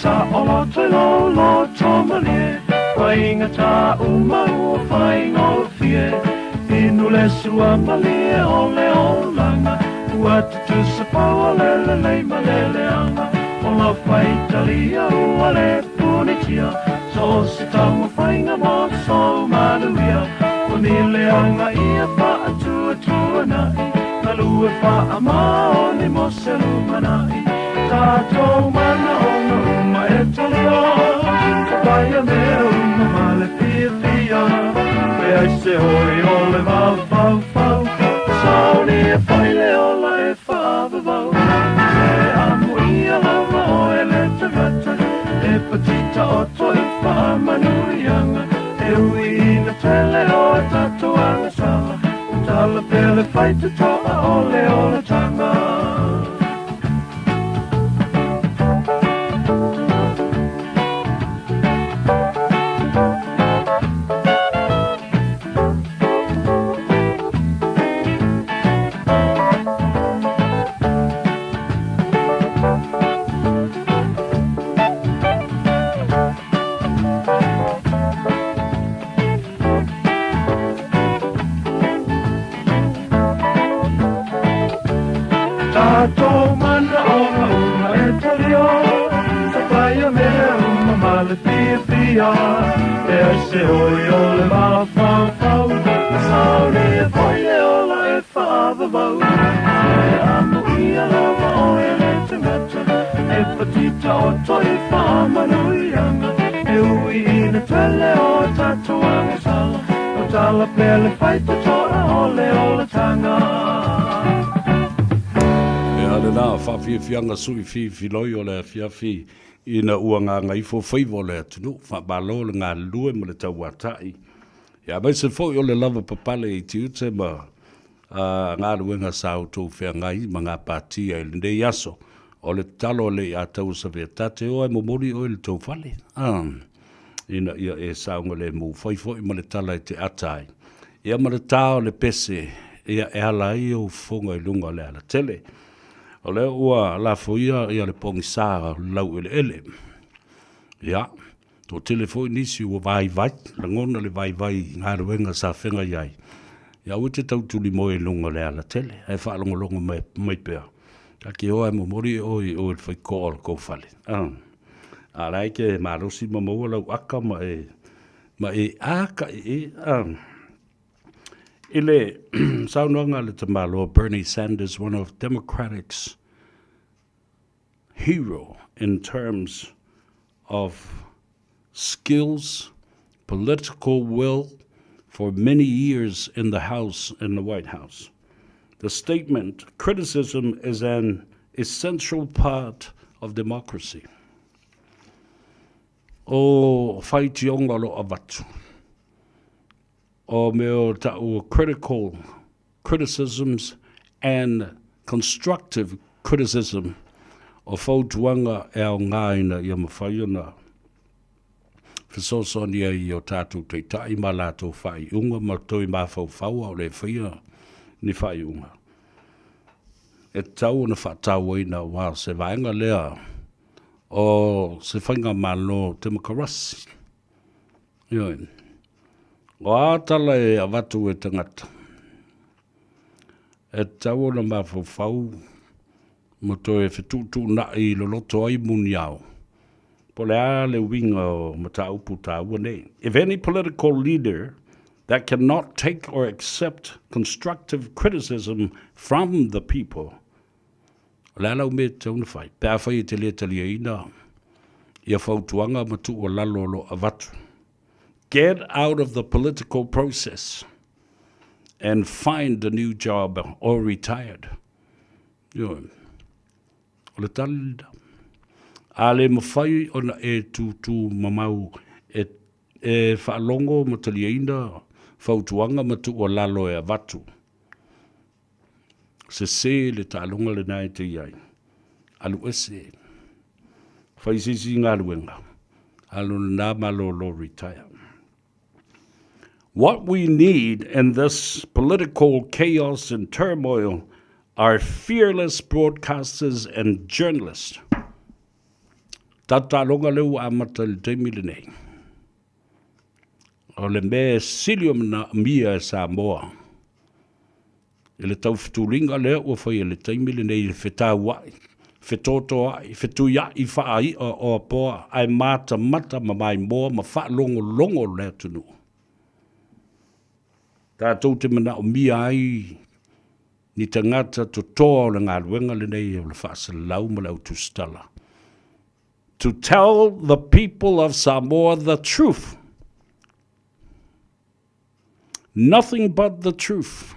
Sa ola te lo tomalie Whainga ta umau whainga o fie Inu le sua malie o le o langa Ua te tu sa paua lele le malele anga O la whaitalia ua le punitia So se tango whainga mo so manuia O ni le anga ia wha atua tua nai Na lue wha amao ni mo se lumanai Tato mana uma e talio Whaia mea uma male pia pia Me ai se hoi o le vau vau vau Sauni e whaile o la e whaava vau Me amu ia lava o e le tangata E patita o toi whaamanuianga E ui ina tele o tato angasala Tala pele whaita toa o le ola tanga Tato mana ona una e talio Sa whaia mea uma male pia pia E ai se hoi o le mau whau whau Sauri e whaile o la e whaava vau E amu ia lava o e le tangata E patita o toi whaamanuianga E ui ina tele o tato angasala O tala pele whaita toa o le ola tanga Ale nā whawhiawhianga sui fi loi o le whiawhi ina ua ngā Gagaifo Faiva o le atunu, whabalo le ngā lue mo le tau atai. Ia mai se fo o le lava papale i tiute ma ngā luenga sao tau whea ngai ma ngā pātia i le nei aso o le talo le a tau sa vea tate o e momori o le tau whale. Ina ia e saunga le mu whaifo i ma le tala i te atai. Ia ma le tau le pese ia e ala i o whonga i lunga le ala tele. O le ua la foia ia le pongi sāra lau ele ele. Ia, tō telefoi nisi ua vai vai, la ngona le vai vai ngā ruenga sa whenga iai. Ia ua te tautuli mo e lunga le ala tele, e whaalongolongo mai pēr. Ka ki hoa e momori o i le whai kōra kou whale. A rai ke marosi ma maua lau aka ma e aka Ile saunoanga le tamalo Bernie Sanders, one of Democrats' hero in terms of skills, political will for many years in the House, in the White House. The statement, criticism is an essential part of democracy. O whaitionga lo avatu. O meo ta'u critical criticisms and constructive criticism o fautuanga e au ngāina i a mawhaiona. Whisosoni i o tātou te tai ma lātou whai unga ma toi ma whau o le whaia ni whai unga. E tau na whatau ina wā se vaenga lea o se whainga malo te makarasi. Ioin. O ātala e awatu e tangata. E tau na ma whau mo to e whetūtū na i lo loto ai muni au. Po le a le winga o mata upu tā ua nei. If any political leader that cannot take or accept constructive criticism from the people, le alau me tau na whai. Pea whai e te lea talia ina. Ia whautuanga matu o lalo lo avatu. Get out of the political process and find a new job or retired. Yo, o le talida. A le mawhai ona e tūtū mamau e whaalongo ma taliaina whautuanga ma tu o lalo e avatu. Se le tālonga le nai te iai. Alu ese. Whaisisi ngā ruenga. Alu nā malo lo retire. What we need in this political chaos and turmoil are fearless broadcasters and journalists. Tata longa leu amata le te nei. O le me silium na mia Samoa. Ele tau fituringa lea ua whai le te nei le whetau wai. Whetoto ai, whetuia i whaai o apoa. Ai mata mata ma mai moa ma wha longo lea tunu. Tātou te mana o mia ai ni tangata to toa o le ngā ruenga le nei o le whaasa lau ma lau tu stala. To tell the people of Samoa the truth. Nothing but the truth.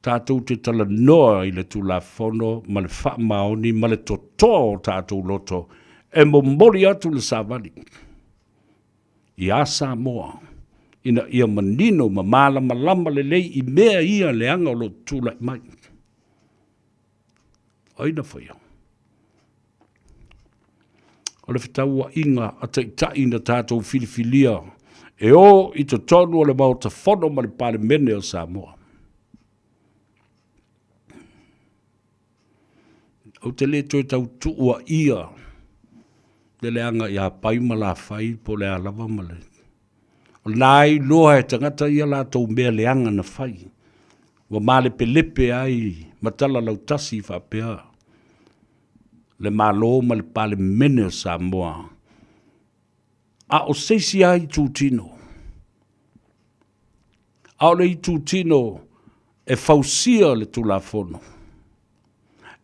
Tātou te tala noa i le tula whono ma le wha maoni ma le to toa o tātou loto e mo mori atu le savani. I a Samoa, ina ia manino ma malama lama le lei i mea ia le anga o lo tula mai. Aina whaia. O le whitaua inga a teitai na tātou filifilia e o i to tonu o le mauta whono ma le pale mene o Samoa. O te le toi tau tuua ia le anga ia paima la whai po le alawa male. O nai loa e tangata ia la tau mea le anga na whai. Wa male pelepe ai matala lau tasi whapea. Le malo ma le pale mene o Samoa. A o seisi ai tūtino. A o le i tūtino e fausia le tulafono.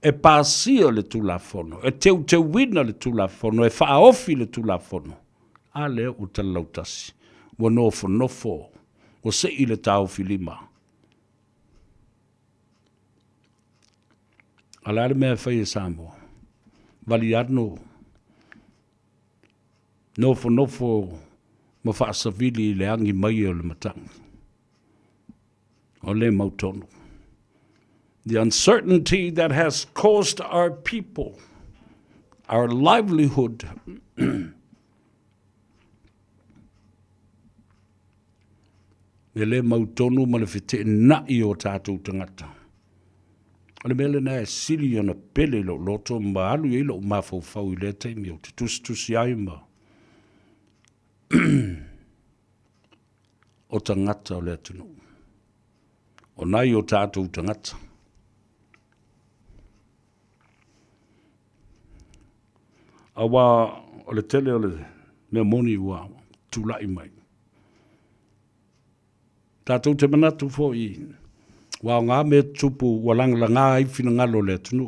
E pasia le tulafono, e teu wina le tulafono, e whaofi le tulafono. A leo o te lautasi, wa nofo, wa se i le tau filima. Alare mea whai e Samoa, vali arno, nofo, ma whaasavili le angi mai o le matangi. O le mautono. The uncertainty that has caused our people, our livelihood, le mautonu ma le fite nai o tātou tangata. O le mele na e sili ona pele lo loto ma alu i lo mafau i le teimi o te tusi ai ma. O tangata o le atunu. O nai o tātou tangata. Awa o le tele o le mea moni ua tūlai mai. Tātou te manatu fo i wa ngā mea tupu wa langla ngā i fina ngalo le tunu.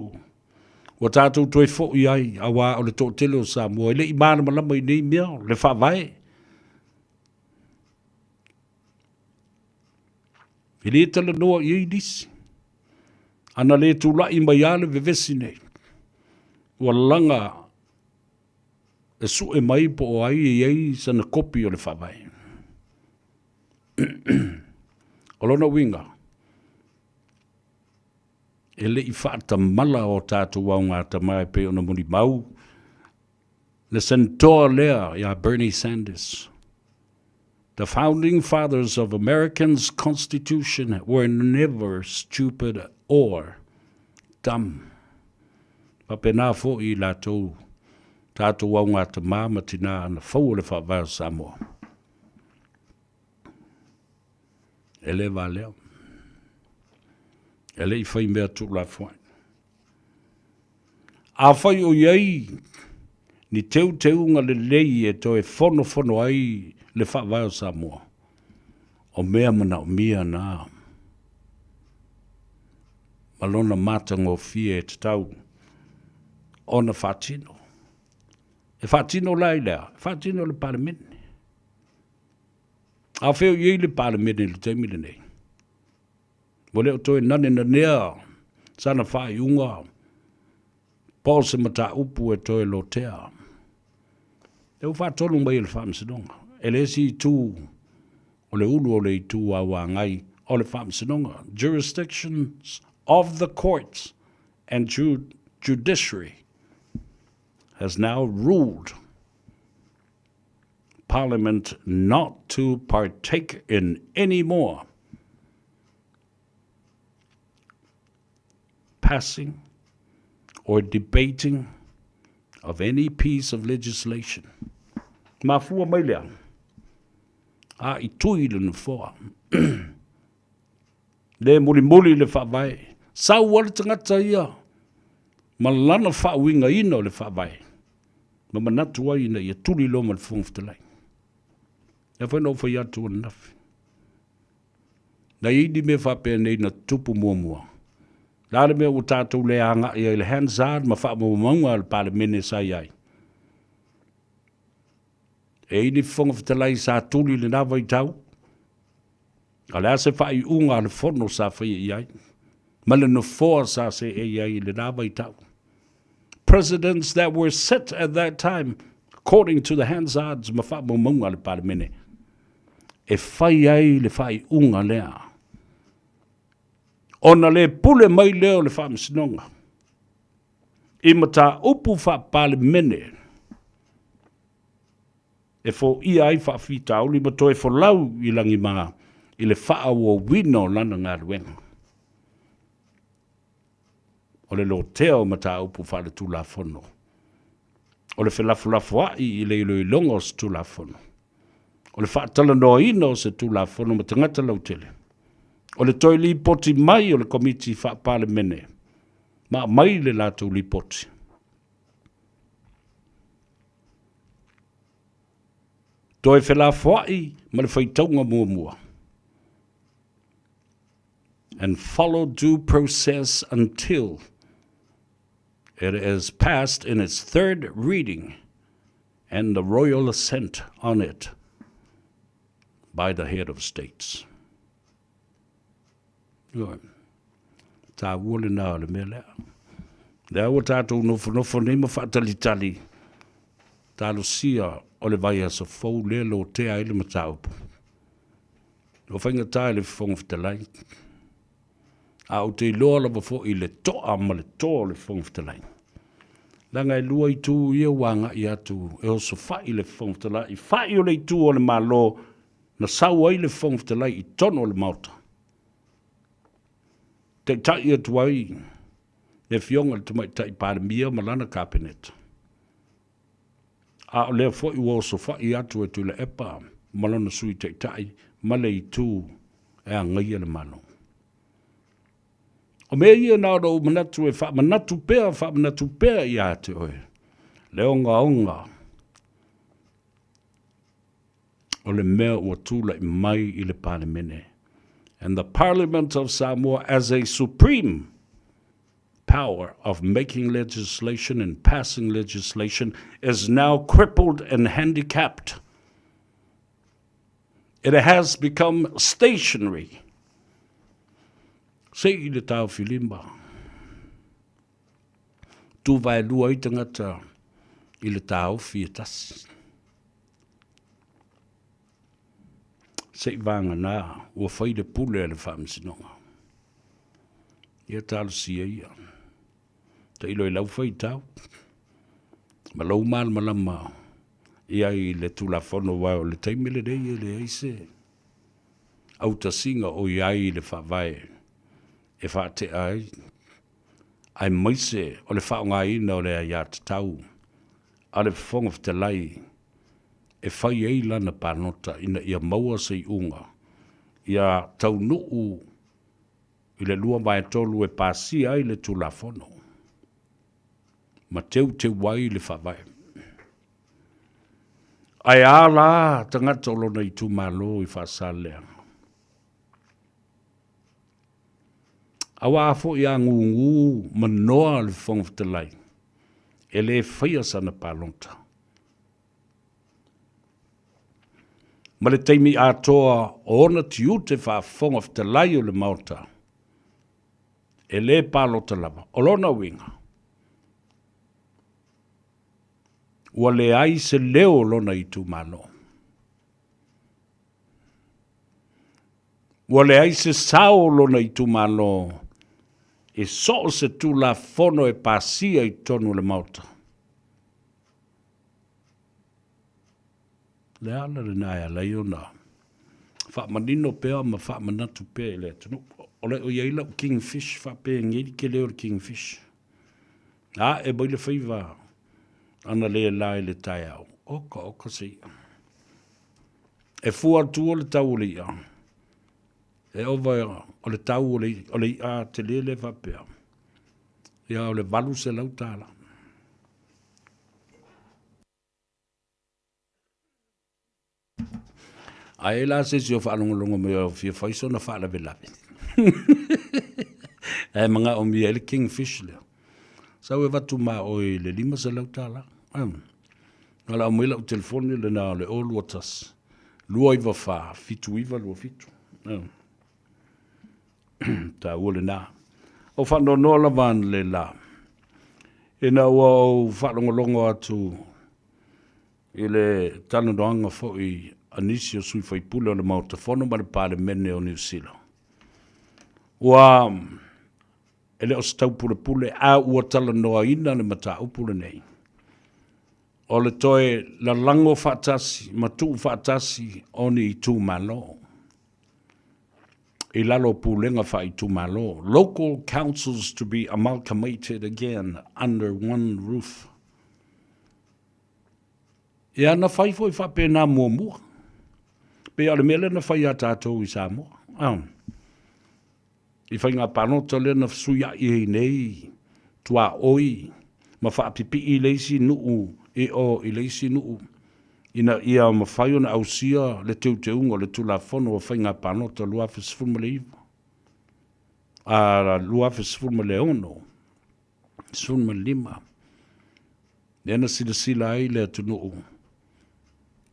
Wa tātou toi fo i ai awa o le tō tele o Samoa. Le i mana malama i nei mea le whawai. I le tala noa i ei disi. Ana le tūlai mai ale vevesi nei. Wa langa e su e mai po o ai e ei sana kopi o le whawai. O lona winga. E le i whaata mala o tātou au ngā tamai pe o na muni mau. Le sentoa lea ia Bernie Sanders. The founding fathers of America's Constitution were never stupid or dumb. Papena fo i lātou. Tātou au ngā ta māma tina ana whau le whawai o Samoa. E le wā leo. E le i whai mea tū la whai. A whai o iei, ni teu nga le lei e to e whono ai le whawai o Samoa. O mea mana o mia nā. Malona mātango fie e te tau. Ona whātino. E whaatino lai lea, whaatino le paramene. A wheo iei le paramene le teimile nei. Mo leo toi nane na nea, sana whaai unga, Po se mata upu e toi lo tea. E u whaatonu mai le whaamsinonga. E le si tū o le ulu o le tū a wāngai o le whaamsinonga. Jurisdictions of the courts and judiciary has now ruled Parliament not to partake in any more passing or debating of any piece of legislation. Mafua mai lea. A I tui le nufua. Le muli le whawai. Sau wale tangata ia. Malana whawinga ina o le whawai. Ma manatu ai ina ia tuli lo ma le whungftalai. E whanau whai atu ana nafi. Na idi me whapea nei na tupu mua. Lale me o tātou le anga ia le Hansard ma wha maunga le pale mene sai ai. E ini whonga whatalai sa tuli le nawa I tau. A lea se wha I unga le whono sa whai I ai. Ma le no whoa sa se e ai le nawa I tau. Presidents that were set at that time, according to the Hansards ma wha maunga le pale mene. E whai ai le whai unga lea. Ona le pule mai leo le whaamsinonga. I mata upu wha pale mene. E fo ia ai wha whita auli ma toi fo lau I langi maa. I le wha awo wino lana ngā ruenga. O le lo teo mata upu wha le tūla whono. O le whelafulafu ai I le ilo I longos tūla whono. O le wha tala no ino se tūla whono ma tangata lau tele. O le toi li poti mai o le komiti wha pale mene. Ma mai le lato li poti. Toi whela whai ma le whaitaunga mua. And follow due process until it is passed in its third reading and the royal assent on it by the head of states. Tā wole nā le mele. Lea o tātou nofo nei ma whaatalitali. Tā lusia o le vai asa fau le lo te aile ma tāupu. O whainga tā le whongwhitalai. A o te loa lava fo I le toa ma le toa le whongwhitalai. Langa I lua I tū ia wanga I atu. E o so whai le whongwhitalai. I whai o le tū o le malo. Na sau ai le whongwhitalai I tono le mauta. Te tai atu ai, le fionga le tumai tai pāre mia malana kabinet. A o lea fo I woso fa I atu e tu le epa, malana sui te tai, male I tū e a ngai le mano. O mea ia nā rau manatu e wha manatu pēr I ate oe. Le onga. O le mea ua tūla I mai I le pāre mene. And the Parliament of Samoa as a supreme power of making legislation and passing legislation is now crippled and handicapped. It has become stationary. Se I le tau filimba. Tu vai lua I tangata I le tau fiatas. Se vanga nā, ua whai le pule le whaamsinonga. Ia tālu sia ia. Ta ilo I lau whai tau. Ma lau malama. Ia I le tula whono wai o le taimele rei le aise. Au ta singa o iai le whawai. E whaate ai. Ai maise o le whaonga ina o le aiata tau. A le whonga whatelai. E whai ei lana pānota ina ia maua sei unga. Ia tau nuu I le lua mai tolu e pāsi ai le tula whono. Ma teu te wai le whawai. Ai ala tangata olona I tu malo I whasalea. Awa afo I a ngungu manoa le whongwhtelai. E le whaia sana pānota. Ma le teimi atoa o ona tiu te whaafonga whatelai o le mauta. E le pālota lava, o lona winga. ua le ai se leo lona i tu malo. Ua le ai se sao lona i tu malo, e so se tu la fono e pasia i tonu le mauta. Le ala le naia la iona. Fa manino pea ma fa manatu pea le tunu. Ole o iaila o kingfish fa pea ngiri ke leo kingfish. E bai le Faiva. Ana le lai le tai au. Oka si. E fua tua le tau le ia. E ova o le tau o le ia te le fa pea. Ia o le valu se lau tala. A e la se si o whaalongolongo me o fia whaiso na whaala velawe. E mga o mi e le kingfish leo. Sau e watu ma o e le lima se lau tala. Ngala o mwela o telefoni le na le all waters. Lua iwa wha, fitu iwa lua fitu. Ta ua le na. O whano noa van le la. E na ua o whaalongolongo atu i le tano doanga fo i anisi o sui whaipule o le mautafono ma le pāle mene o New Zealand. Ua ele o stau pule pule a ua tala noa ina le mata upule nei. O le toe la lango whaatasi, matu whaatasi oni i tū malo. I lalo pulenga wha i tū malo. Local councils to be amalgamated again under one roof. E ana whai foi wha pēnā mua mua. Pe ale mele na whai a tātou i Samoa. I whai ngā panota le na suia i hei nei. Tua oi. Ma wha pipi i leisi nuu. E o i leisi nuu. Ina ia ma whai ona au sia le teu te ungo le tula whono o whai ngā panota lua fisfurma le iwa. Lua fisfurma le ono. Fisfurma lima. Nena sila ai le atu nuu.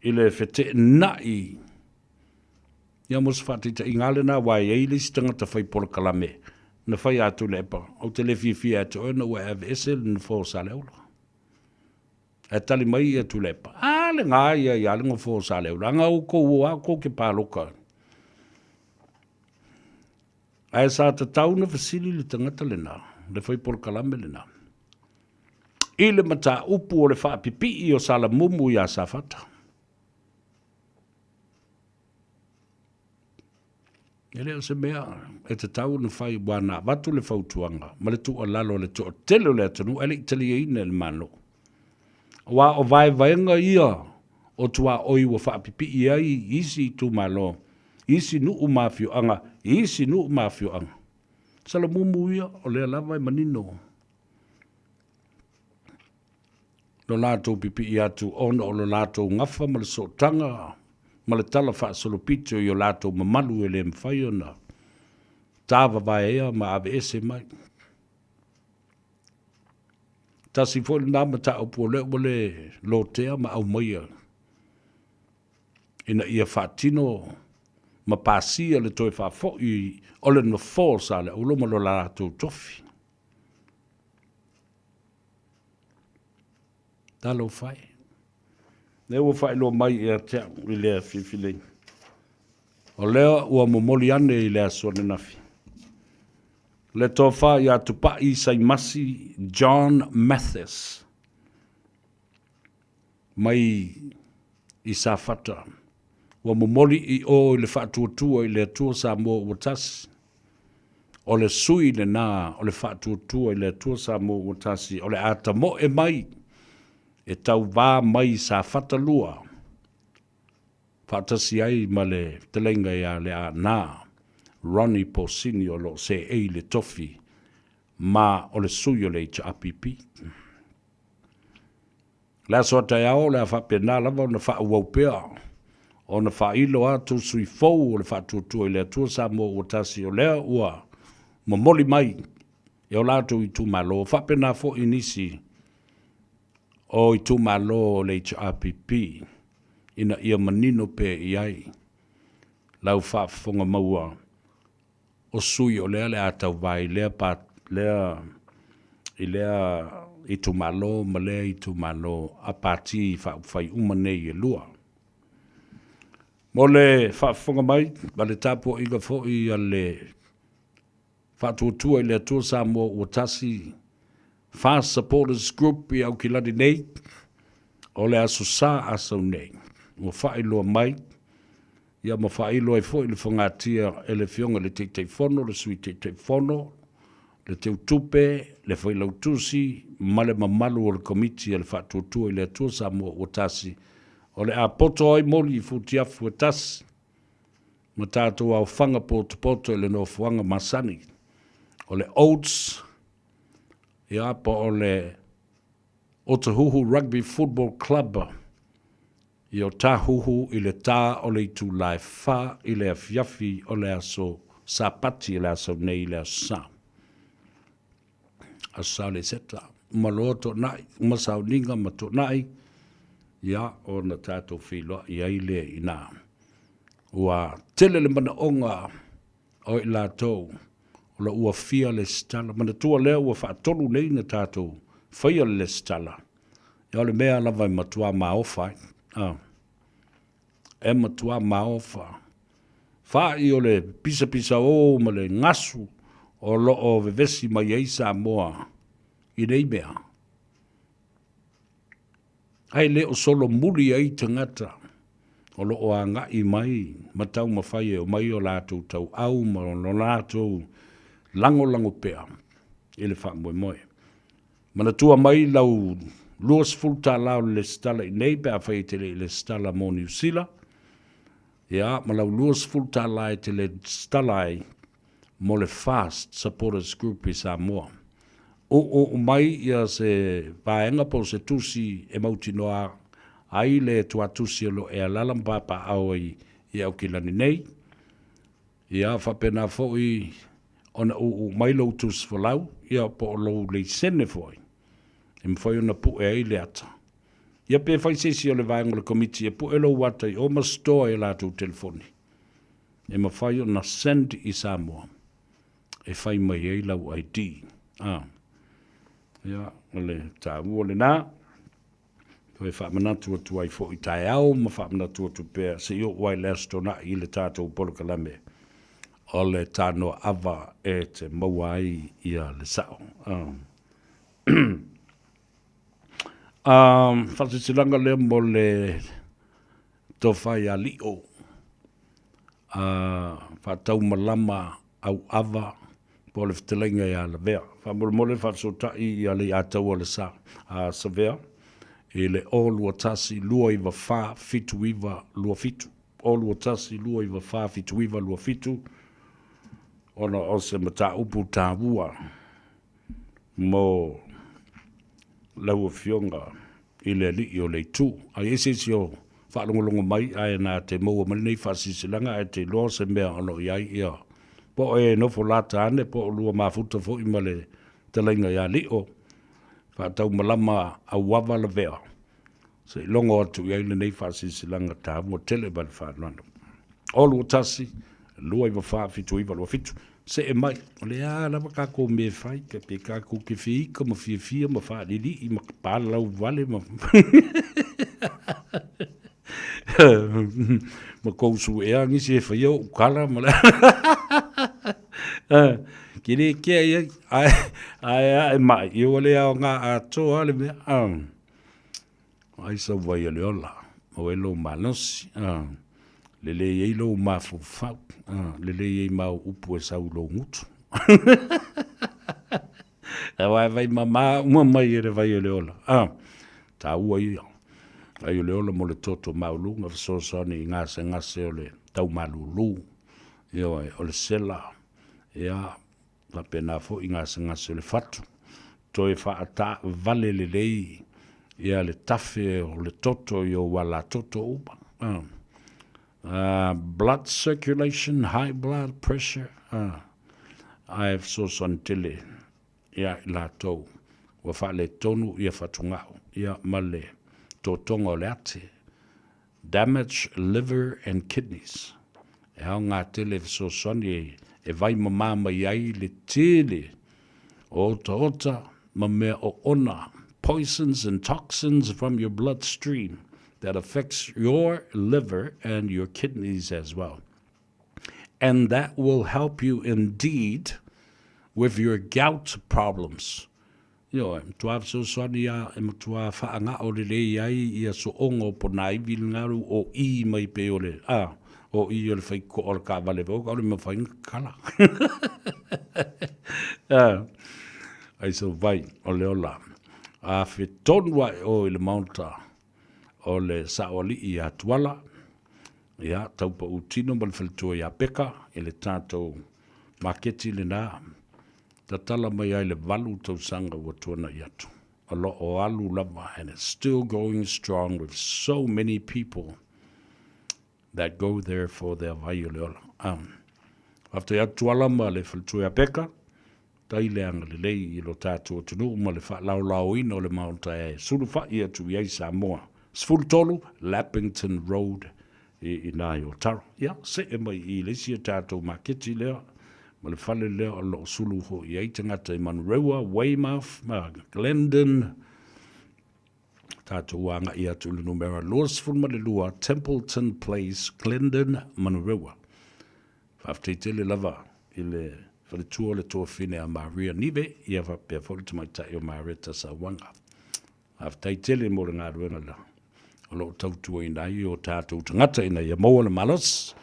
I le whete nai. Ia mos whatita i ngale na wai ei le stangata whai pora kalame. Na whai atu lepa. O te le fifi atu ona ua ave esel na fōsa leola. E tali mai atu lepa. Le ngā ia i alinga fōsa leola. Anga o kou o ako ke pāloka. Ai sa ta tau na fasili le tangata le na. Le whai pora kalame le na. I le mata upu o le wha pipi i o sala mumu i a sa whata. Ele o se mea, e te tau na whai wana watu le whautuanga, ma le tua lalo le tua telo le atanu, ele i tali e ina le mano. Wa o vai vaenga ia, o tua oi wa whaapipi i ai, isi i tu malo, isi nu umafio anga, isi nu umafio anga. Sala mumu ia, o lea lava e manino. Lo lato pipi i atu, ona o lo lato ngafa ma le sotanga, ma le tala wha solopito i o lato mamalu e le mwhai ona. Tāwa vai ea ma ave ese mai. Tasi fōi nā mata upu o leo le lotea ma au maia. Ina ia whaatino ma pāsia le toi whaafo i ole no fōsa le uloma lo lato tofi. Talo whai. Ne ua whai lo mai e a tea i lea whiwhilei. O lea ua momoli ane i lea sone nafi. Le tō wha i a tupa i saimasi John Mathis. Mai i sa whata. Ua momoli i o i le whaatuatua i le atua Samoa ua tasi. O le sui le nā o le whaatuatua i le atua Samoa ua tasi. O le ata mo e mai. E tau wā mai sa whatalua. Whaatasi ai ma le telenga ia le a nā. Ronnie Posini o lo se ei le tofi. Ma o le sui o le i apipi. La soata ia o le a whapena lava o na whauaupea. O na whailo atu sui fau o le whaatuatua i le atua Samoa ua tasi o lea ua. Mamoli mai. E o lato i tu malo. Whapena fo inisi. O i tu malo le HRPP, ina ia manino pe i ai, lau whaafonga maua, o sui o lea le atau vai, lea pat, lea, I tu malo, male I tu malo, a pati whai umane I lua. Mo le whaafonga mai, ma le tapo inga fōi a le whaatuatua I le atua Samoa ua tasi Fast Supporters Group I au ki lani nei, o le aso sa asau nei. Mo whaailoa mai, ia mo whaailoa fōi le whangatia e le fionga le teitei whono, le sui teitei whono, le teu tupe, le whailau tusi, male mamalu o le komiti e le whaatuatua I le atua Samoa ua tasi, o le a poto ai moli I futiafu e tasi, ma tātou au whanga poto le no whanga masani, o le Oats, ia pa o le Otahuhu Rugby Football Club, I o tāhuhu I le tā o le itu lai wha I le afiafi o le aso sapati I le aso nei I le aso sa. Aso le seta, umaloa to nai, umasau ninga ma to nai, ia o na tātou whiloa I aile I nā. Ua tele le mana onga o I la tau, o la ua fia le stala, mana tua lea ua whaatolu nei na tātou, whaia le stala. Ia le mea lava I matua maofa, e matua maofa. Whai o le pisa o ma le ngasu, o lo o vevesi mai ei Samoa, I nei mea. Ai le o solo muri ai tangata, o lo o anga I mai, matau mawhai o mai o lātou tau au, ma o lātou lango pea, I le wha moe. Mana tua mai lau luas fulta lau le stala I nei pea whai tele le stala mo New Zealand, ia, ma lau luas fulta lai te le stala ai mo le Fast Supporters Group I Samoa. O mai ia se vaenga po se tusi e mauti noa ai le tua tusi o lo e alalam papa au I au kilani nei. Ia whapena fōi ona o mai lo tusi whalau, ia po lo le sene fōi. E mwhai ona pu e ai le ata. Ia pe whai sesi o le vaenga le komiti e pu e lo watai o ma stoa e la tu telefoni. E mwhai ona send I Samoa. E whai mai e lau ID. Ia, ole tā uole nā. Koe whamanatu atu ai fo I tai au, ma whamanatu atu pēr. Se io wai lesto na I le tātou polo kalame. Ole tāno ava e te maua ai ia le sao. Whatitilanga le mo le towhai a lio. Whatau malama au ava po le whitelenga ia la vea. Whamurumole whatsotai ia le atau le sa vea. E le o lua tasi lua iwa wha fitu iwa lua fitu. O lua tasi lua iwa wha fitu iwa lua fitu. Ona o se mata upu tā wua. Mo lau fionga I le li o le tu. A ese si o whaalongolongo mai ai nā te maua marinei whasisilanga e te loa se mea ono iai ia. Po e nofo lata ane po o lua mafuta fo ima le talainga ia li o. Whaatau malama au wawa la vea. Se longo atu iai le nei whasisilanga tā mua tele bali whaanano. O lua tasi, lua iwa wha fitu iwa lua fitu. Se e mai, le a lava kako me whai, ka pe kako ke whiika, ma fia ma wha lili, I ma pālau wale, ma ma kousu ea ngisi e whai au, ukala, ma le kire kia ia, ai mai, I o le au ngā atoa le mea, ai sa vai a le ola, o e lo manosi, lele ye lo ma fu fa lele ye ma upu e sau lo ngutu vai mama mai e vai le ola ta ua ia ai le ola mo le toto maulu nga so ni ngase ole tau malulu io o le sela ia la pena fo ngase le fatu to e fa ata vale le lei ia le tafe o le toto io wala toto upa blood circulation, high blood pressure. I have so son tele. Ia la tau. Wa fa le tonu ia fatungao. Ia male to tongo le ate. Damage liver and kidneys. E hao ngā tele so son e vai mama mai ai le tele. Ota, ma mea o ona, poisons and toxins from your bloodstream that affects your liver and your kidneys as well. And that will help you indeed with your gout problems. Yo, tua so sonia e tua faanga o le ai ia so ongo po nai vil ngaru o I mai pe ole. O I ole fai ko or ka vale vo ka ole me fai kala. Ai so vai o le ola. A fe tonwa o le maunta o le saoli I atuala. Ia taupa utino mal feltua ia peka e le tātou maketi le nā. Tatala mai ai le valu tau sanga wa tuana I atu. A lo o alu lava, and it's still going strong with so many people that go there for their vai o le ola. After ia tuala ma le feltua ia peka, tai le anga le lei I lo tātou tunu ma le wha lau lau ina o le maunta e sulufa ia tu iai Samoa. Sfultolu, Lappington Road, I nai o taro. Ia, se e mai I lesia tātou maketi lea, ma le whale lea o lo sulu ho I ai tangata I Monroe, Weymouth, Glendon, tātou wanga I atu le numera Lawsful ma le lua, Templeton Place, Glendon, Monroe. Whafteitele lava I le whale tua le toa whine a Maria Nive, ia whapea whole tamaitai o Marita Sawanga. Whafteitele mo le ngā ruenga la. O lo tautua I nai o tātou tangata I nai a maua le malas.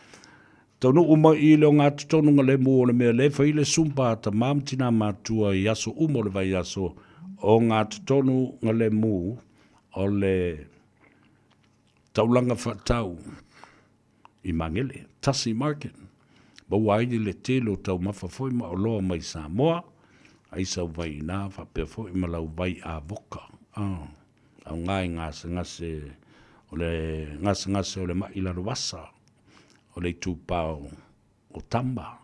Taunu uma I leo ngā tutonunga le mua le mea le whai le sumpa ta mamtina mātua I aso umo le vai aso o ngā tutonu ngā le mu o le taulanga whatau I mangele, Tasi Market. Bawai le telo tau mawhawhoi ma o loa mai Samoa, aisa vai nā whapewhoi ma lau vai a voka. Au ngai ngase o le ngase o le mailaro wasa, o le tūpau o tamba,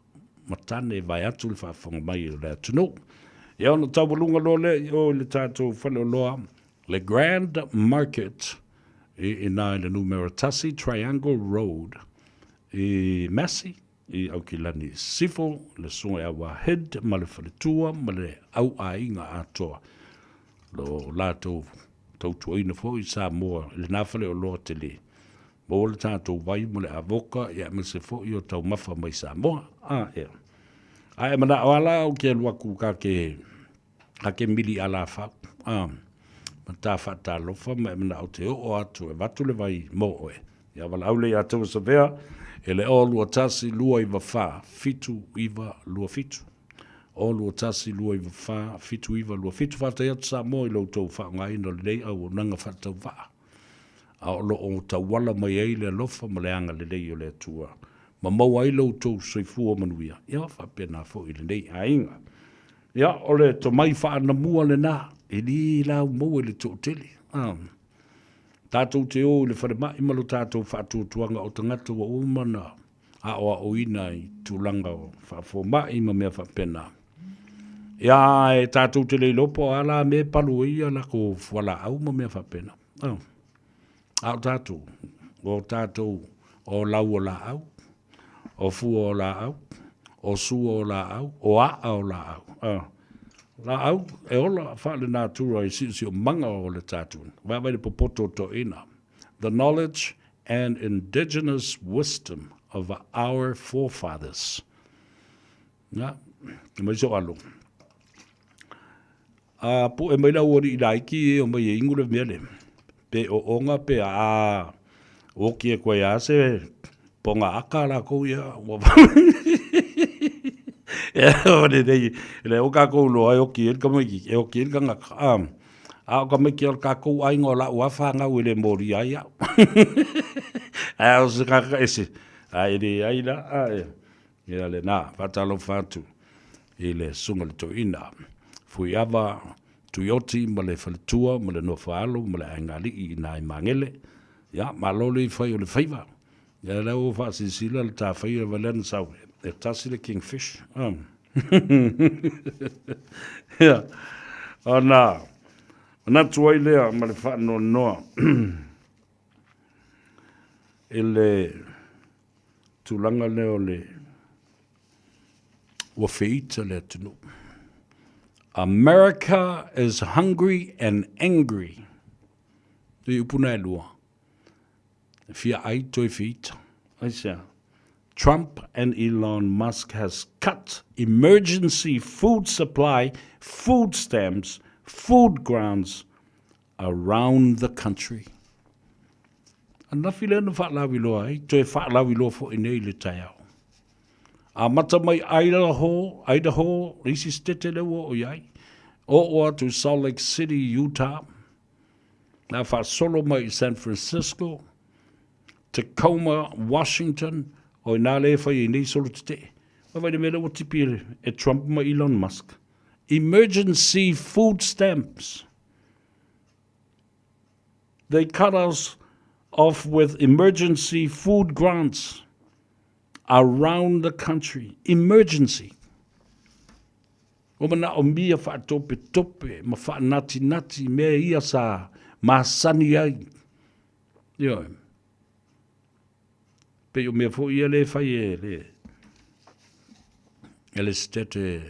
matane vai atu le whawhonga mai o le atunu. Ia ona taubalunga lo le, o le tātou whale o loa, le Grand Market, I nai le numero Tasi Triangle Road, I Massey, I Aukilani Sifo, le songa awa head, ma le whaletua, ma le au ainga atoa. Lo lātou tautua ina fo I Samoa, le nāwhale o loa te le. Mo le tātou vai mo le avoka, ia me se fo I o tau mafa mai Samoa. Ea. Ai mana o ala o ke luaku ka ke mili ala whau. Ma tā whata lofa, ma mana o te o atu, e watu le vai mo oe. Ia wala aule I atua sa vea, e le o lua tasi lua iwa wha, fitu iwa lua fitu. O lua tasi lua iwa wha, fitu iwa lua fitu. Whata iatu sa mo I lo tau wha ngai no le lei au o nanga whata wha. A o lo o tau wala mai ei le lofa ma le anga le lei o le atua. Ma mau ai lo tau soifua manuia. Ia wha pena fo I le lei a inga. Ia o le to mai wha ana mua le nā. E li lau mau e le tō tele. Tātou te o le whare mai malo tātou whaatuatuanga o tangata wa umana. A oa o ina I tūlanga o whaafo mai ma mea whapena. Ia e tātou te leilopo ala me palu ia la ko wala au ma mea whapena. Au tātou. O tātou o lau o la au. O fua o la au. O sua o la au. O a o la au. La au e ola whaale nā tura I si o manga o le tātou. Wawai le popoto to ina. The knowledge and indigenous wisdom of our forefathers. Nga, mai so alo. Po e mai la ori I laiki e o mai e ingu le mele. Pe o onga pe a o ki e koe a se ponga aka la kou ia. O le dei, le o ka kou loa e o ki e kamaki, e o ki e kangaka. A o kamaki o ka kou ai ngō la ua whanga ue le mori ai au. A o se kaka ese. A e re ai la, a e. Ia le nā, whatalo whātu. I le sunga le to ina. Fui awa tuioti ma le whaletua, ma le no whaalo, ma le aingali I nā I mangele. Ia, ma lole I whai o le Faiva. Ia leo whaasisila le tā whai o valena sau. E tasi le kingfish. Ia. O nā. Nā tuai lea ma le whaano noa. E le tūlanga leo le ua whiita le tunu. America is hungry and angry. Te upuna e lua. Fia ai toi fita. Aisa. Trump and Elon Musk has cut emergency food supply, food stamps, food grants around the country. Anafi le na whaalawi loa ai, toi whaalawi loa fo inei le tai au. A mata mai Idaho, risi stete le wo o iai. Oa to Salt Lake City, Utah. Na wha solo mai San Francisco, Tacoma, Washington, o nā le whai nei solo te. Mawai mele o tipire e Trump ma Elon Musk. Emergency food stamps. They cut us off with emergency food grants around the country. Emergency. O mana o mia wha tope, ma wha nati, mea ia sa, ma sani ai. Yo. Pe o mea fo ia le whai e le stete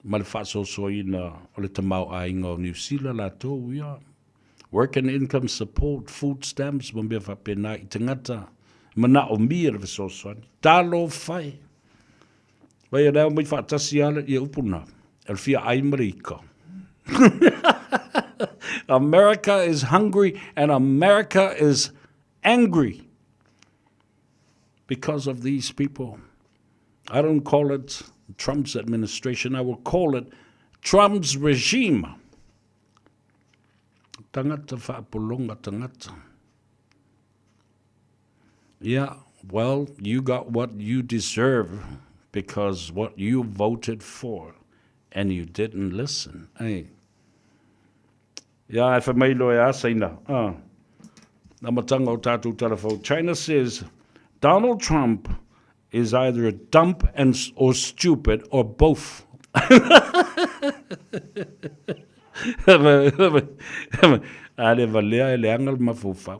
ma le wha so ina o le tamau a inga o New Zealand la tō ia. Work and income support, food stamps, ma mea wha pena i tangata. Mana o mia le so talo whai. Vai e reo mai whaatasi ala i upuna. El fia ai marika. America is hungry and America is angry because of these people. I don't call it Trump's administration. I will call it Trump's regime. Tangata whaapolonga tangata. Yeah, well, you got what you deserve because what you voted for and you didn't listen. Hey. Yeah, if I may lo ya saina. Namatanga o tatu telefone. China says Donald Trump is either a dumb or stupid or both. Ale valea ele angal mafufa.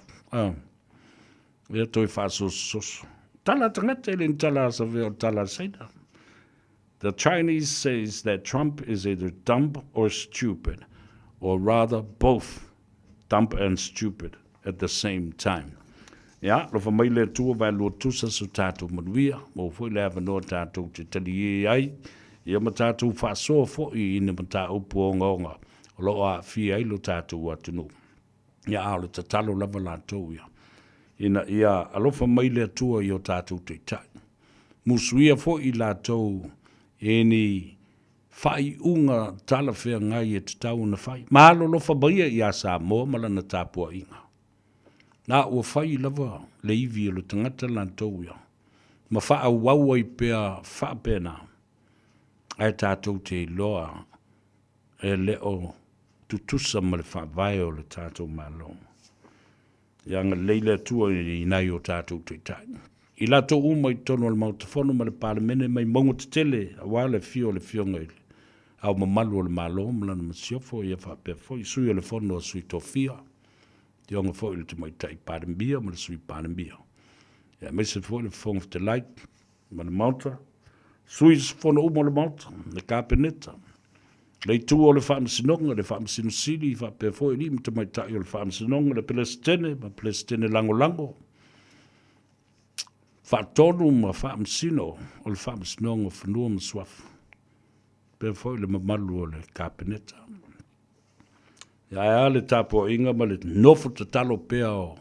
Ia toi whasos. Tala tangata ele tala sa veo tala saina. The Chinese says that Trump is either dumb or stupid, or rather both dumb and stupid at the same time. Ja, lo fa mai le tua vai lo tusa su tātou manuia, mo foi le ava no tātou te tali e ai, ia ma tātou whasoa fo I ina ma tātou puongonga, o lo a fi ai lo tātou atunu. Ia ao le tatalo lava lātou ia. Ina ia alofa mai le tua I o tātou te tai. Musuia fo I lātou e ni whai unga tala whea ngai e te tau na whai. Mahalo lofa baia I a Samoa malana tāpua inga. Nā ua whai lava le iwi o le tangata lātou ia. Ma wha au wau ai pēa wha pēna. Ai tātou te loa e leo tutusa ma le wha vai o le tātou malo. Ia ngā leile tua I nai o tātou te tai. I lato uma I tono al mautafono ma le palemene mai mongo te tele a wā le fio ngai. Au mamalu o le malo malana masiofo ia whapea foi sui o le fono a sui tofia. Te onga foi le te mai tai parembia ma le sui parembia. Ia mese foi le fonga te lai ma le mauta. Sui fono uma le mauta, le kapeneta. Le tu o le whaamsinonga, le whaamsinusili, whapea foi li te mai tai o le whaamsinonga, le pelestene, ma pelestene lango. Whaatonu ma whaamsino o le whaamsinonga whanua ma swafu. Pea foi le mamalu o le kapeneta. Ia le tapo inga ma le nofo te talo pea o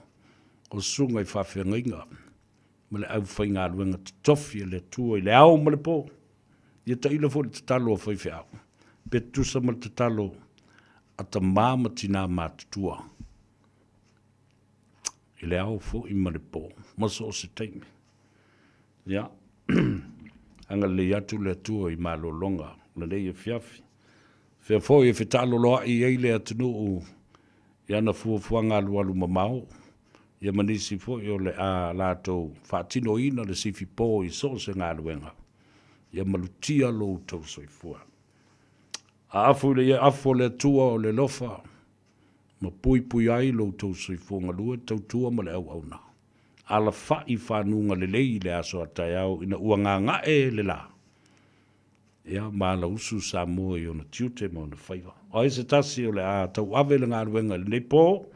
sunga I whawhianga inga. Ma le au whainga aluenga te tofi le tua I le au ma le po. Ia ta ila fo le te talo o whaiwhi au. Pe tusa ma le te talo a ta māma tina mātutua. I le au fo I ma le po. Maso o se teime. Ia. Anga le atu le tua I malolonga. Le le I fiafi. Fea fo I fitalo loa I eile atunu u Iana fuafuanga alu mamau. Ia manisi fo I o le a lato whaatino ina le sifi po I so se ngā luenga. Ia malutia lo tau soifua. A afu le ia afo le tua o le lofa. Ma pui ai lo tau soifua ngalua tau tua ma le au au na. Ala whai whanunga le lei le aso atai au ina ua ngā ngae le la. ia malausu Samoa i ona tiute ma ona Faiva. O e se tasi o le a tau ave le ngā ruenga le nepo,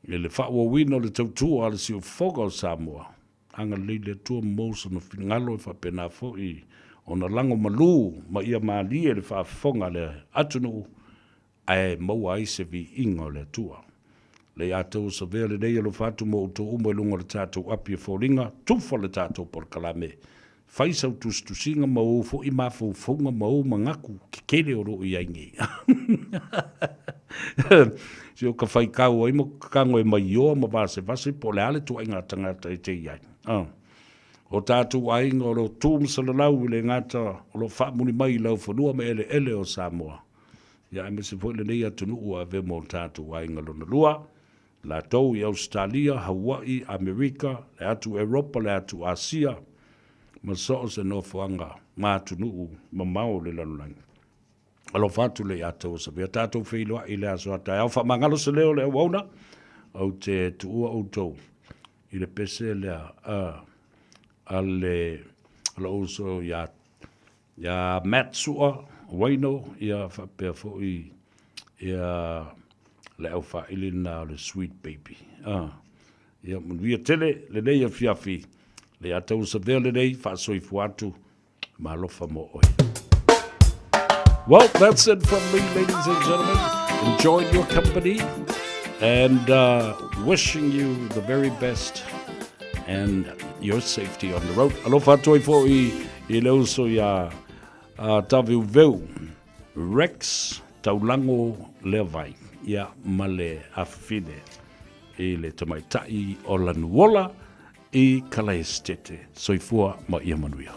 e le whaua o le tautua a le si o foga o Samoa. Anga leile tua mousa no whingalo e whapena fo i ona lango malu ma ia maalia le whaafonga le atunu ai maua ai se vi inga le tua. Le atou sa vea le nei alo fatu mo uto umo lunga le tātou api e fōringa, tufa le tātou por kalame. Faisau tustusinga mau fo i mafo fonga mau mangaku ki kele oro i aingi. Si o ka whai kau ai mo kakango e mai ioa ma vase po le ale tu ai ngā tangata e te iai. O tātou ai ngā ro tūmsa le lau i le ngāta o lo whaamuni mai lau whanua me ele o Samoa. Ia e me se fo le nei atunu ua ve mo tātou ai ngā lona lua. La tau i Australia, Hawaii, Amerika, le atu Europa, le atu Asia. Ma so se no fuanga ma tunu ma mau le lanulangi. Alo fatu le atou sa vea tātou whiloa i le aso atai. Au wha mangalo se leo le wauna au te tuua au tau. I le pese le a le oso ya Matsua waino ia whapea fo i ia le au wha ilina le sweet baby. Ia munwia tele le nei a fiafi. Le atau sa vea le nei wha soifu atu ma alofa mo oi. Well, that's it from me, ladies and gentlemen. Enjoyed your company and wishing you the very best and your safety on the road. Alofa toi fo i le uso ya taviu veu Rex taulango levai ia male afine i le tamaitai o la nuola i kalaestete soifua ma ia manuia.